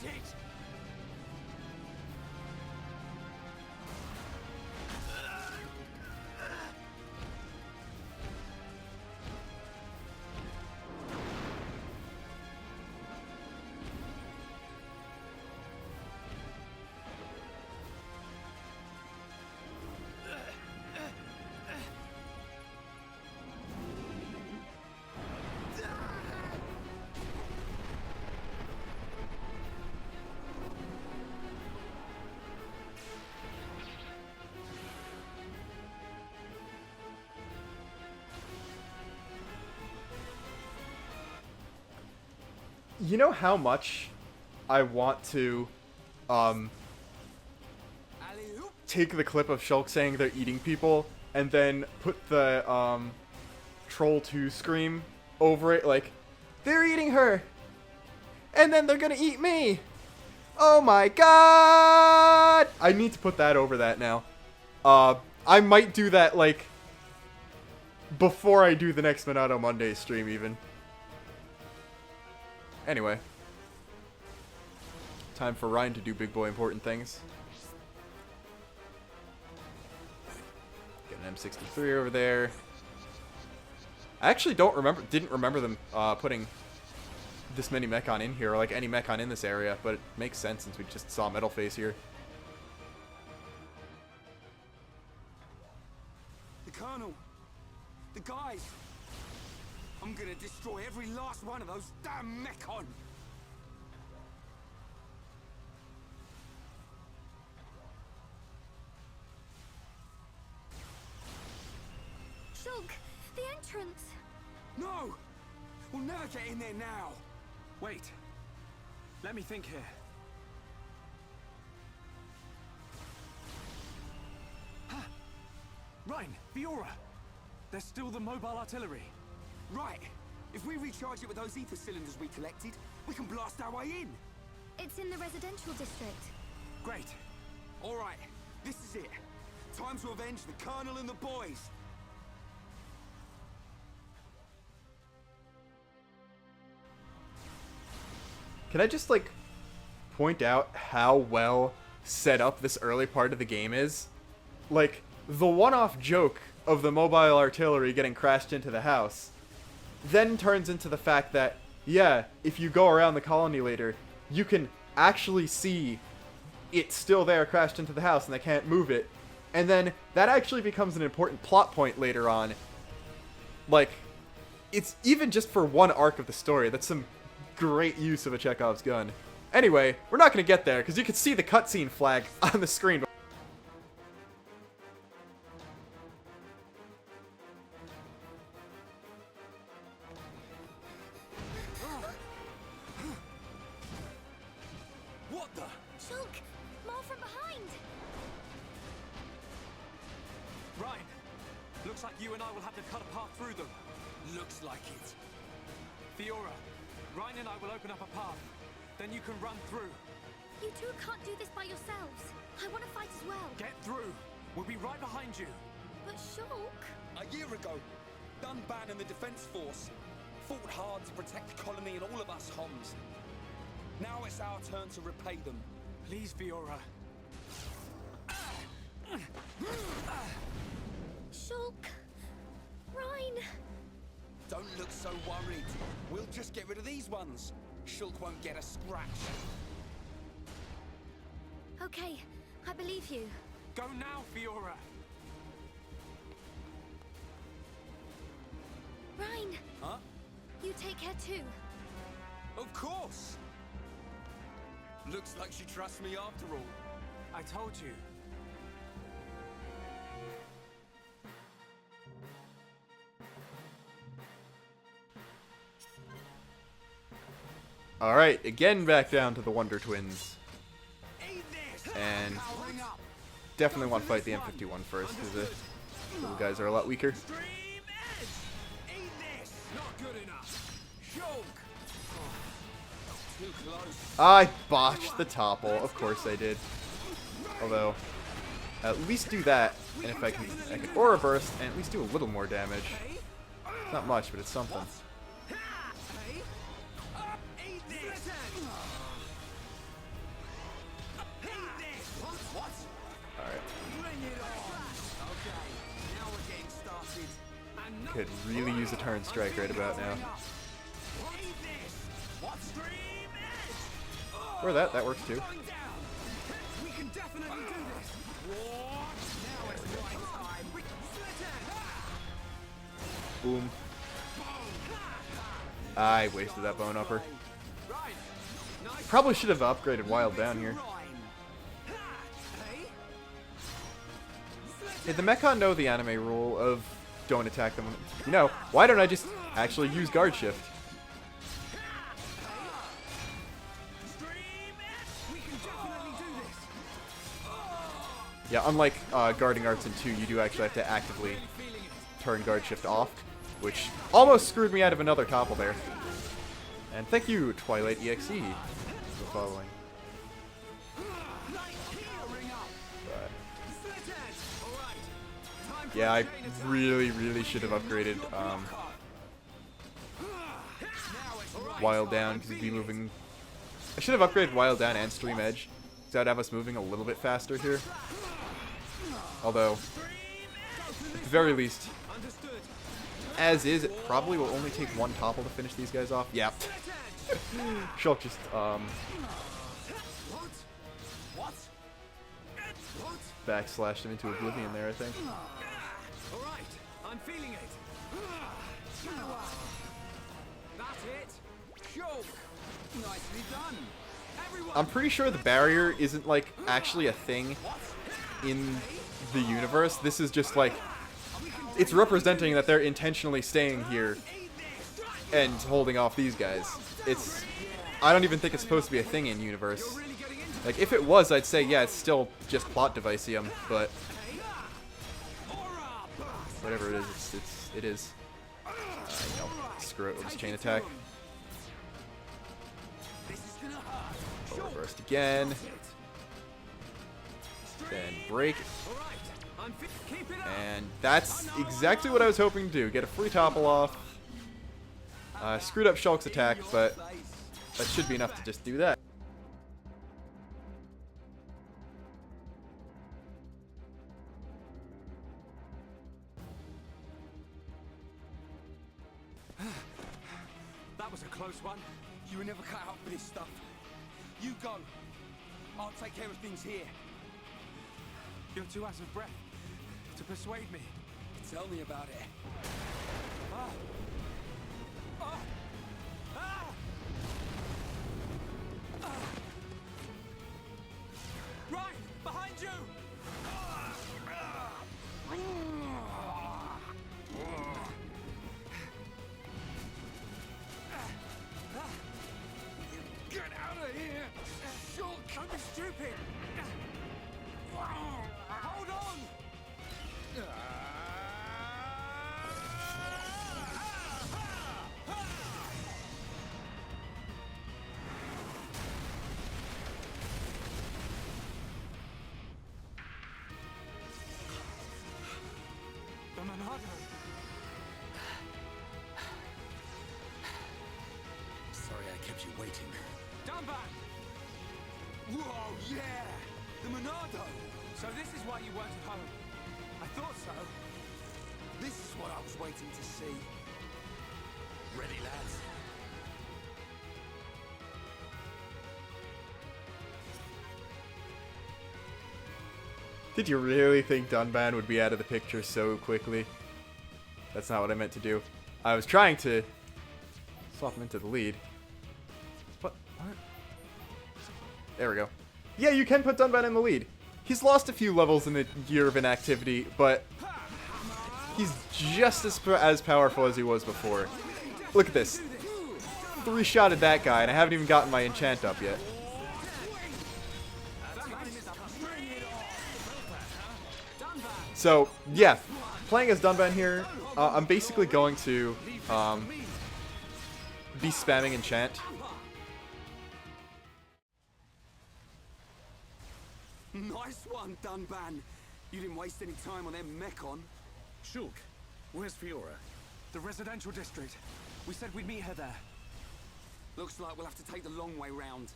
it! You know how much I want to take the clip of Shulk saying they're eating people and then put the Troll 2 scream over it, like, they're eating her! And then they're gonna eat me! Oh my god! I need to put that over that now. I might do that, like, before I do the next Monado Monday stream, even. Anyway. Time for Ryan to do big boy important things. Get an M63 over there. I actually didn't remember them putting this many Mechon in here, or like any Mechon in this area, but it makes sense since we just saw Metal Face here. The Colonel! The guys! I'm gonna destroy every last one of those damn Mechon! Shulk, the entrance! No! We'll never get in there now! Wait. Let me think here. Ha! Ryan, Fiora! There's still the mobile artillery. Right! If we recharge it with those ether cylinders we collected, we can blast our way in! It's in the residential district. Great. Alright, this is it. Time to avenge the Colonel and the boys! Can I just, like, point out how well set up this early part of the game is? Like, the one-off joke of the mobile artillery getting crashed into the house then turns into the fact that, yeah, if you go around the colony later, you can actually see it's still there crashed into the house and they can't move it. And then that actually becomes an important plot point later on. Like, it's even just for one arc of the story. That's some great use of a Chekhov's gun. Anyway, we're not going to get there because you can see the cutscene flag on the screen. What the? Shulk, more from behind! Ryan, looks like you and I will have to cut a path through them. Looks like it. Fiora, Ryan and I will open up a path. Then you can run through. You two can't do this by yourselves. I want to fight as well. Get through. We'll be right behind you. But Shulk... A year ago, Dunban and the Defense Force fought hard to protect the colony and all of us Homs. Now it's our turn to repay them. Please, Fiora. Shulk... Ryan... Don't look so worried. We'll just get rid of these ones. Shulk won't get a scratch. Okay, I believe you. Go now, Fiora. Ryan! Huh? You take care too. Of course! Looks like she trusts me after all. I told you. Alright, again back down to the Wonder Twins. And definitely want to fight the M51 first, because the little guys are a lot weaker. I botched the topple, of course I did. Although, at least do that, and if I can Aura Burst, and at least do a little more damage. Not much, but it's something. could really use a turn strike right about now. Or that works too. Boom. I wasted that bone upper. Probably should have upgraded Wild down here. Did the Mechon know the anime rule of don't attack them? You know, why don't I just actually use guard shift? Yeah, unlike guarding arts in 2, you do actually have to actively turn guard shift off, which almost screwed me out of another topple there. And thank you, Twilight EXE, for following. But yeah, I really should have upgraded Wild down, because he'd be moving. I should have upgraded Wild down and Stream Edge, because that would have us moving a little bit faster here. Although, at the very least, as is, it probably will only take one topple to finish these guys off. Yeah. Shulk just, backslashed him into oblivion there, I think. Alright, I'm feeling it. That's it. Shulk. Nicely done. Everyone. I'm pretty sure the barrier isn't, like, actually a thing in the universe. This is just, like, it's representing that they're intentionally staying here and holding off these guys. It's, I don't even think it's supposed to be a thing in universe. Like, if it was, I'd say, yeah, it's still just plot devicium, but whatever it is, it is. You know, screw it, we'll just chain attack. Oh, reversed again. Then break. And that's exactly what I was hoping to do. Get a free topple off. Screwed up Shulk's attack, but that should be enough to just do that. That was a close one. You were never cut out for this stuff. You go. I'll take care of things here. You're too out of breath to persuade me. Tell me about it. Ah. Ah. Ah. Ah. Right, behind you. Get out of here! Shulk, don't be stupid! Hold on! The Monado! Sorry I kept you waiting. Dunban! Whoa, yeah! The Monado! So this is why you weren't at home. I thought so. This is what I was waiting to see. Ready, lads? Did you really think Dunban would be out of the picture so quickly? That's not what I meant to do. I was trying to swap him into the lead. What? There we go. Yeah, you can put Dunban in the lead. He's lost a few levels in the year of inactivity, but he's just as powerful as he was before. Look at this. 3-shotted that guy, and I haven't even gotten my enchant up yet. So, yeah, playing as Dunban here, I'm basically going to be spamming enchant. Nice one, Dunban. You didn't waste any time on them Mechon. Shulk, where's Fiora? The residential district. We said we'd meet her there. Looks like we'll have to take the long way round.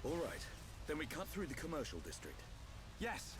All right, then we cut through the commercial district. Yes.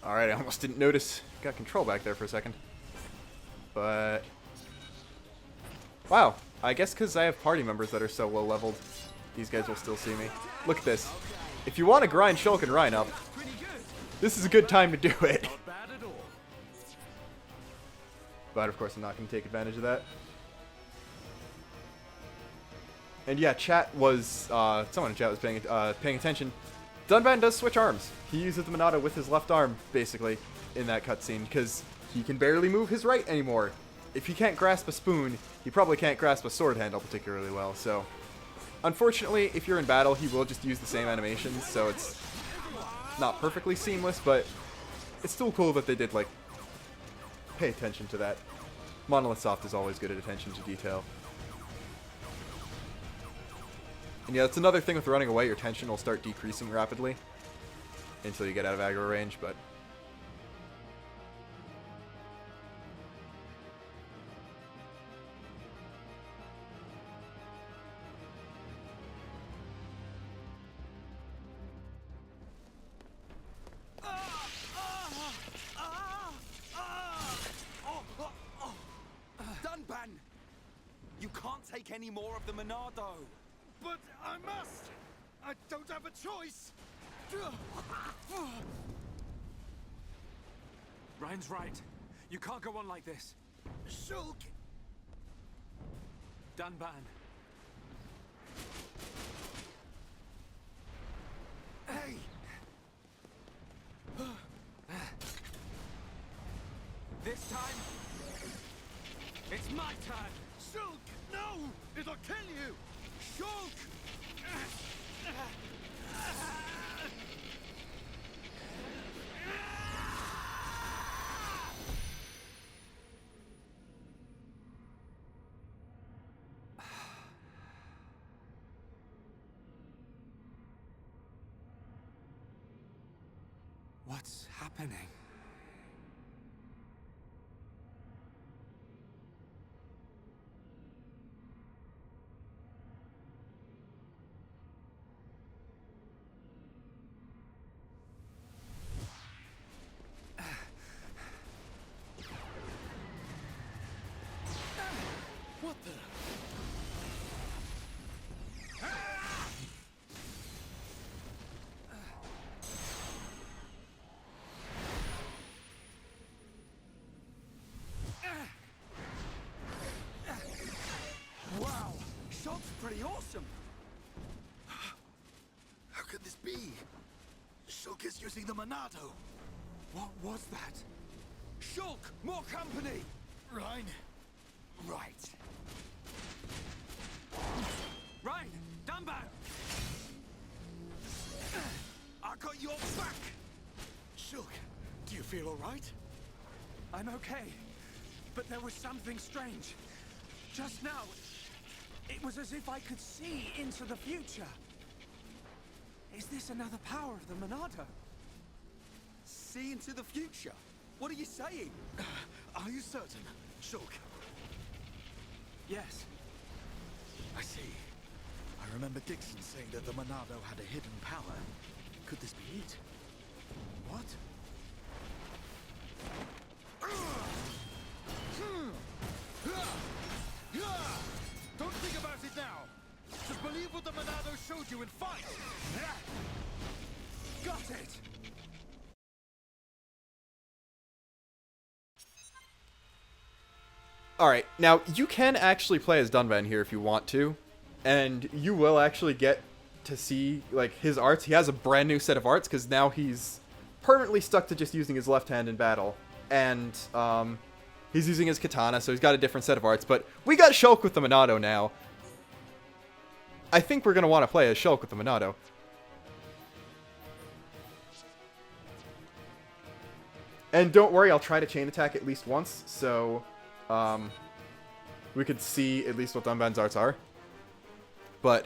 Alright, I almost didn't notice. Got control back there for a second. But... wow, I guess because I have party members that are so low leveled, these guys will still see me. Look at this. If you want to grind Shulk and Rhine up, this is a good time to do it. But of course I'm not going to take advantage of that. And yeah, chat was, someone in chat was paying attention. Dunban does switch arms. He uses the Monado with his left arm, basically, in that cutscene, because he can barely move his right anymore. If he can't grasp a spoon, he probably can't grasp a sword handle particularly well, so... unfortunately, if you're in battle, he will just use the same animations, so it's not perfectly seamless, but it's still cool that they did, like, pay attention to that. Monolith Soft is always good at attention to detail. And yeah, that's another thing with running away, your tension will start decreasing rapidly until you get out of aggro range, but... Dunban! You can't take any more of the Monado! But I must! I don't have a choice! Ryan's right. You can't go on like this. Shulk! Dunban. Hey! This time, it's my turn! Shulk! No! It'll kill you! Shulk! What's happening? What the? Wow! Shulk's pretty awesome! How could this be? Shulk is using the Monado. What was that? Shulk! More company! Rhine. Right. Ryan! Dunban! I got your back! Shulk, do you feel alright? I'm okay, but there was something strange. Just now, it was as if I could see into the future. Is this another power of the Monado? See into the future? What are you saying? Are you certain, Shulk? Yes. I see. I remember Dixon saying that the Monado had a hidden power. Could this be it? What? Don't think about it now! Just believe what the Monado showed you and fight! Got it! Alright, now you can actually play as Dunban here if you want to, and you will actually get to see, like, his arts. He has a brand new set of arts, because now he's permanently stuck to just using his left hand in battle, and, he's using his katana, so he's got a different set of arts, but we got Shulk with the Monado now. I think we're going to want to play as Shulk with the Monado. And don't worry, I'll try to chain attack at least once, so, we could see at least what Dunban's arts are. But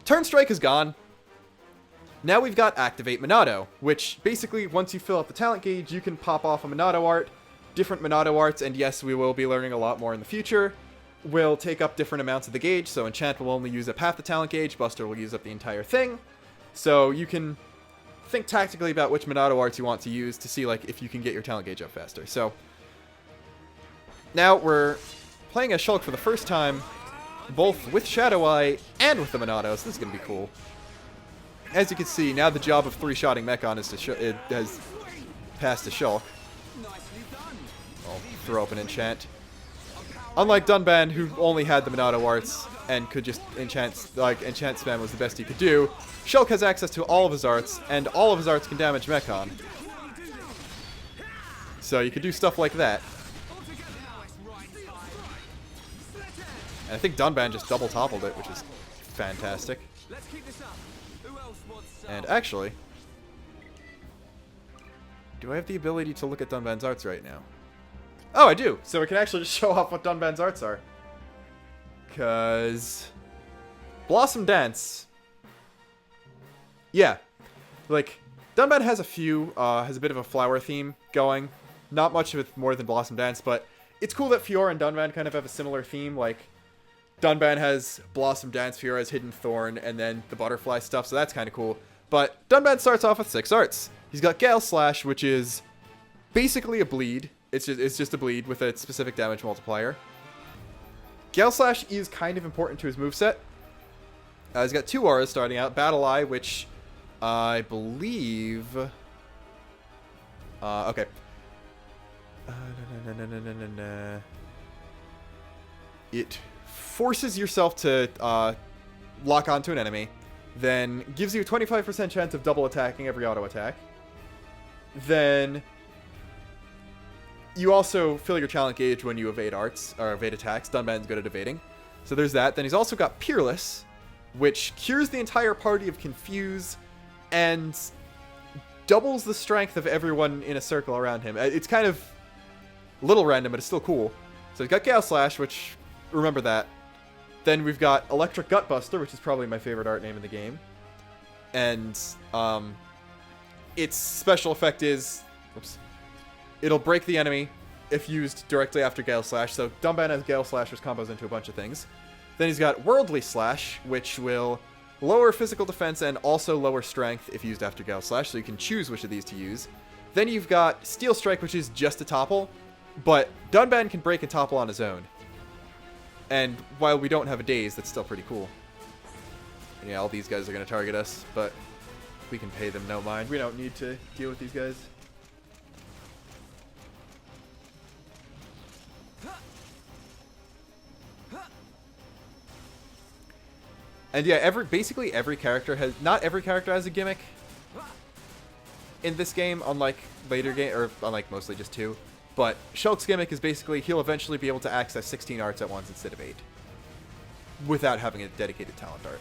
Turn Strike is gone. Now we've got Activate Monado, which basically, once you fill up the talent gauge, you can pop off a Monado art, different Monado arts, and yes, we will be learning a lot more in the future. Will take up different amounts of the gauge, so Enchant will only use up half the talent gauge, Buster will use up the entire thing. So you can think tactically about which Monado arts you want to use to see like if you can get your talent gauge up faster. So now we're playing as Shulk for the first time, both with Shadow Eye and with the Monado, so this is going to be cool. As you can see, now the job of 3-shotting Mechon is it has passed to Shulk. I'll throw up an enchant. Unlike Dunban, who only had the Monado arts and could just enchant, like, enchant spam was the best he could do, Shulk has access to all of his arts, and all of his arts can damage Mechon. So you could do stuff like that. And I think Dunban just double toppled it, which is fantastic. And actually, do I have the ability to look at Dunban's arts right now? Oh, I do! So we can actually just show off what Dunban's arts are. Because Blossom Dance. Yeah. Like, Dunban has has a bit of a flower theme going. Not much with more than Blossom Dance, but it's cool that Fiora and Dunban kind of have a similar theme. Like, Dunban has Blossom Dance, Fiora has Hidden Thorn, and then the butterfly stuff, so that's kind of cool. But Dunban starts off with 6 arts. He's got Gale Slash, which is basically a bleed. It's just a bleed with a specific damage multiplier. Gale Slash is kind of important to his moveset. He's got 2 auras starting out. Battle Eye, which I believe... okay. It forces yourself to lock onto an enemy, then gives you a 25% chance of double attacking every auto attack. Then you also fill your talent gauge when you evade arts, or evade attacks. Dunban's good at evading. So there's that. Then he's also got Peerless, which cures the entire party of Confuse, and doubles the strength of everyone in a circle around him. It's kind of a little random, but it's still cool. So he's got Gale Slash, which, remember that. Then we've got Electric Gutbuster, which is probably my favorite art name in the game. And its special effect is... Oops. It'll break the enemy if used directly after Gale Slash. So Dunban has Gale Slash, which combos into a bunch of things. Then he's got Worldly Slash, which will lower physical defense and also lower strength if used after Gale Slash. So you can choose which of these to use. Then you've got Steel Strike, which is just a topple. But Dunban can break and topple on his own. And while we don't have a daze, that's still pretty cool. Yeah, all these guys are going to target us, but we can pay them no mind. We don't need to deal with these guys. And yeah, basically every character has... Not every character has a gimmick in this game, unlike later game, or unlike mostly just 2. But Shulk's gimmick is basically he'll eventually be able to access 16 arts at once instead of 8. Without having a dedicated talent art,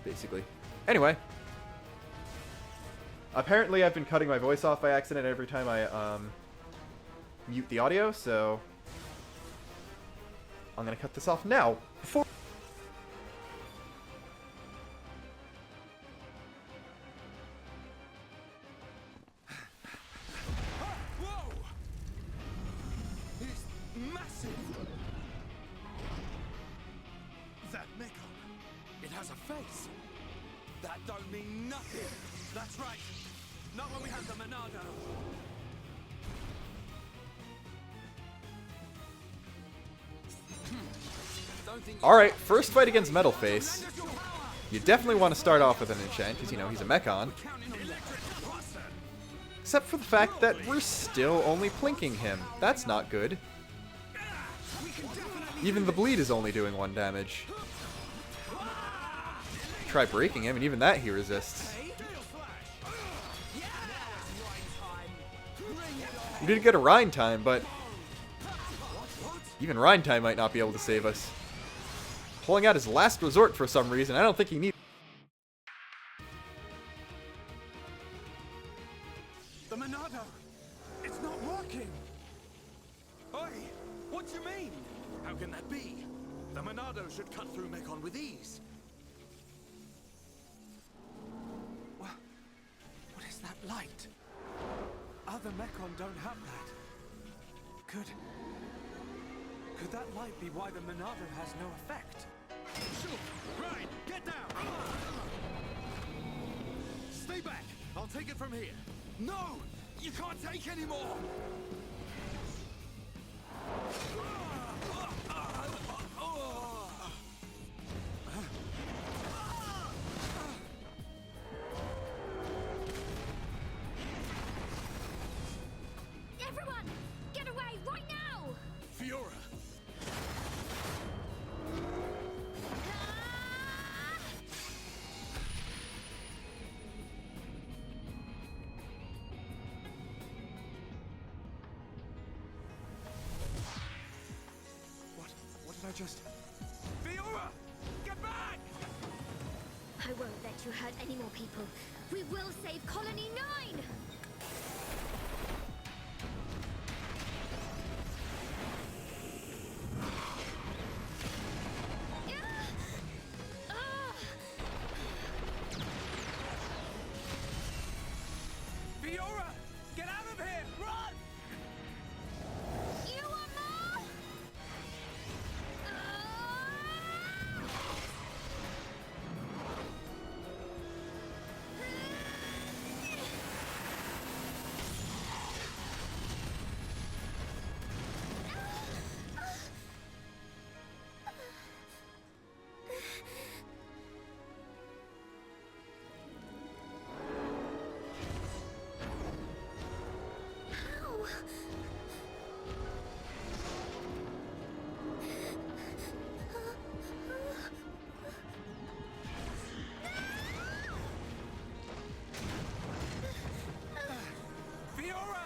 basically. Anyway. Apparently I've been cutting my voice off by accident every time I mute the audio, so I'm going to cut this off now. Before That Mechon, it has a face. That don't mean nothing. That's right. Not when we have the Monado. Alright, first fight against Metalface. You definitely want to start off with an enchant, because, you know, he's a Mechon. Except for the fact that we're still only plinking him. That's not good. Even the bleed is only doing 1 damage. Try breaking him, and even that he resists. We did get a Rhine time, but even Rhine time might not be able to save us. Pulling out his last resort for some reason. I don't think he needs... The Monado! It's not working! Oi! What do you mean? How can that be? Monado should cut through Mechon with ease. What is that light? Other Mechon don't have that. Could that light be why the Monado has no effect? Shulk, Ryan, get down! Stay back! I'll take it from here. No! You can't take any more! Everyone, get away right now! Fiora! What did I just... Fiora! Get back! I won't let you hurt any more people. We will save Colony 9! Fiora! Get out of here! Run! You want more? Fiora!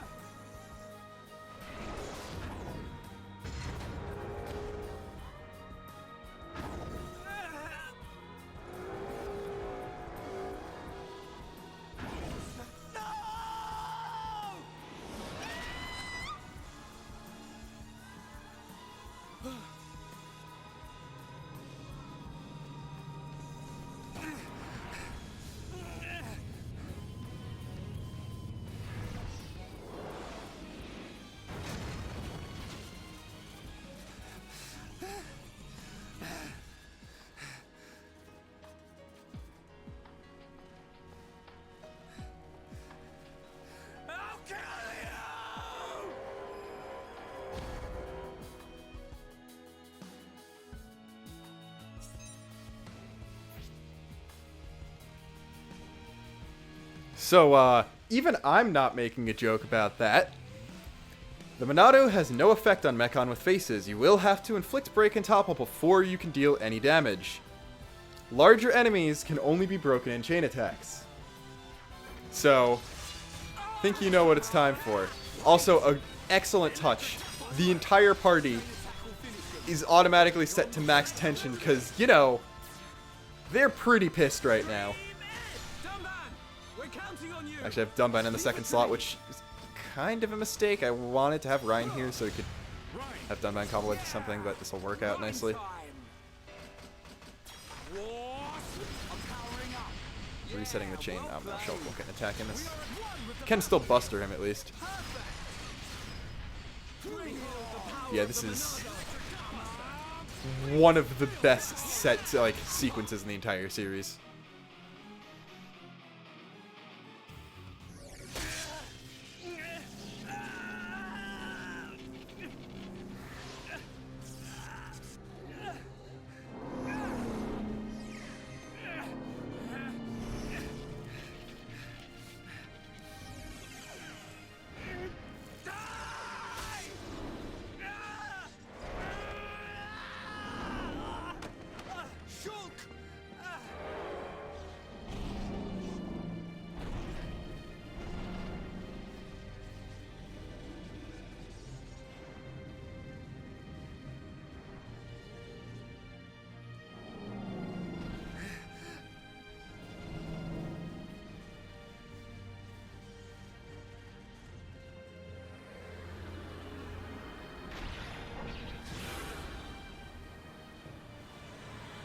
I'll kill you! So, even I'm not making a joke about that. The Monado has no effect on Mechon with faces. You will have to inflict break and topple before you can deal any damage. Larger enemies can only be broken in chain attacks. So, think you know what it's time for. Also, an excellent touch. The entire party is automatically set to max tension because, you know, they're pretty pissed right now. We're counting on you! Actually, I have Dunban in the second slot, which is kind of a mistake. I wanted to have Ryan here so he could have Dunban cobble into something, but this will work out nicely. Resetting the chain. Oh, no, Shulk won't get an attack in this. Can still buster him at least. Yeah, this is one of the best set like sequences in the entire series.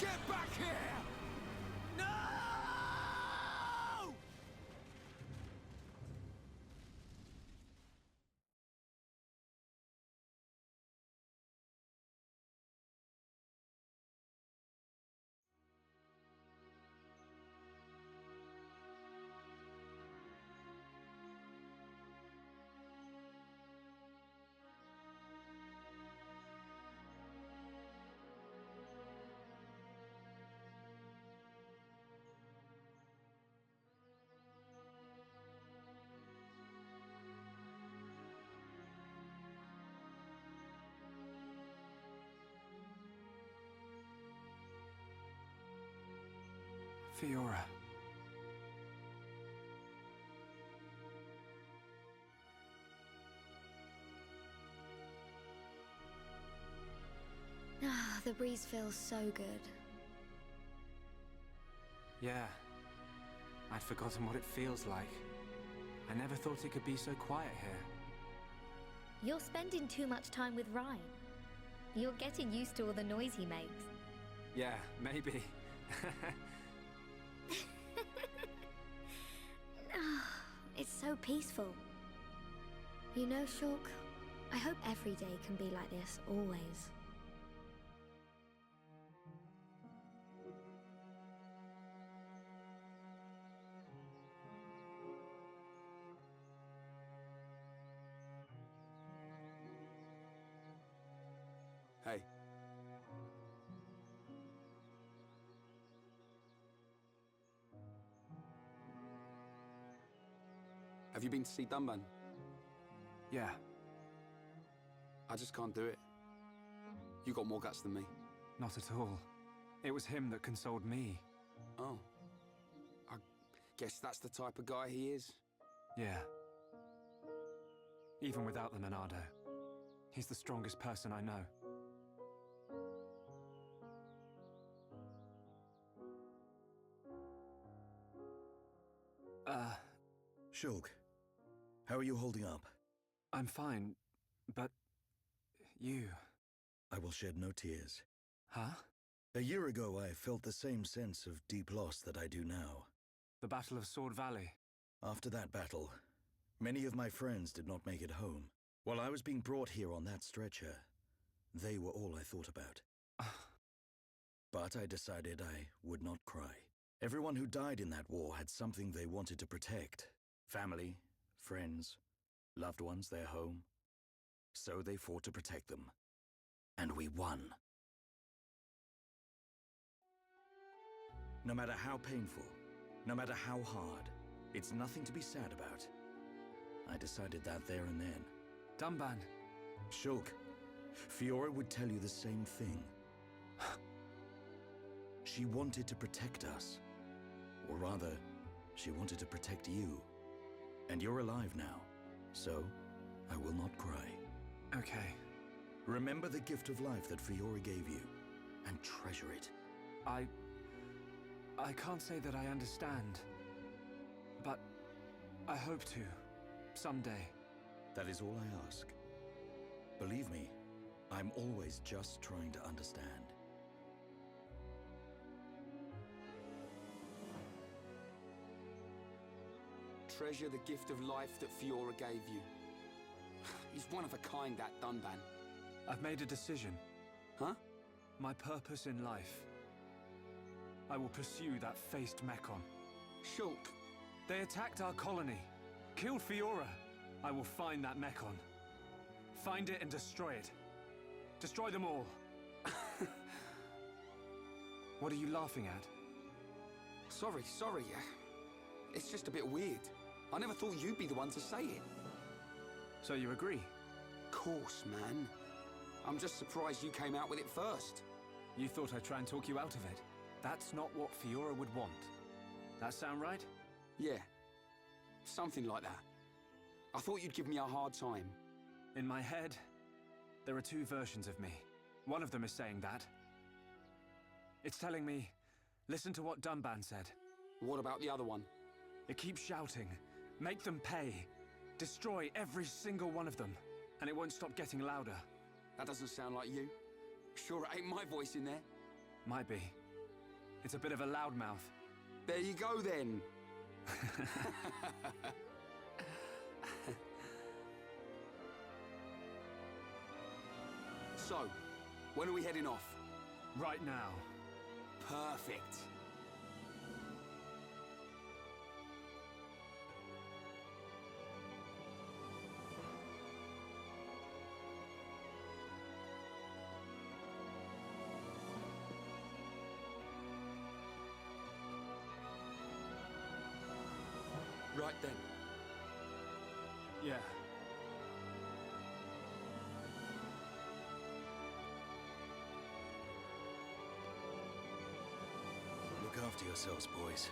Get back here! No! Fiora. Ah, the breeze feels so good. Yeah. I'd forgotten what it feels like. I never thought it could be so quiet here. You're spending too much time with Ryan. You're getting used to all the noise he makes. Yeah, maybe. It's so peaceful. You know, Shulk, I hope every day can be like this, always. Hey. Have you been to see Dunban? Yeah. I just can't do it. You got more guts than me. Not at all. It was him that consoled me. Oh. I guess that's the type of guy he is. Yeah. Even without the Monado, he's the strongest person I know. Shulk, how are you holding up? I'm fine, but you... I will shed no tears. Huh? A year ago, I felt the same sense of deep loss that I do now. The Battle of Sword Valley. After that battle, many of my friends did not make it home. While I was being brought here on that stretcher, they were all I thought about. But I decided I would not cry. Everyone who died in that war had something they wanted to protect. Family, friends, loved ones, their home. So they fought to protect them. And we won. No matter how painful, no matter how hard, it's nothing to be sad about. I decided that there and then. Dunban. Shulk, Fiora would tell you the same thing. She wanted to protect us. Or rather, she wanted to protect you. And you're alive now, so I will not cry. Okay. Remember the gift of life that Fiora gave you, and treasure it. I can't say that I understand, but I hope to, someday. That is all I ask. Believe me, I'm always just trying to understand. Treasure the gift of life that Fiora gave you. He's one of a kind, that Dunban. I've made a decision. Huh? My purpose in life. I will pursue that faced Mechon. Shulk. They attacked our colony. Killed Fiora. I will find that Mechon. Find it and destroy it. Destroy them all. What are you laughing at? Sorry. It's just a bit weird. I never thought you'd be the one to say it. So you agree? Course, man. I'm just surprised you came out with it first. You thought I'd try and talk you out of it. That's not what Fiora would want. That sound right? Yeah. Something like that. I thought you'd give me a hard time. In my head, there are two versions of me. One of them is saying that. It's telling me, listen to what Dunban said. What about the other one? It keeps shouting, make them pay. Destroy every single one of them, and it won't stop getting louder. That doesn't sound like you. Sure it ain't my voice in there. Might be. It's a bit of a loudmouth. There you go, then. So, when are we heading off? Right now. Perfect. Right then. Yeah. Look after yourselves, boys.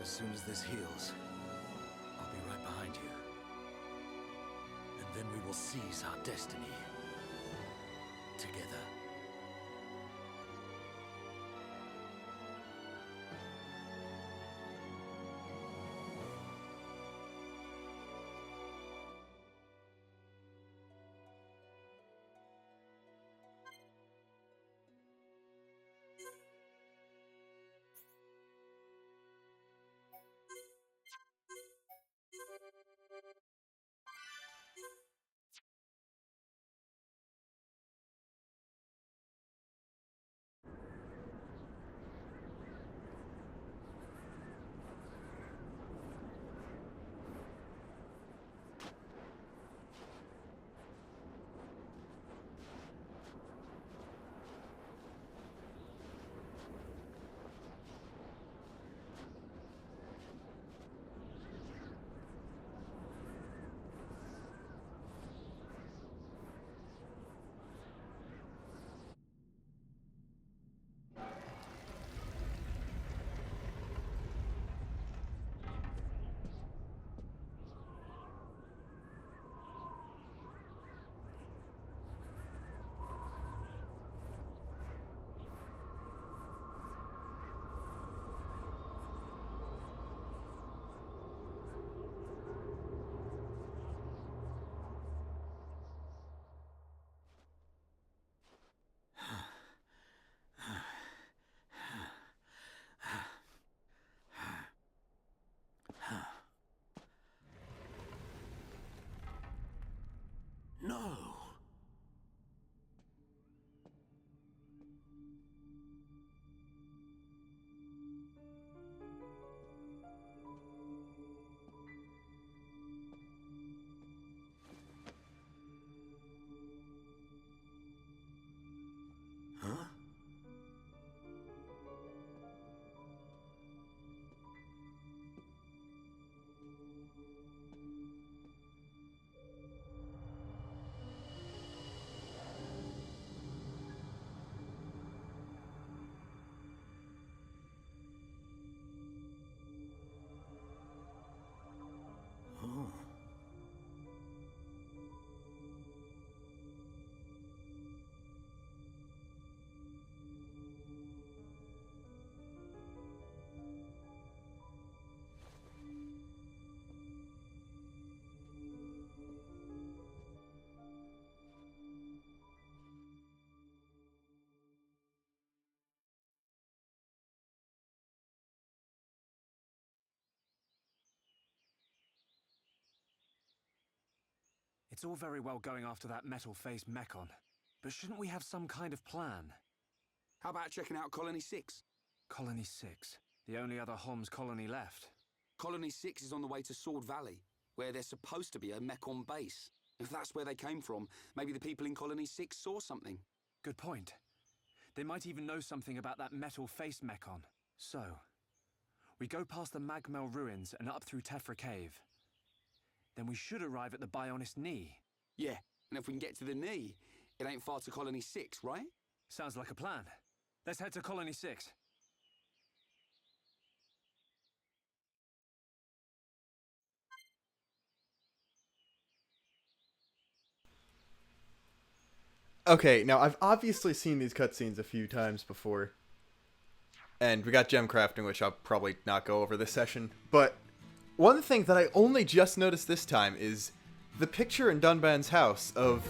As soon as this heals, I'll be right behind you. And then we will seize our destiny. Together. No! Huh? Oh. It's all very well going after that metal-faced Mechon, but shouldn't we have some kind of plan? How about checking out Colony 6? Colony 6, the only other Homs colony left. Colony 6 is on the way to Sword Valley, where there's supposed to be a Mechon base. If that's where they came from, maybe the people in Colony 6 saw something. Good point. They might even know something about that metal-faced Mechon. So, we go past the Magmel ruins and up through Tephra Cave. Then we should arrive at the Bionis knee. Yeah, and if we can get to the knee, it ain't far to Colony 6, right? Sounds like a plan. Let's head to Colony 6. Okay, now I've obviously seen these cutscenes a few times before. And we got gem crafting, which I'll probably not go over this session. But one thing that I only just noticed this time is the picture in Dunban's house of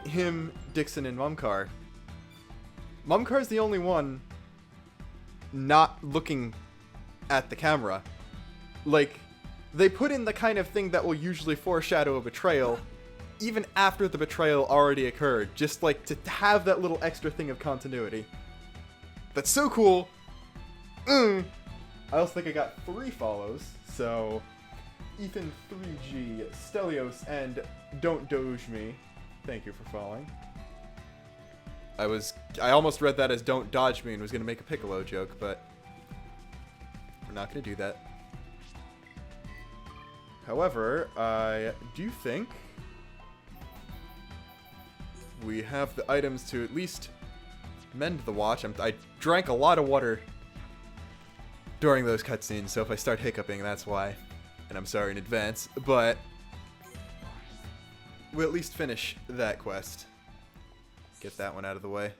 him, Dixon, and Mumkar. Mumkar's the only one not looking at the camera. Like, they put in the kind of thing that will usually foreshadow a betrayal, even after the betrayal already occurred. Just, like, to have that little extra thing of continuity. That's so cool! I also think I got 3 follows, so... Ethan 3G, Stelios, and Don't Doge Me. Thank you for following. I almost read that as Don't Dodge Me and was going to make a Piccolo joke, but we're not going to do that. However, I do think we have the items to at least mend the watch. I drank a lot of water during those cutscenes, so if I start hiccuping, that's why. And I'm sorry in advance, but we'll at least finish that quest. Get that one out of the way.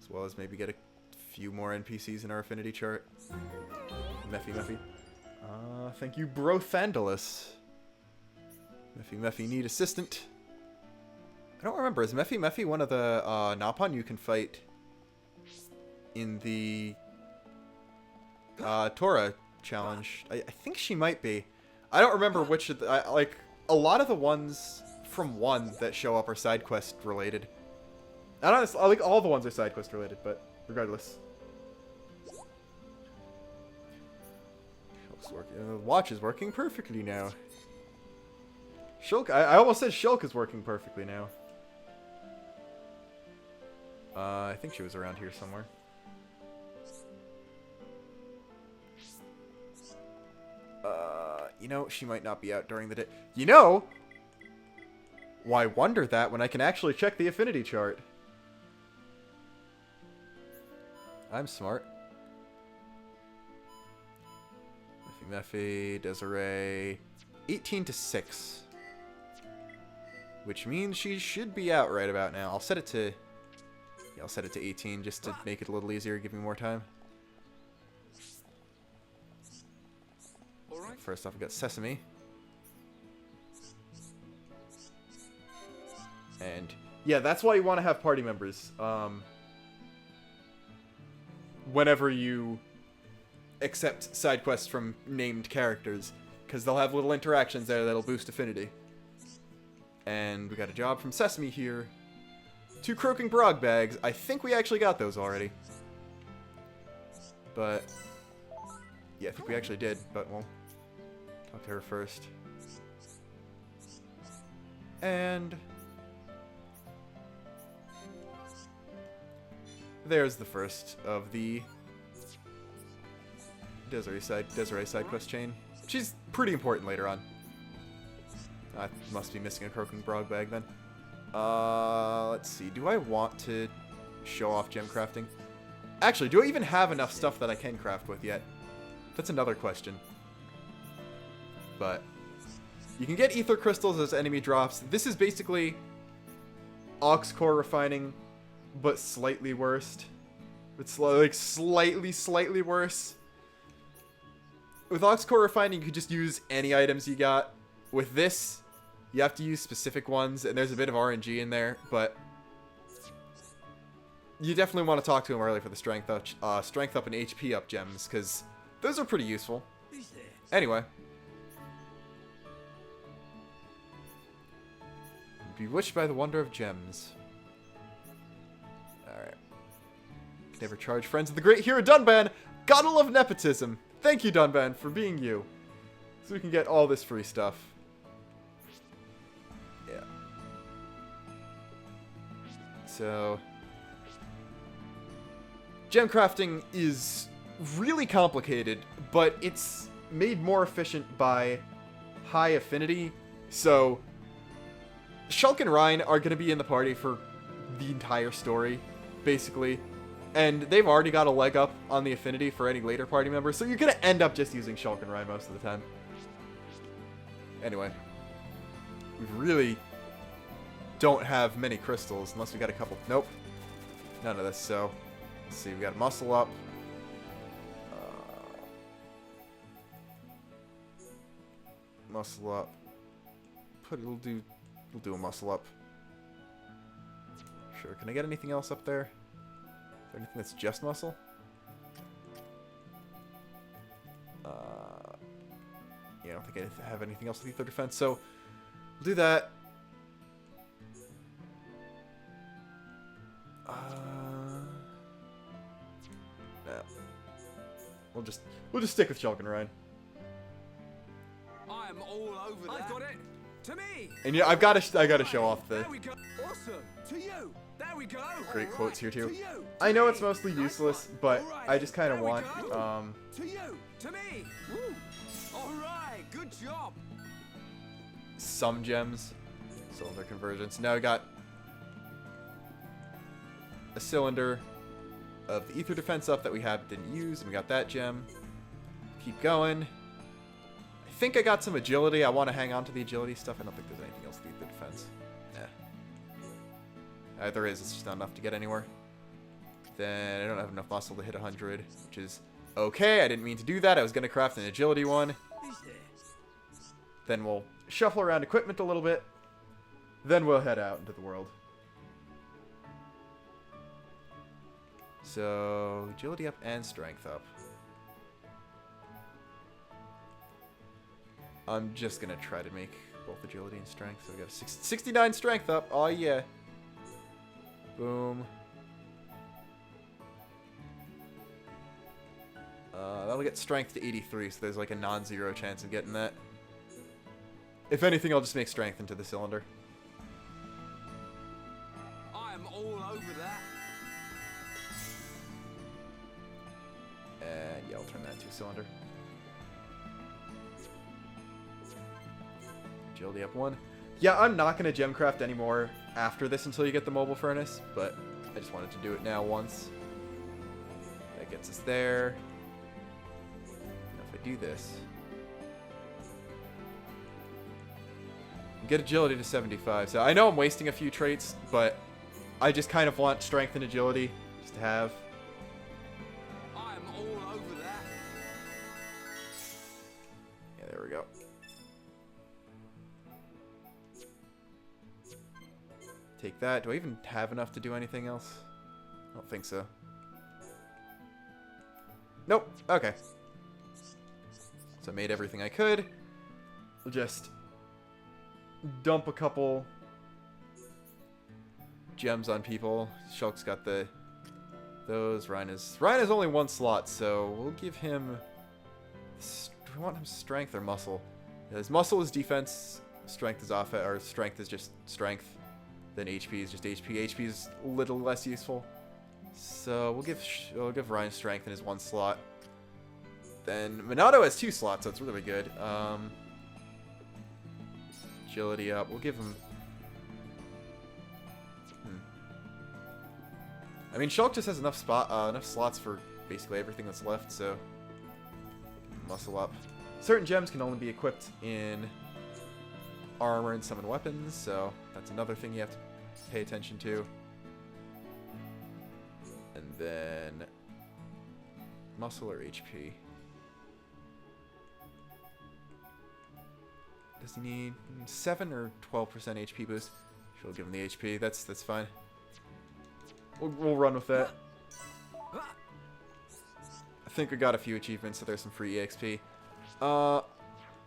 As well as maybe get a few more NPCs in our affinity chart. Mephi. Thank you, Brothandalus. Mephi, need assistant. I don't remember. Is Mephi one of the Napon you can fight in the Torah challenge? I think she might be. I don't remember which of the, like, a lot of the ones from 1 that show up are side quest related. I think all the ones are side quest related, but regardless. The watch is working perfectly now. Shulk, I almost said Shulk is working perfectly now. I think she was around here somewhere. You know, she might not be out during the day. You know, why wonder that when I can actually check the affinity chart? I'm smart. Mephi, Desiree, 18 to 6. Which means she should be out right about now. I'll set it to 18 just to make it a little easier, give me more time. First off, we got Sesame. And yeah, that's why you want to have party members. Whenever you accept side quests from named characters, because they'll have little interactions there that'll boost affinity. And we got a job from Sesame here. 2 croaking brog bags. I think we actually got those already. But yeah, I think we actually did, but we'll talk to her first. And there's the first of the Desiree side quest chain. She's pretty important later on. I must be missing a croaking brog bag then. Let's see. Do I want to show off gem crafting? Actually, do I even have enough stuff that I can craft with yet? That's another question. But you can get ether crystals as enemy drops. This is basically ox core refining, but slightly worse. It's like slightly worse. With ox core refining, you could just use any items you got. With this, you have to use specific ones, and there's a bit of RNG in there, but you definitely want to talk to him early for the strength up and HP up gems, because those are pretty useful. Anyway. Bewitched by the wonder of gems. Alright. Never charge friends of the great hero Dunban. Gotta love nepotism. Thank you, Dunban, for being you. So we can get all this free stuff. Yeah. So gem crafting is really complicated, but it's made more efficient by high affinity. So Shulk and Ryan are going to be in the party for the entire story, basically. And they've already got a leg up on the affinity for any later party members, so you're going to end up just using Shulk and Ryan most of the time. Anyway. We really don't have many crystals, unless we got a couple. Nope. None of this, so let's see. We got muscle up. Muscle up. We'll do a muscle up. sure. Can I get anything else up there? Is there anything that's just muscle? Yeah, I don't think I have anything else with ether defense, so we'll do that. No. We'll just stick with Shulk and Ryan. I'm all over that. I've got it. To me. And yeah, I gotta show off the There we go. Awesome. To you. There we go. great All quotes here right. too. To you. I know To it's me. mostly Nice useless, one. but All right. I just kind of There we want go. To you. To me. Woo. All right. Good job. some gems. Cylinder conversions. Now we got a cylinder of the ether defense up that we didn't use, and we got that gem. Keep going. I think I got some agility. I want to hang on to the agility stuff. I don't think there's anything else with ether defense. There is. It's just not enough to get anywhere. Then I don't have enough muscle to hit 100, which is okay. I didn't mean to do that. I was going to craft an agility one. Then we'll shuffle around equipment a little bit. Then we'll head out into the world. So, agility up and strength up. I'm just going to try to make both agility and strength. So we got a 69 strength up. Oh, yeah. Boom. That'll get strength to 83, so there's like a non-zero chance of getting that. If anything, I'll just make strength into the cylinder. I'm all over that. And yeah, I'll turn that to a cylinder. Agility up 1. Yeah, I'm not going to gemcraft anymore after this until you get the mobile furnace, but I just wanted to do it now once. That gets us there. Now if I do this, get agility to 75. So I know I'm wasting a few traits, but I just kind of want strength and agility just to have. I'm all over that. Yeah, there we go. Take that. Do I even have enough to do anything else? I don't think so. Nope. Okay. So I made everything I could. We'll just dump a couple gems on people. Shulk's got those. Ryan has only one slot, so we'll give him. Do we want him strength or muscle? His muscle is defense. Strength is offense, or strength is just strength. Then HP is just HP. HP is a little less useful. So we'll give Ryan strength in his one slot. Then Monado has 2 slots, so it's really good. Agility up. We'll give him. I mean, Shulk just has enough slots for basically everything that's left. So muscle up. Certain gems can only be equipped in armor and summon weapons, so that's another thing you have to pay attention to. And then muscle or HP. Does he need 7 or 12% HP boost? She'll give him the HP. That's fine. We'll run with that. I think we got a few achievements, so there's some free EXP.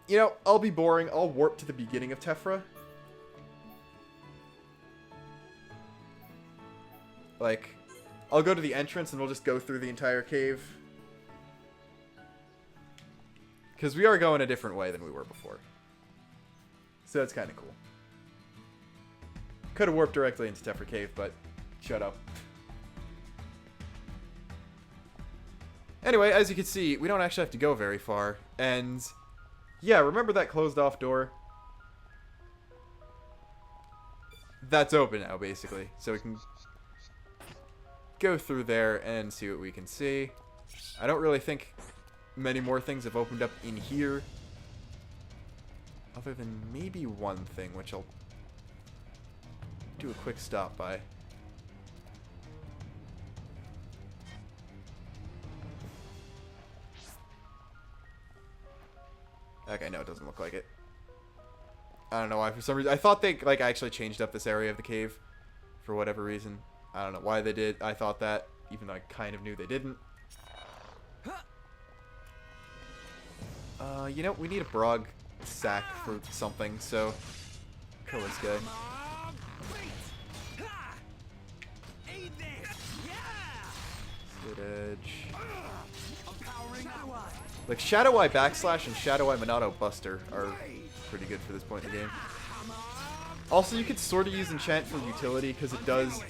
You know, I'll be boring. I'll warp to the beginning of Tephra. Like, I'll go to the entrance and we'll just go through the entire cave. Because we are going a different way than we were before. So that's kind of cool. Could have warped directly into Tephra Cave, but shut up. Anyway, as you can see, we don't actually have to go very far. And yeah, remember that closed off door? That's open now, basically. So we can go through there and see what we can see. I don't really think many more things have opened up in here. Other than maybe one thing, which I'll do a quick stop by. Okay, no, it doesn't look like it. I don't know why. For some reason, I thought they actually changed up this area of the cave for whatever reason. I don't know why they did. I thought that, even though I kind of knew they didn't. You know, we need a Brog sack for something, so kill this guy. Good edge. Like Shadow Eye Backslash and Shadow Eye Monado Buster are pretty good for this point in the game. Also, you could sort of use Enchant for utility because it does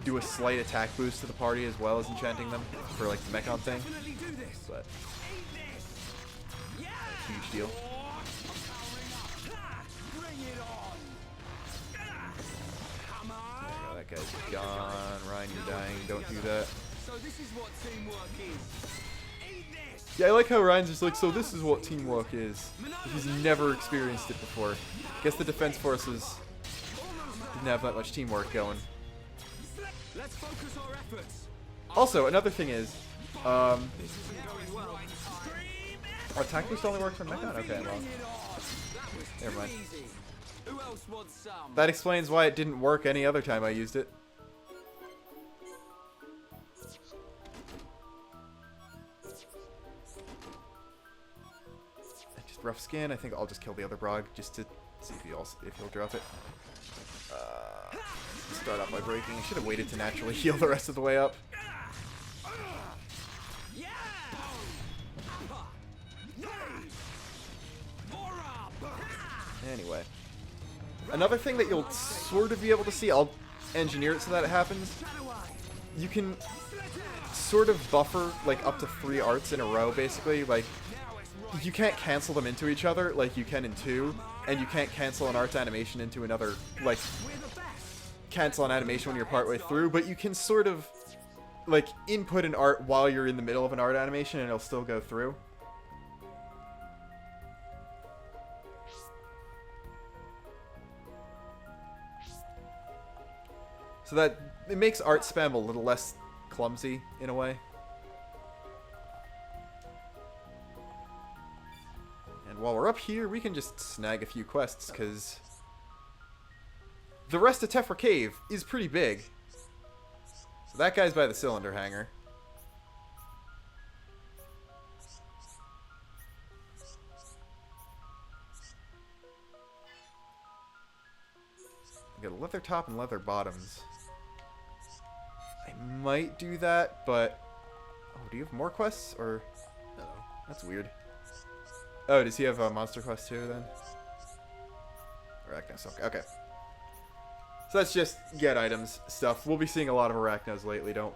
do a slight attack boost to the party as well as enchanting them for like the Mechon thing. But huge deal. Oh, that guy's gone. Ryan, you're dying. Don't do that. Yeah, I like how Ryan's just like, so this is what teamwork is. He's never experienced it before. Guess the defense forces didn't have that much teamwork going. Also, another thing is, attack boost only works on Mechon? Okay, well, never mind. That explains why it didn't work any other time I used it. Just rough skin. I think I'll just kill the other Brog just to see if he'll drop it. Start off by breaking. I should have waited to naturally heal the rest of the way up. Anyway. Another thing that you'll sort of be able to see, I'll engineer it so that it happens. You can sort of buffer like up to 3 arts in a row, basically. Like, you can't cancel them into each other like you can in 2, and you can't cancel an art animation into another, like, cancel an animation when you're partway through, but you can sort of, like, input an art while you're in the middle of an art animation and it'll still go through. So that, it makes art spam a little less clumsy, in a way. And while we're up here, we can just snag a few quests, because the rest of Tephra Cave is pretty big. So that guy's by the cylinder hanger. We got a leather top and leather bottoms. I might do that, but... Oh, do you have more quests? Or... Uh-oh. That's weird. Oh, does he have a monster quest too, then? Arachno Silk. Okay. So that's just get items stuff. We'll be seeing a lot of Arachnos lately, don't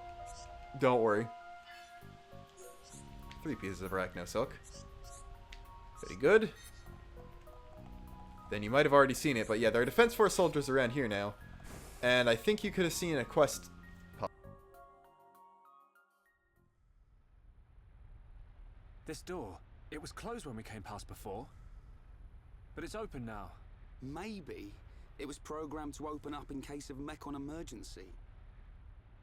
worry. 3 pieces of Arachno Silk. Very good. Then you might have already seen it, but yeah, there are Defense Force soldiers around here now. And I think you could have seen a quest pop. This door, it was closed when we came past before. But it's open now. Maybe it was programmed to open up in case of Mechon emergency.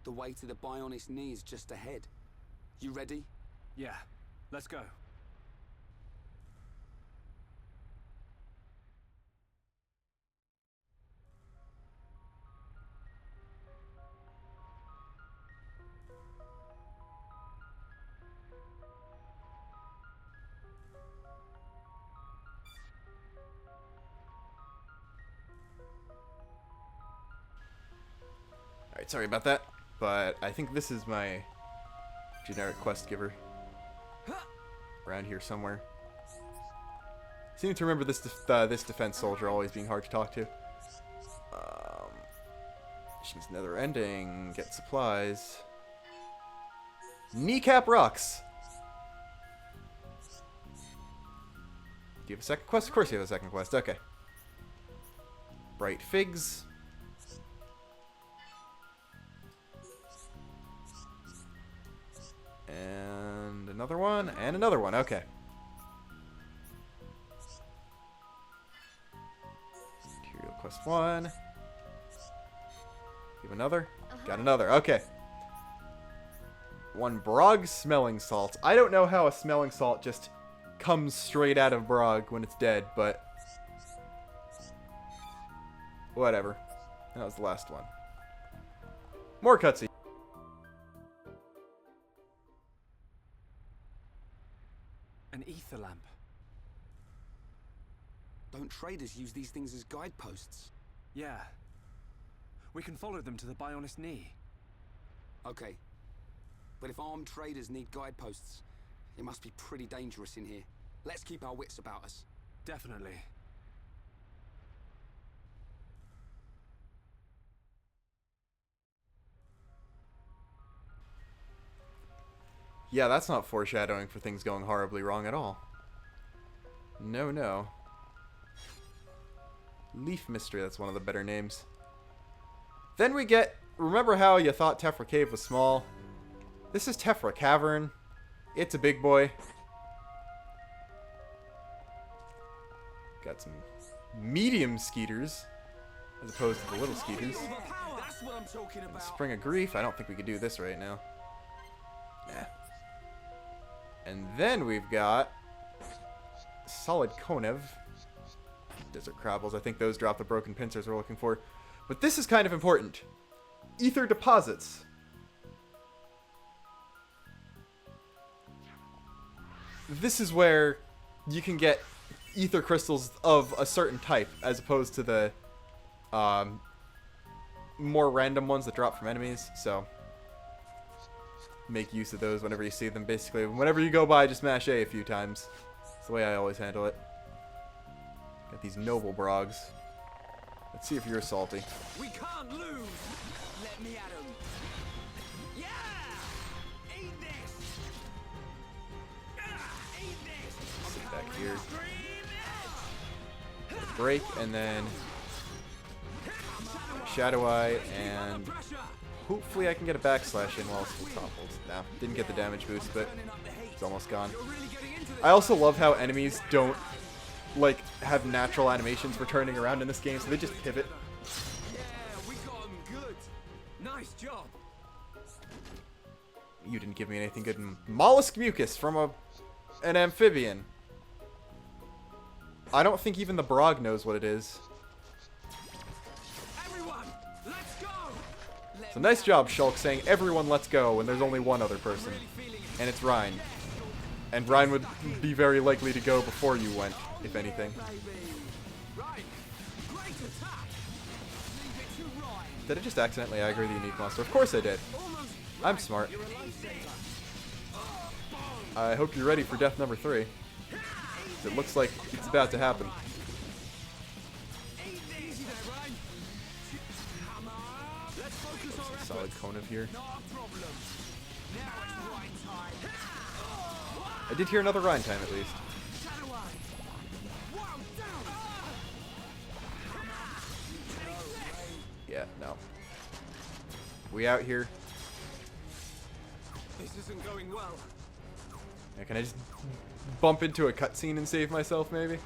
The way to the Bionis knee is just ahead. You ready? Yeah, let's go. Alright, sorry about that, but I think this is my generic quest giver. Around here somewhere. I seem to remember this this defense soldier always being hard to talk to. She's nether ending, get supplies. Kneecap rocks! Do you have a second quest? Of course you have a second quest, okay. Bright figs. And another one, and another one, okay. Material quest 1. Give another. Got another, okay. 1 Brog smelling salt. I don't know how a smelling salt just comes straight out of Brog when it's dead, but whatever. That was the last one. More cutscene. An ether lamp. Don't traders use these things as guideposts? Yeah. We can follow them to the Bionis knee. Okay. But if armed traders need guideposts, it must be pretty dangerous in here. Let's keep our wits about us. Definitely. Yeah, that's not foreshadowing for things going horribly wrong at all. No, no. Leaf Mystery, that's one of the better names. Then we get... Remember how you thought Tephra Cave was small? This is Tephra Cavern. It's a big boy. Got some medium skeeters, as opposed to the little skeeters. That's what I'm talking about. Spring of Grief, I don't think we could do this right now. Nah. And then we've got Solid Konev. Desert Crabbles. I think those drop the broken pincers we're looking for. But this is kind of important. Ether deposits. This is where you can get ether crystals of a certain type, as opposed to the more random ones that drop from enemies. So make use of those whenever you see them. Basically, whenever you go by, just mash A few times. That's the way I always handle it. Got these noble brogs. Let's see if you're salty. We can't lose. Let me at him. Yeah! Eat this. Eat this. Sit back here. Break, and then Shadow Eye, and hopefully I can get a backslash in while still toppled. Nah, didn't get the damage boost, but it's almost gone. I also love how enemies don't like have natural animations for turning around in this game, so they just pivot. Yeah, we got him good. Nice job. You didn't give me anything good. Mollusk mucus from an amphibian. I don't think even the Brog knows what it is. Everyone, let's go. So nice job, Shulk, saying everyone let's go when there's only one other person. And it's Rhine. And Rhine would be very likely to go before you went, if anything. Did I just accidentally aggro the unique monster? Of course I did. I'm smart. I hope you're ready for death number 3. It looks like it's about to happen. Solid cone of here. I did hear another Rhine time at least. Yeah, no. We out here. This isn't going well. Yeah, can I just bump into a cutscene and save myself, maybe?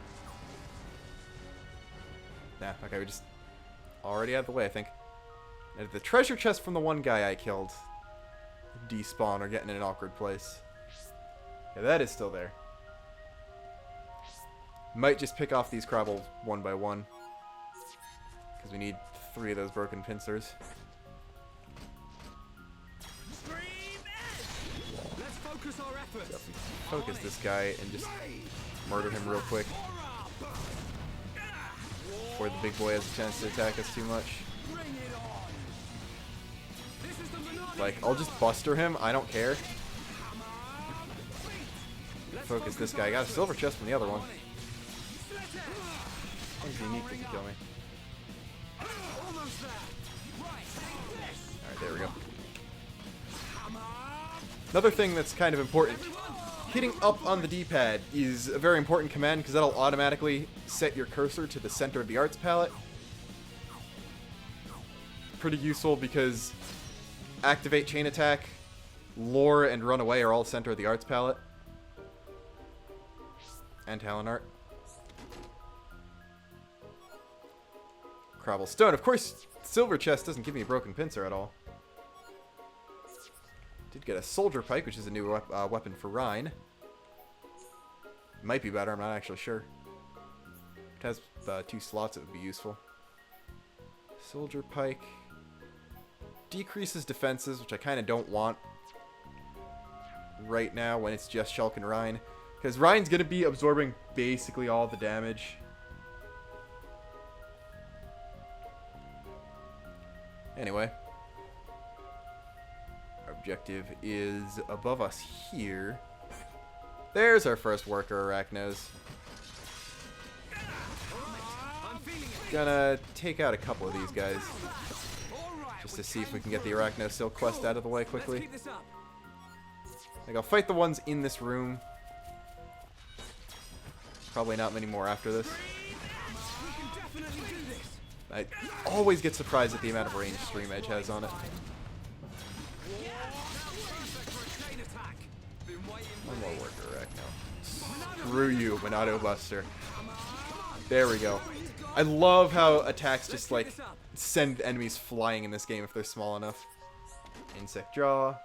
Nah, okay, we just already out of the way, I think. And the treasure chest from the one guy I killed despawn or getting in an awkward place. Yeah, that is still there. Might just pick off these Crabbles one by one, because we need 3 of those broken pincers. Let's focus our efforts. So focus this guy and just murder him real quick before the big boy has a chance to attack us too much. Like, I'll just buster him, I don't care. Focus this guy. I got a silver chest from the other one. He's unique that can kill me. Alright, there we go. Another thing that's kind of important. Hitting up on the D-pad is a very important command because that'll automatically set your cursor to the center of the arts palette. Pretty useful because activate chain attack, lore, and run away are all center of the arts palette. And Talon Art. Crabble Stone. Of course, Silver Chest doesn't give me a broken pincer at all. Did get a Soldier Pike, which is a new weapon for Rhine. Might be better, I'm not actually sure. It has 2 slots, it would be useful. Soldier Pike. decreases defenses, which I kind of don't want right now when it's just Shulk and Rhine. Because Rhine's going to be absorbing basically all the damage. Anyway. Our objective is above us here. There's our first worker Arachnos. Gonna take out a couple of these guys. Just to see if we can get the Arachno Silk quest out of the way quickly. Like, I'll fight the ones in this room. Probably not many more after this. I always get surprised at the amount of range Stream Edge has on it. One more worker Arachno. Screw you, Monado Buster. There we go. I love how attacks just, like, send enemies flying in this game if they're small enough. Insect Jaw.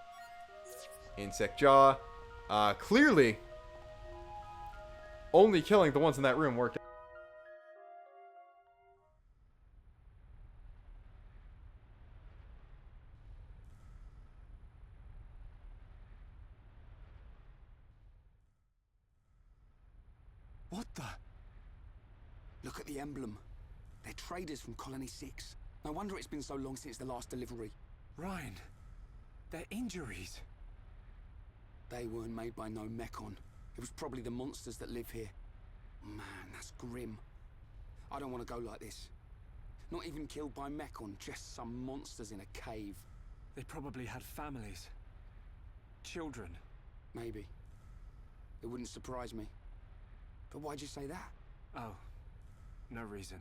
Insect Jaw. Clearly, only killing the ones in that room worked. What the? Look at the emblem. They're traders from Colony 6. No wonder it's been so long since the last delivery. Ryan, their injuries. They weren't made by no Mechon. It was probably the monsters that live here. Man, that's grim. I don't want to go like this. Not even killed by Mechon, just some monsters in a cave. They probably had families. Children. Maybe. It wouldn't surprise me. But why'd you say that? Oh, no reason.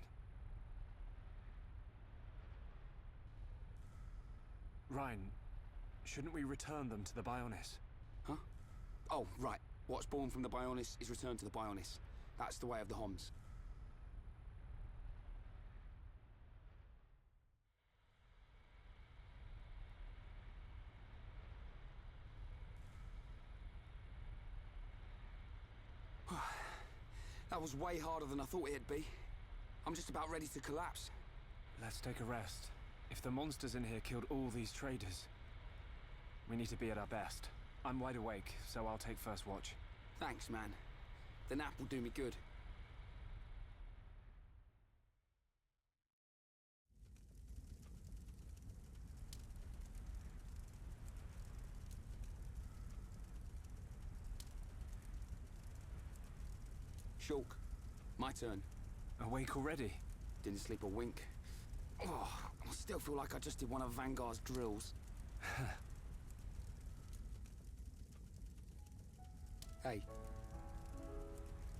Ryan, shouldn't we return them to the Bionis? Huh? Oh, right. What's born from the Bionis is returned to the Bionis. That's the way of the Homs. That was way harder than I thought it'd be. I'm just about ready to collapse. Let's take a rest. If the monsters in here killed all these traders, we need to be at our best. I'm wide awake, so I'll take first watch. Thanks, man. The nap will do me good. Shulk, my turn. Awake already? Didn't sleep a wink. Oh, I still feel like I just did one of Vanguard's drills. Hey.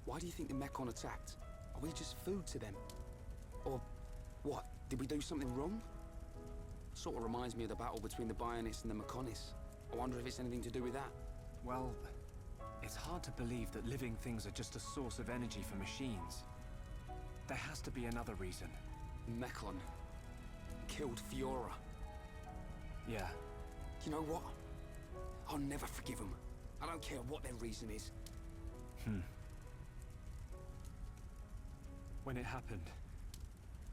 Why do you think the Mechon attacked? Are we just food to them? Or what? Did we do something wrong? Sort of reminds me of the battle between the Bionis and the Mechonis. I wonder if it's anything to do with that. Well, it's hard to believe that living things are just a source of energy for machines. There has to be another reason. Mechon killed Fiora. Yeah. You know what? I'll never forgive them. I don't care what their reason is. When it happened,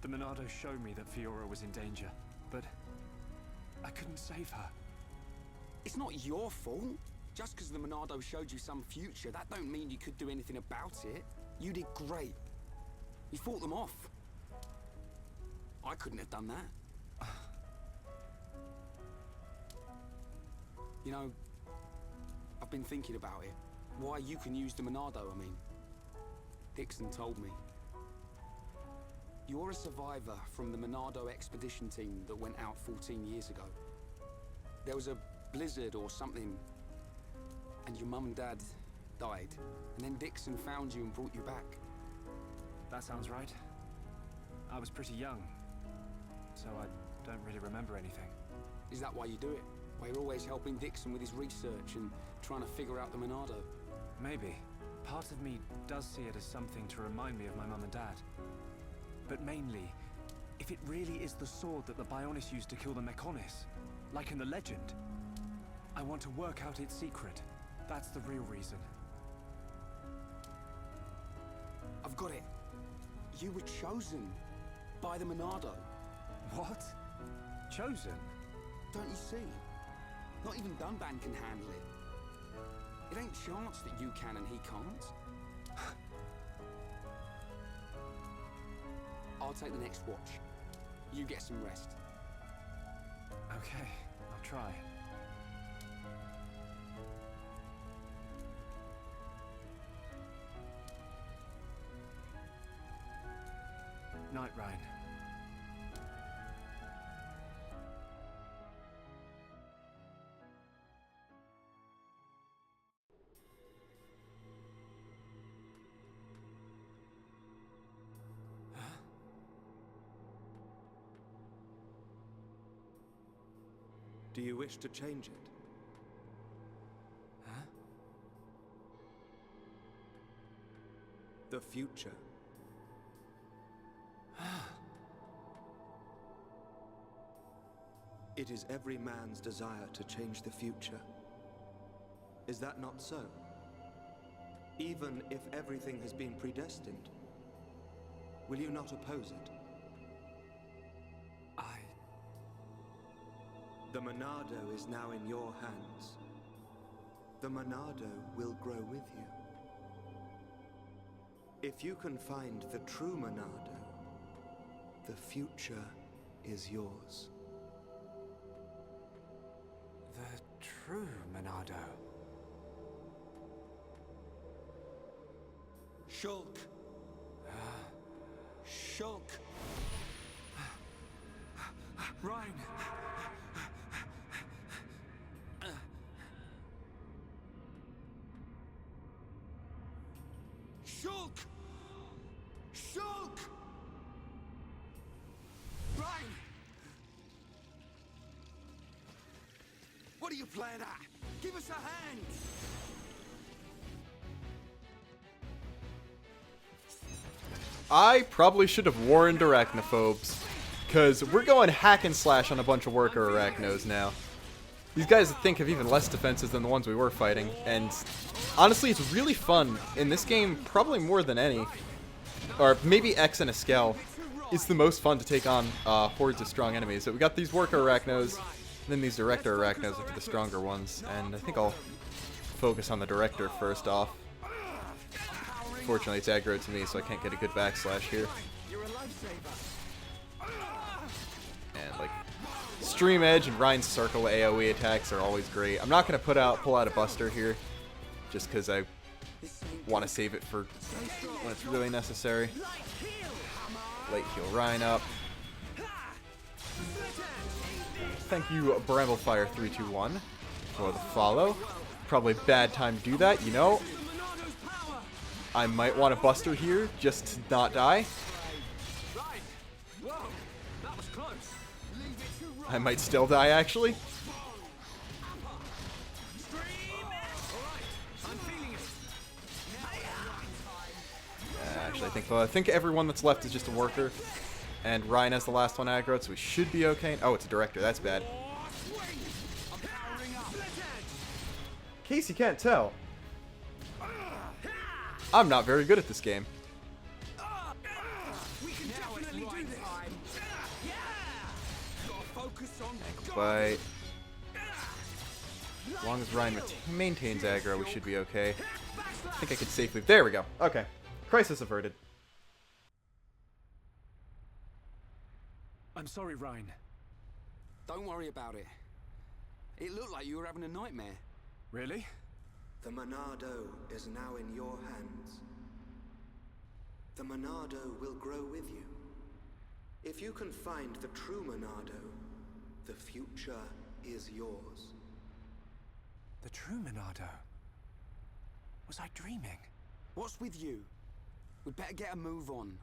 the Monado showed me that Fiora was in danger, but I couldn't save her. It's not your fault. Just because the Monado showed you some future, that don't mean you could do anything about it. You did great. You fought them off. I couldn't have done that. You know, I've been thinking about it. Why you can use the Monado, I mean. Dixon told me. You're a survivor from the Monado expedition team that went out 14 years ago. There was a blizzard or something, and your mum and dad died. And then Dixon found you and brought you back. That sounds right. I was pretty young, so I don't really remember anything. Is that why you do it? Why you're always helping Dixon with his research and trying to figure out the Monado? Maybe. Part of me does see it as something to remind me of my mum and dad. But mainly, if it really is the sword that the Bionis used to kill the Mechonis, like in the legend, I want to work out its secret. That's the real reason. I've got it. You were chosen by the Monado. What? Chosen? Don't you see? Not even Dunban can handle it. It ain't chance that you can and he can't. I'll take the next watch. You get some rest. Okay, I'll try. Night, Ryan. Do you wish to change it? Huh? The future. It is every man's desire to change the future. Is that not so? Even if everything has been predestined, will you not oppose it? The Monado is now in your hands. The Monado will grow with you. If you can find the true Monado, the future is yours. The true Monado. Shulk! Shulk! Ryan! Shulk! Shulk! Ryan! What are you playing at? Give us a hand! I probably should have warned arachnophobes, because we're going hack and slash on a bunch of worker arachnos now. These guys I think have even less defenses than the ones we were fighting, and honestly it's really fun in this game, probably more than any, or maybe X and Eskel. It's the most fun to take on hordes of strong enemies. So we got these worker arachnos, and then these director arachnos, which are the stronger ones, and I think I'll focus on the director first off. Fortunately, it's aggro to me, so I can't get a good backslash here. And like, Stream Edge and Ryan's Circle AoE attacks are always great. I'm not going to pull out a Buster here, just because I want to save it for when it's really necessary. Late heal Ryan up. Thank you, Bramblefire321, for the follow. Probably a bad time to do that, you know. I might want a Buster here, just to not die. I might still die, actually. Actually, I think everyone that's left is just a worker. And Ryan has the last one aggroed, so we should be okay. Oh, it's a director. That's bad. In case you can't tell, I'm not very good at this game. But as long as Ryan maintains aggro, we should be okay. I think I could safely... There we go. Okay. Crisis averted. I'm sorry, Ryan. Don't worry about it. It looked like you were having a nightmare. Really? The Monado is now in your hands. The Monado will grow with you. If you can find the true Monado, the future is yours. The true Monado? Was I dreaming? What's with you? We'd better get a move on.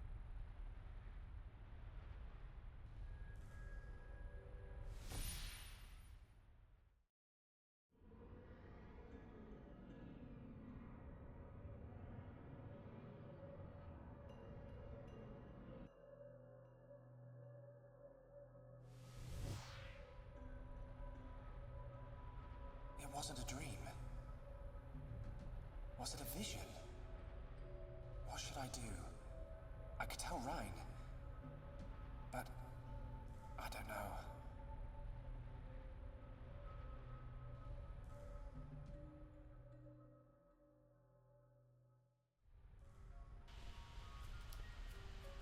It wasn't a dream. Was it a vision? What should I do? I could tell Ryan, but I don't know.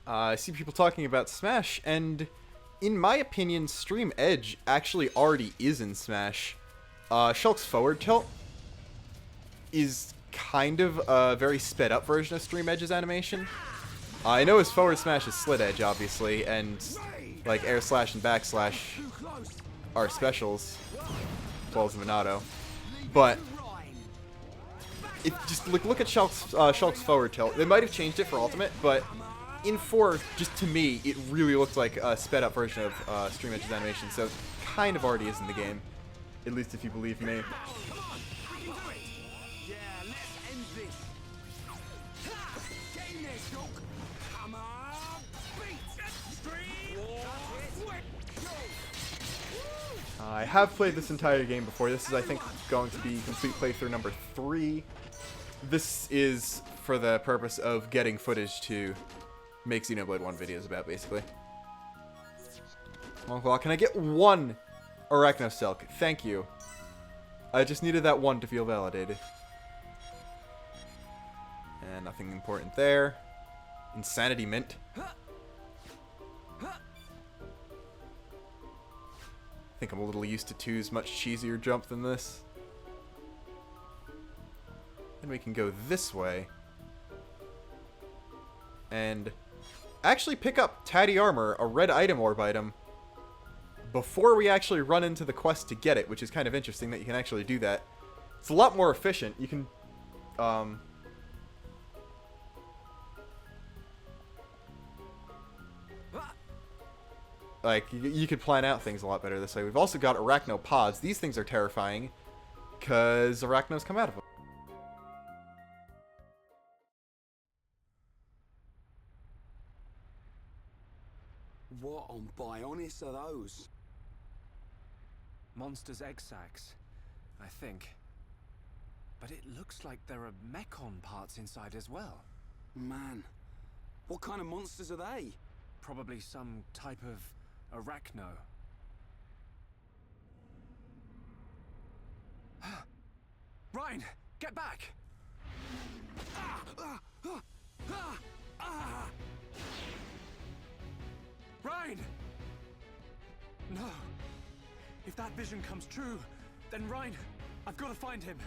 I see people talking about Smash, and in my opinion, Stream Edge actually already is in Smash. Shulk's forward tilt is kind of a very sped up version of Stream Edge's animation. I know his forward smash is slit edge, obviously, and like air slash and backslash are specials, as well as Monado. But it just look at Shulk's forward tilt. They might have changed it for Ultimate, but in 4, just to me, it really looked like a sped up version of Stream Edge's animation. So it kind of already is in the game, at least if you believe me. I have played this entire game before. This is, I think, going to be complete playthrough number 3. This is for the purpose of getting footage to make Xenoblade 1 videos about, basically. Well, can I get 1 Arachnosilk? Thank you. I just needed that 1 to feel validated. And nothing important there. Insanity Mint. I think I'm a little used to 2's much cheesier jump than this. Then we can go this way. And actually pick up Tatty Armor, a red item orb item, before we actually run into the quest to get it, which is kind of interesting that you can actually do that. It's a lot more efficient. You can, like, you could plan out things a lot better this way. We've also got Arachnopods. These things are terrifying, because Arachnos come out of them. What on Bionis are those? Monsters' egg sacs, I think. But it looks like there are Mechon parts inside as well. Man, what kind of monsters are they? Probably some type of Arachno. Ryan, get back! Ryan! No. If that vision comes true, then Ryan, I've got to find him.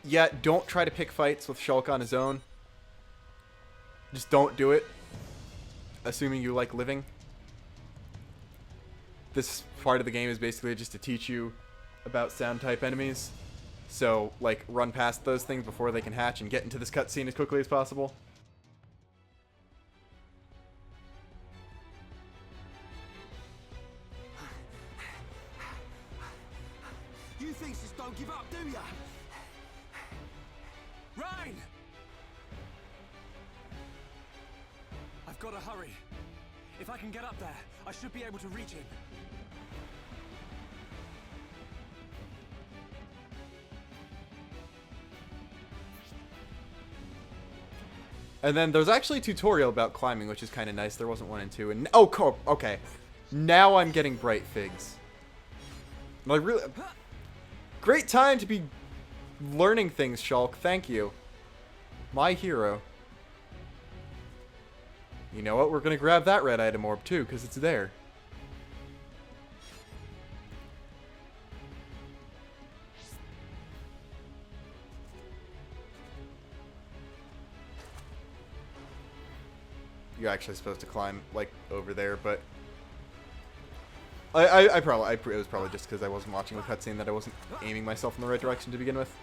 Yeah, don't try to pick fights with Shulk on his own. Just don't do it. Assuming you like living. This part of the game is basically just to teach you about sound type enemies. So, like, run past those things before they can hatch and get into this cutscene as quickly as possible. You things just don't give up, do ya? Ryan! I've got to hurry. If I can get up there, I should be able to reach him. And then there's actually a tutorial about climbing, which is kind of nice. There wasn't 1 and 2. And oh, cool. Okay. Now I'm getting bright figs. Like, really, great time to be learning things, Shulk. Thank you. My hero. You know what? We're going to grab that red item orb, too, because it's there. You're actually supposed to climb, like, over there, but it was probably just because I wasn't watching the cutscene that I wasn't aiming myself in the right direction to begin with.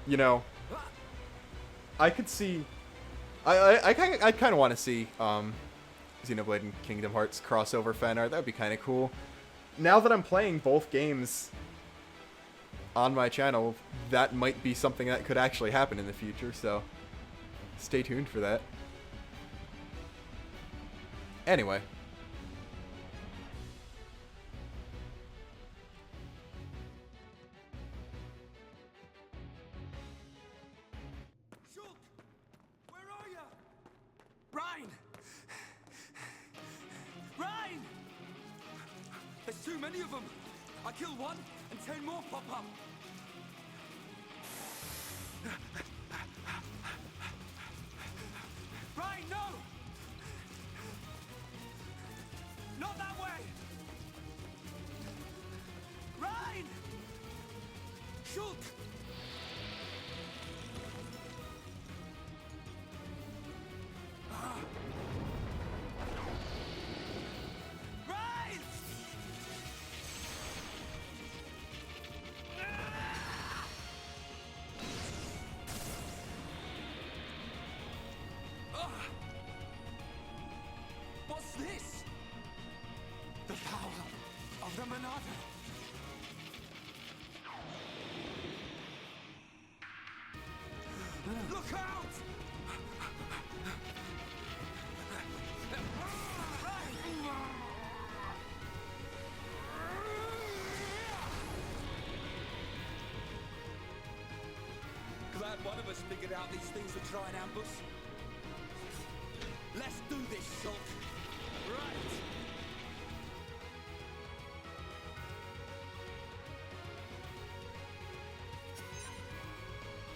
You know, I could see, I kind of want to see Xenoblade and Kingdom Hearts crossover fan art. That would be kind of cool. Now that I'm playing both games on my channel, that might be something that could actually happen in the future, so stay tuned for that. Anyway. Shulk! Where are you? Ryan! Ryan! There's too many of them. I killed one, and 10 more pop up. Right, no! Not that way! Ryan! Shulk! Ryan! What's this? The power of the Monado. Look out! Glad one of us figured out these things to try and ambush. Let's do this, Shulk. Right.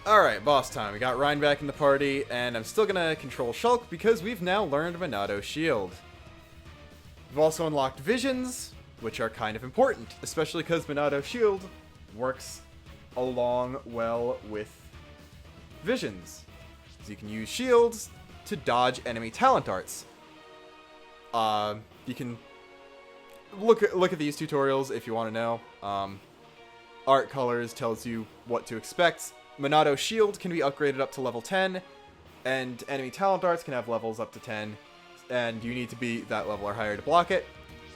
Alright, boss time. We got Ryan back in the party, and I'm still gonna control Shulk because we've now learned Monado Shield. We've also unlocked visions, which are kind of important, especially because Monado Shield works along well with visions. So you can use shields to dodge enemy talent arts. You can look at these tutorials if you want to know. Art colors tells you what to expect. Monado Shield can be upgraded up to level 10, and enemy talent arts can have levels up to 10, and you need to be that level or higher to block it.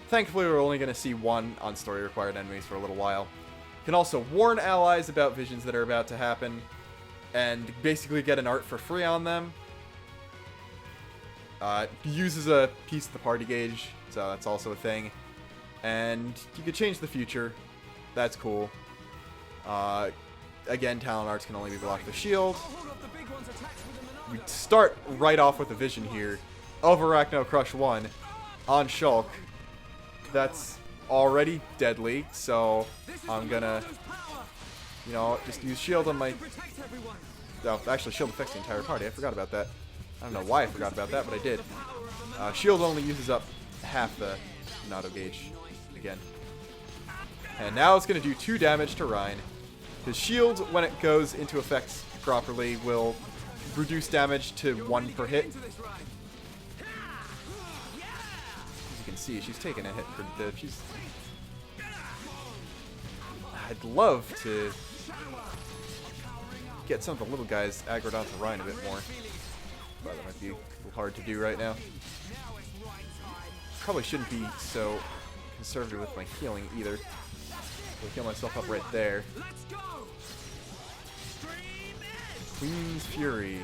Thankfully, we're only going to see one on story-required enemies for a little while. You can also warn allies about visions that are about to happen, and basically get an art for free on them. Uses a piece of the party gauge, so that's also a thing. And you can change the future. That's cool. Again, talent arts can only be blocked with shield. We start right off with a vision here of Arachno Crush 1 on Shulk. That's already deadly, so I'm gonna, you know, just use shield on my... Oh, actually, shield affects the entire party. I forgot about that. I don't know why I forgot about that, but I did. Shield only uses up half the Monado gauge again. And now it's going to do 2 damage to Ryan. His shield, when it goes into effect properly, will reduce damage to 1 per hit. As you can see, she's taking a hit pretty good. I'd love to get some of the little guys aggroed onto Ryan a bit more. But that might be a little hard to do right now. Probably shouldn't be so conservative with my healing either. I'll heal myself up right there. Queen's Fury.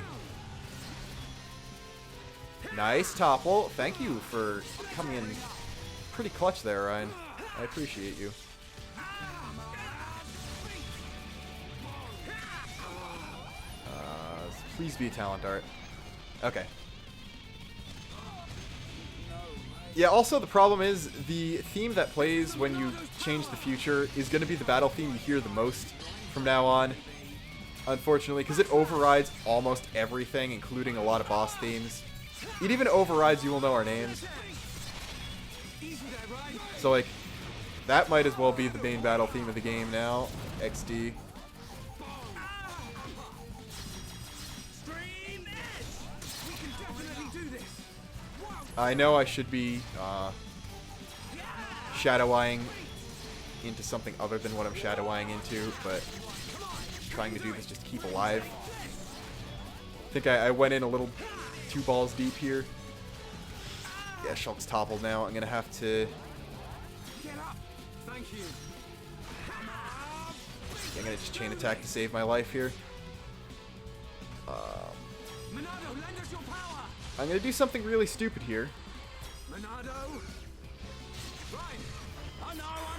Nice topple. Thank you for coming in pretty clutch there, Ryan. I appreciate you. Please be a talent art. Okay. Yeah, also the problem is the theme that plays when you change the future is going to be the battle theme you hear the most from now on. Unfortunately, because it overrides almost everything, including a lot of boss themes. It even overrides You Will Know Our Names. So, like, that might as well be the main battle theme of the game now. XD. I know I should be shadow-eyeing into something other than what I'm shadow-eyeing into, but trying to do this just to keep alive. I think I went in a little 2 balls deep here. Yeah, Shulk's toppled now. I'm gonna have to... I'm gonna just chain attack to save my life here. I'm gonna do something really stupid here.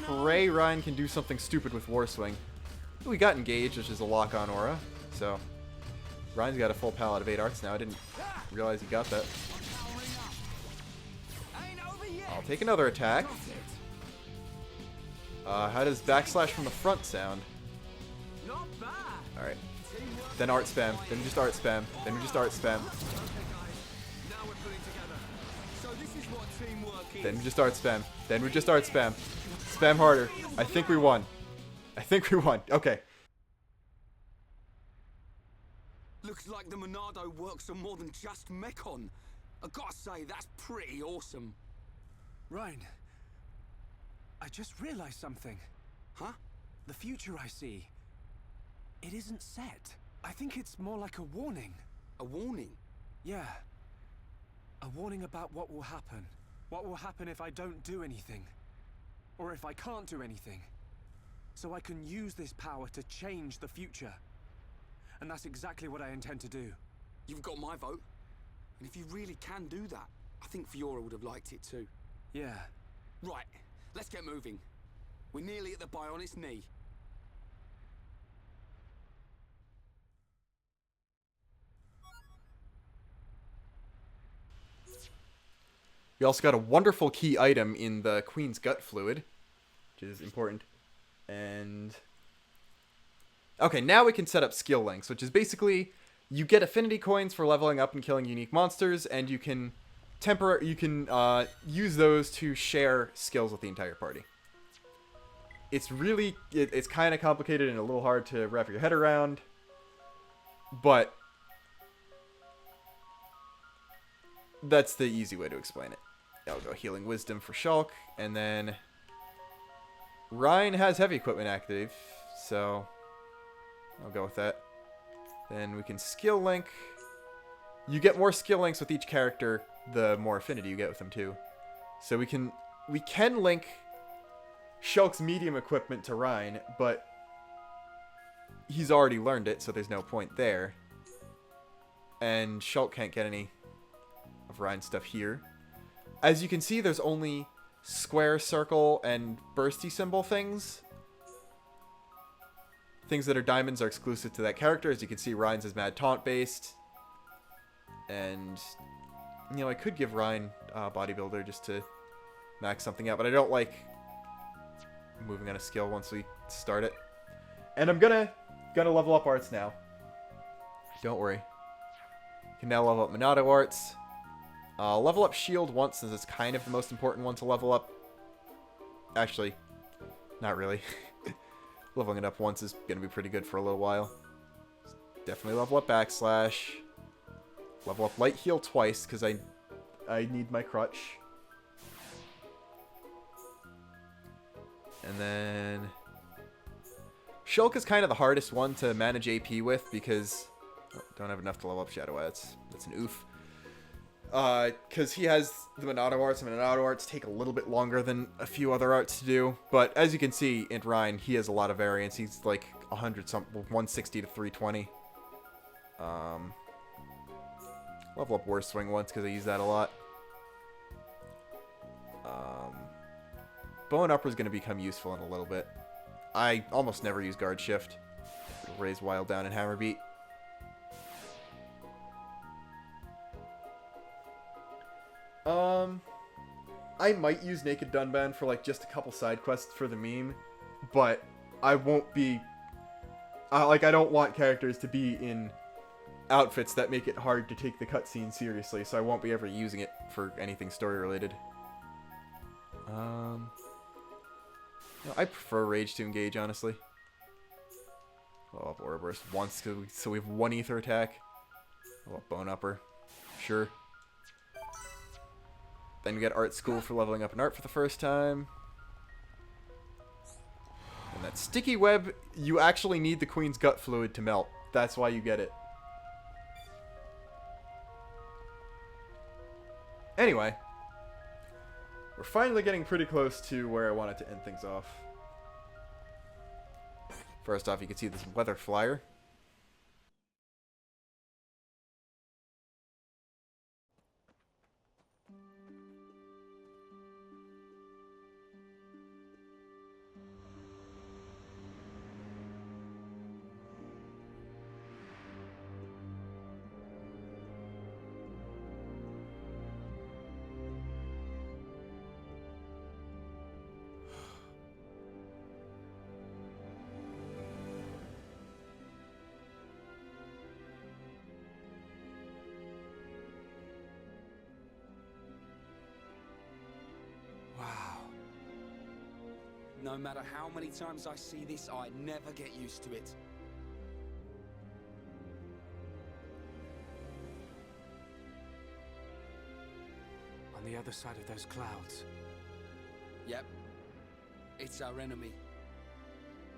Hooray, Ryan can do something stupid with War Swing. We got engaged, which is a lock-on aura, so Ryan's got a full palette of 8 arts now. I didn't realize he got that. I'll take another attack. How does backslash from the front sound? Not bad. Alright. Then art spam. Then just art spam. Then we just art spam. Now we're putting together. So this is what teamwork is. Then we just art spam. Then we just art spam. Spam harder. I think we won. I think we won. Okay. Looks like the Monado works on more than just Mechon. I gotta say, that's pretty awesome. Ryan, I just realized something. Huh? The future I see, it isn't set. I think it's more like a warning. A warning? Yeah. A warning about what will happen. What will happen if I don't do anything. Or if I can't do anything. So I can use this power to change the future. And that's exactly what I intend to do. You've got my vote. And if you really can do that, I think Fiora would have liked it too. Yeah. Right, let's get moving. We're nearly at the Bionis knee. We also got a wonderful key item in the Queen's Gut Fluid, which is important. And okay, now we can set up skill links, which is basically you get affinity coins for leveling up and killing unique monsters, and you can use those to share skills with the entire party. It's really it's kind of complicated and a little hard to wrap your head around, but that's the easy way to explain it. I'll go Healing Wisdom for Shulk, and then Ryan has heavy equipment active, so I'll go with that. Then we can skill link. You get more skill links with each character, the more affinity you get with them too. So we can link Shulk's medium equipment to Ryan, but he's already learned it, so there's no point there. And Shulk can't get any of Ryan's stuff here. As you can see, there's only square, circle, and bursty symbol things. Things that are diamonds are exclusive to that character. As you can see, Ryan's is mad taunt based. And, you know, I could give Ryan bodybuilder just to max something out, but I don't like moving on a skill once we start it. And I'm gonna level up arts now. Don't worry. Can now level up Monado arts. Level up shield once, since it's kind of the most important one to level up. Actually, not really. Leveling it up once is going to be pretty good for a little while. Definitely level up backslash. Level up light heal twice, because I need my crutch. And then Shulk is kind of the hardest one to manage AP with, because don't have enough to level up Shadow Eye. That's an oof. Because he has the Monado arts, and Monado arts take a little bit longer than a few other arts to do. But as you can see in Ryan, he has a lot of variance. He's like 160 to 320. Level up War Swing once because I use that a lot. Bow and Upper is going to become useful in a little bit. I almost never use Guard Shift. Raise Wild Down and Hammer Beat. I might use Naked Dunban for like just a couple side quests for the meme, but I won't be I don't want characters to be in outfits that make it hard to take the cutscene seriously, so I won't be ever using it for anything story related. I prefer Rage to engage, honestly. I'll up Aura Burst once, so we have one ether attack. I'll up Bone Upper. Sure. Then we get Art School for leveling up an art for the first time. And that Sticky Web, you actually need the Queen's Gut Fluid to melt. That's why you get it. Anyway. We're finally getting pretty close to where I wanted to end things off. First off, you can see this weather flyer. No matter how many times I see this, I never get used to it. On the other side of those clouds. Yep. It's our enemy.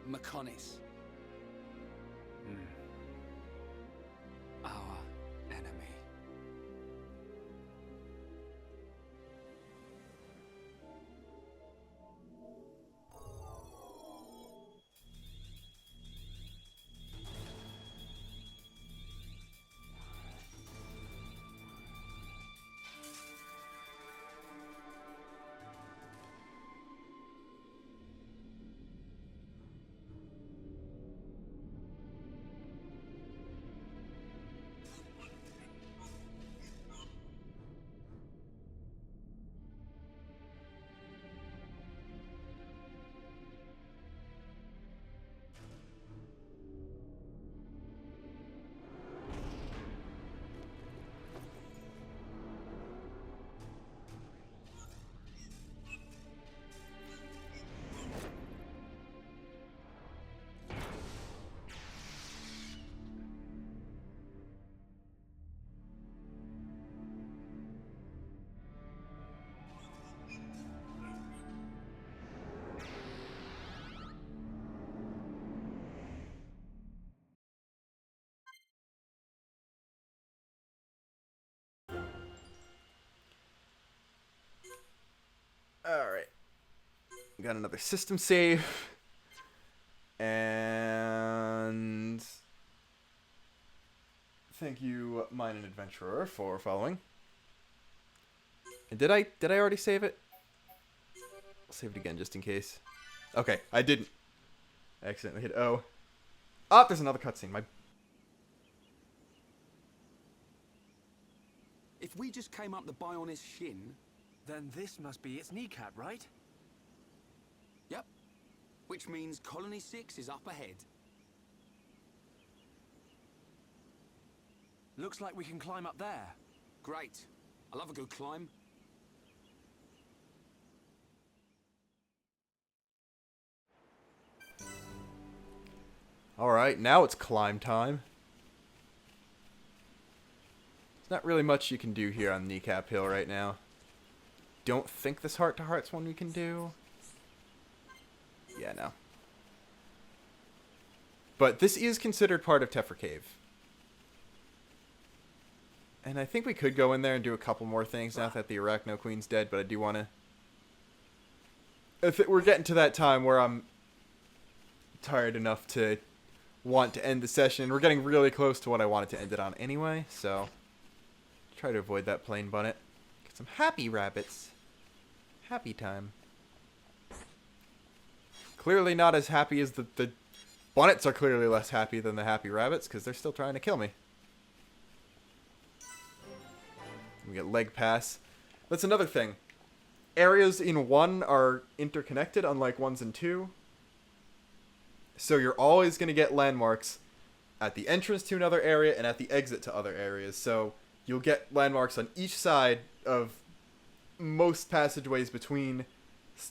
Mechonis. Our enemy. Alright. Got another system save. And thank you, Mine and Adventurer, for following. And did I already save it? I'll save it again just in case. Okay, I didn't. I accidentally hit O. Oh, there's another cutscene. If we just came up the Bionis shin... Then this must be its kneecap, right? Yep. Which means Colony 6 is up ahead. Looks like we can climb up there. Great. I love a good climb. Alright, now it's climb time. There's not really much you can do here on Kneecap Hill right now. Don't think this heart-to-heart's one we can do. Yeah, no. But this is considered part of Tephra Cave. And I think we could go in there and do a couple more things now that the Arachno Queen's dead, but I do want to... We're getting to that time where I'm tired enough to want to end the session. We're getting really close to what I wanted to end it on anyway, so... Try to avoid that plain bonnet. Get some happy rabbits. Happy time. Clearly not as happy as the bonnets are clearly less happy than the happy rabbits, because they're still trying to kill me. We get leg pass. That's another thing. Areas in 1 are interconnected, unlike 1s and 2. So you're always going to get landmarks at the entrance to another area and at the exit to other areas. So you'll get landmarks on each side of most passageways between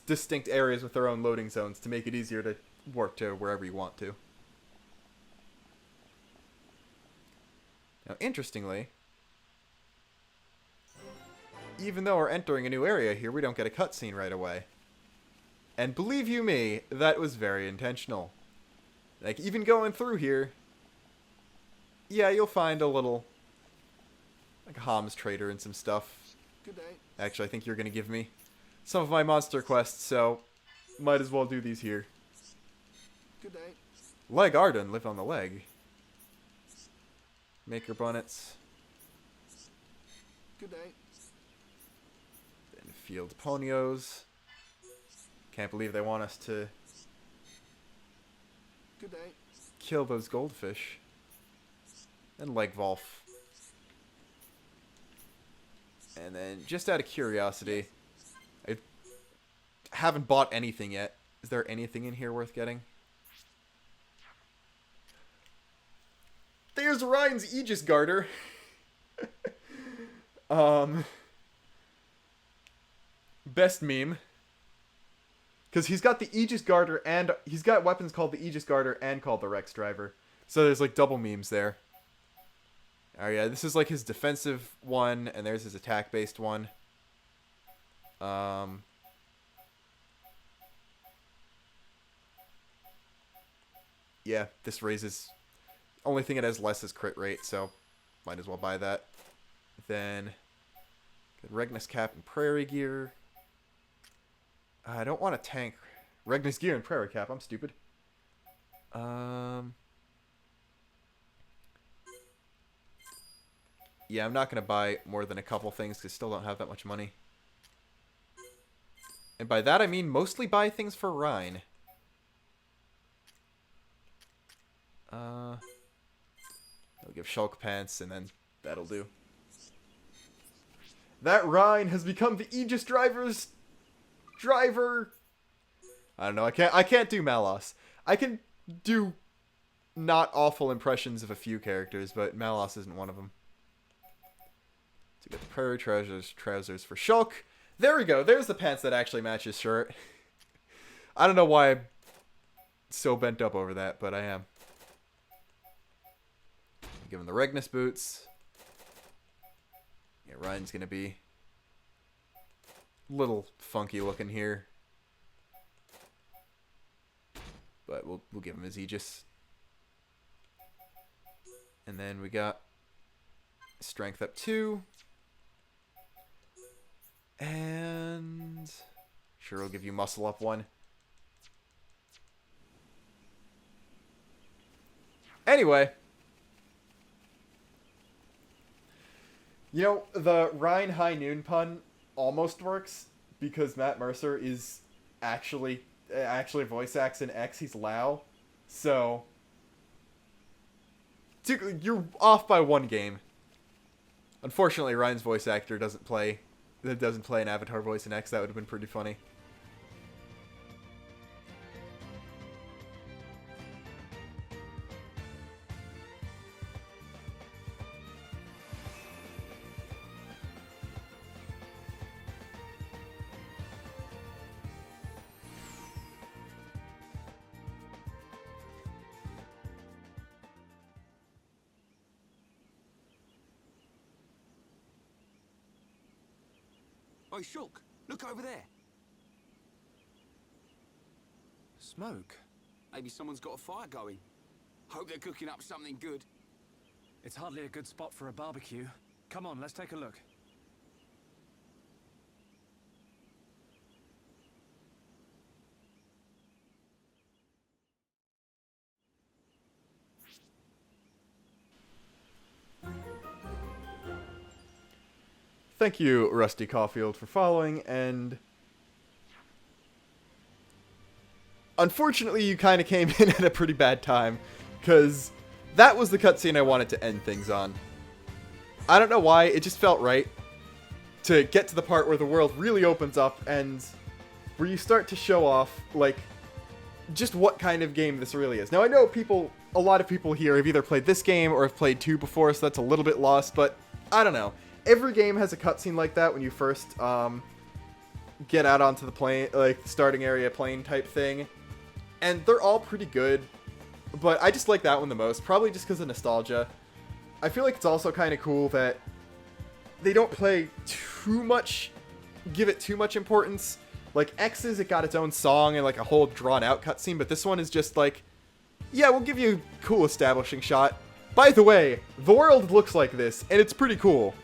distinct areas with their own loading zones to make it easier to work to wherever you want to. Now, interestingly, even though we're entering a new area here, we don't get a cutscene right away. And believe you me, that was very intentional. Like, even going through here, yeah, you'll find a little, like, Hom's trader and some stuff. Good day. Actually, I think you're going to give me some of my monster quests, so might as well do these here. Good day. Leg Arden, live on the leg. Maker bonnets. Good day. Then field ponios. Can't believe they want us to Good day. kill those goldfish. And leg Volf. And then, just out of curiosity, I haven't bought anything yet. Is there anything in here worth getting? There's Ryan's Aegis Garter. Best meme. Because he's got the Aegis Garter and he's got weapons called the Aegis Garter and called the Rex Driver. So there's like double memes there. Oh yeah, this is like his defensive one, and there's his attack-based one. Yeah, this raises... Only thing it has less is crit rate, so might as well buy that. Then, Regnus Cap and Prairie Gear. I don't want to tank Regnus Gear and Prairie Cap, I'm stupid. Yeah, I'm not going to buy more than a couple things because I still don't have that much money. And by that I mean mostly buy things for Rhine. I'll give Shulk pants and then that'll do. That Rhine has become the Aegis Driver's driver. I don't know, I can't do Malos. I can do not awful impressions of a few characters, but Malos isn't one of them. So get the Prairie trousers for Shulk. There we go. There's the pants that actually match his shirt. I don't know why I'm so bent up over that, but I am. Give him the Regnus boots. Yeah, Ryan's gonna be a little funky looking here, but we'll give him his Aegis. And then we got strength up 2. And sure, we'll give you muscle up 1. Anyway, you know, the Rhine High Noon pun almost works because Matt Mercer is actually voice acts in X. He's Lao, so you're off by 1 game. Unfortunately, Ryan's voice actor doesn't play an Avatar voice in X. That would have been pretty funny. Oi, Shulk, look over there. Smoke? Maybe someone's got a fire going. Hope they're cooking up something good. It's hardly a good spot for a barbecue. Come on, let's take a look. Thank you, Rusty Caulfield, for following, and unfortunately you kind of came in at a pretty bad time, because that was the cutscene I wanted to end things on. I don't know why, it just felt right to get to the part where the world really opens up, and where you start to show off, like, just what kind of game this really is. Now, I know a lot of people here have either played this game or have played 2 before, so that's a little bit lost, but I don't know. Every game has a cutscene like that when you first get out onto the plane, like the starting area plane type thing. And they're all pretty good, but I just like that one the most, probably just because of nostalgia. I feel like it's also kind of cool that they don't give it too much importance. Like X's, it got its own song and like a whole drawn out cutscene, but this one is just like, yeah, we'll give you a cool establishing shot. By the way, the world looks like this, and it's pretty cool.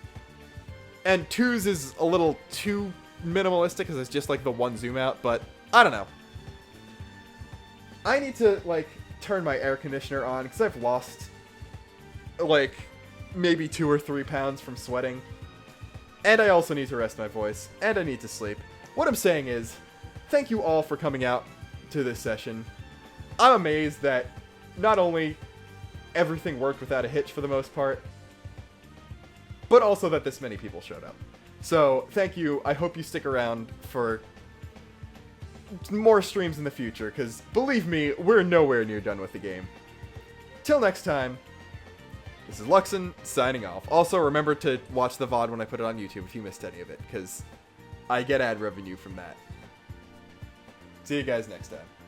And 2's is a little too minimalistic because it's just like the one zoom out, but I don't know. I need to like turn my air conditioner on because I've lost like maybe 2 or 3 pounds from sweating. And I also need to rest my voice, and I need to sleep. What I'm saying is, thank you all for coming out to this session. I'm amazed that not only everything worked without a hitch for the most part, but also that this many people showed up. So, thank you. I hope you stick around for more streams in the future, because believe me, we're nowhere near done with the game. Till next time, this is Luxon, signing off. Also, remember to watch the VOD when I put it on YouTube if you missed any of it, because I get ad revenue from that. See you guys next time.